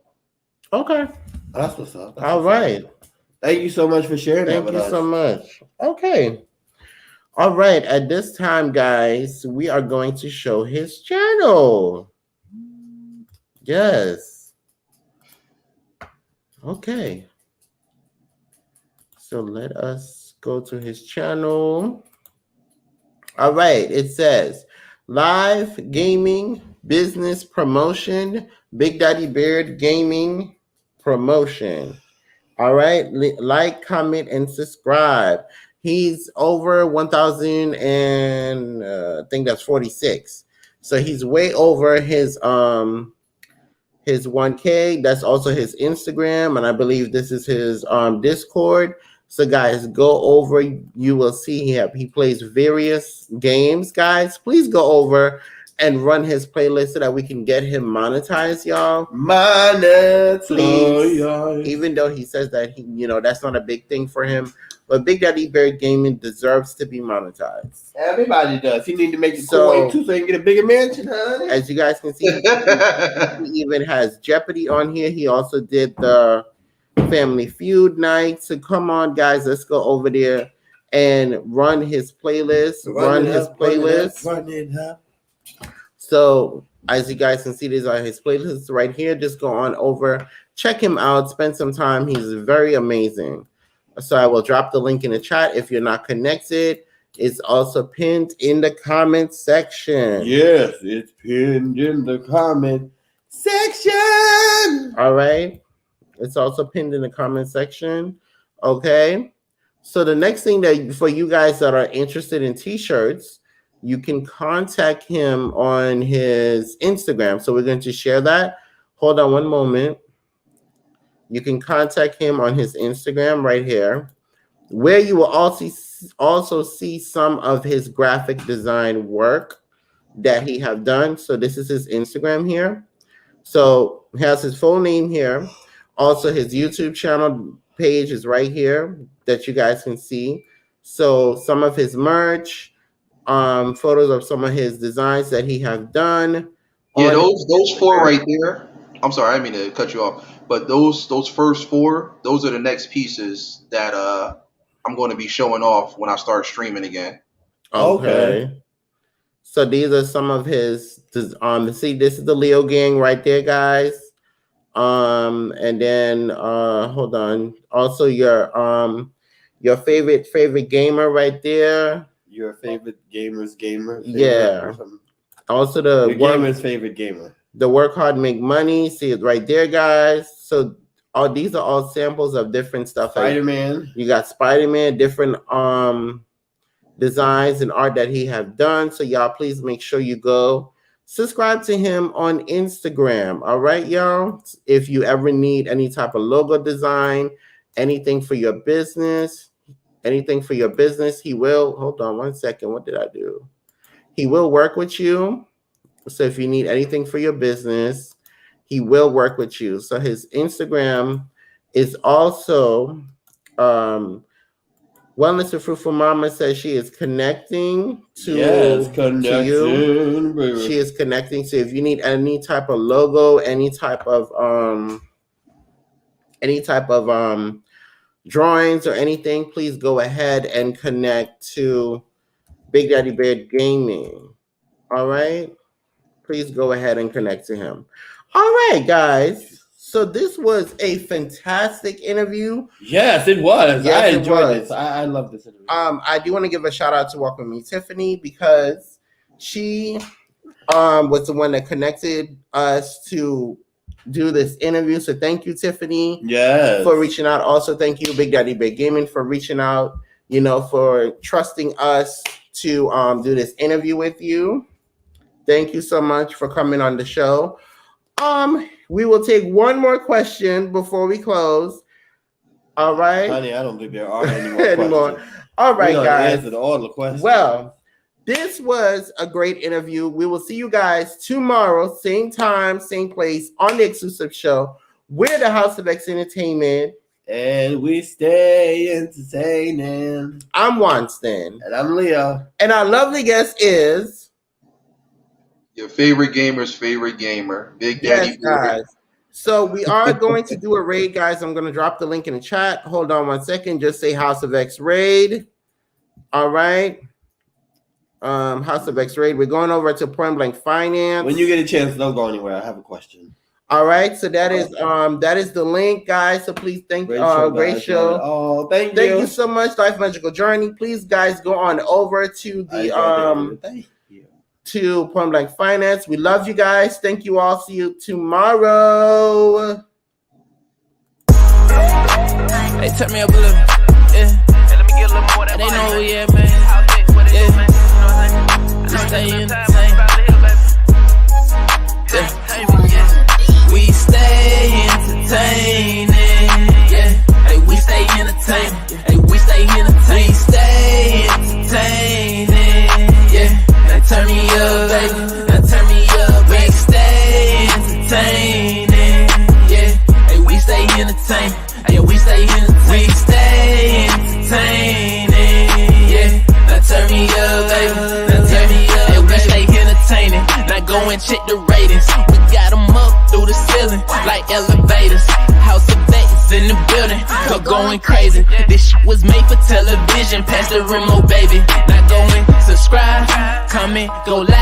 Okay. That's what's up. All right. Thank you so much for sharing that Thank with you us. so much. Okay. All right. At this time, guys, we are going to show his channel. Yes. Okay. So let us go to his channel. All right. It says live gaming business promotion, Big Daddy Beard gaming promotion. All right, like, comment, and subscribe. He's over 1,000 and I think that's 46. So he's way over his 1K. That's also his Instagram, and I believe this is his Discord. So guys, go over. You will see he plays various games. Guys, please go over and run his playlist so that we can get him monetized, y'all. Please. Even though he says that that's not a big thing for him, but Big Daddy Bear Gaming deserves to be monetized. Everybody does. He need to make it cool too, so he can get a bigger mansion, honey. As you guys can see, he even has Jeopardy on here. He also did the Family Feud night. So come on, guys, let's go over there and run his playlist. Run it up. So as you guys can see, these are his playlists right here. Just go on over, check him out, spend some time. He's very amazing. So I will drop the link in the chat. If you're not connected, it's also pinned in the comment section. Yes, it's pinned in the comment section. All right. It's also pinned in the comment section. Okay. So the next thing that for you guys that are interested in t-shirts, you can contact him on his Instagram. So we're going to share that. Hold on one moment. You can contact him on his Instagram right here, where you will also see some of his graphic design work that he have done. So this is his Instagram here. So he has his full name here. Also, his YouTube channel page is right here that you guys can see. So some of his merch, photos of some of his designs that he have done. Yeah, those four right there. I'm sorry, I didn't mean to cut you off, but those first four, those are the next pieces that I'm going to be showing off when I start streaming again. Okay. So these are some of his. See, this is the Leo gang right there, guys. And then hold on. Also, your favorite gamer right there. Your favorite gamer's gamer. Yeah. Also the gamer's favorite gamer. The work hard, make money. See it right there, guys. So these are all samples of different stuff. Spider-Man. You got Spider-Man, different designs and art that he have done. So y'all, please make sure you go subscribe to him on Instagram. All right, y'all. If you ever need any type of logo design, anything for your business, he will. Hold on one second. What did I do? He will work with you. So if you need anything for your business, he will work with you. So his Instagram is also Wellness to Fruitful Mama says she is connecting to, to you. She is connecting. So if you need any type of logo, any type of drawings or anything, please go ahead and connect to Big Daddy Beard Gaming. All right. Please go ahead and connect to him. All right, guys. So this was a fantastic interview. Yes, it was. Yes, I enjoyed this. I love this interview. I do want to give a shout out to Welcome Me Tiffany, because she was the one that connected us to do this interview. So thank you, Tiffany. Yes. For reaching out. Also, thank you, Big Daddy Big Gaming, for reaching out, for trusting us to do this interview with you. Thank you so much for coming on the show. We will take one more question before we close. All right. Honey, I don't think there are any more questions. All right, guys. Answered all the questions. Well, this was a great interview. We will see you guys tomorrow, same time, same place, on the Exclusive Show. We're the House of X Entertainment. And we stay entertaining. I'm Wanston. And I'm Leo. And our lovely guest is... your favorite gamer's favorite gamer, Big Daddy. Yes, guys. So we are going to do a raid, guys. I'm going to drop the link in the chat. Hold on one second. Just say House of X raid. All right. House of X raid. We're going over to Point Blank Finance. When you get a chance, don't go anywhere. I have a question. All right. So that is the link, guys. So please thank great show. Oh, thank you. Thank you so much, Life Magical Journey. Please, guys, go on over to the to Point Blank Finance. We love you guys. Thank you all. See you tomorrow. Hey, turn me up a little. Yeah. Hey, let me get a little more. They know who, yeah, man. Yeah. Just stay entertained. Yeah. We stay entertaining. Yeah. Hey, we stay entertaining. Hey, we stay entertaining. We stay entertaining. Yeah. Now turn me up, baby. Now turn me up. We stay entertaining. Yeah. Hey, we stay entertaining. Hey, we stay entertaining. We stay entertaining. Yeah. Now turn me up, baby. Now turn me up. Hey, we stay entertaining. Now go and check the ratings. We got them up through the ceiling like elevators. House of X. Box in the building, go going crazy. This shit was made for television. Pass the remote, baby. Now go and subscribe, comment, go live.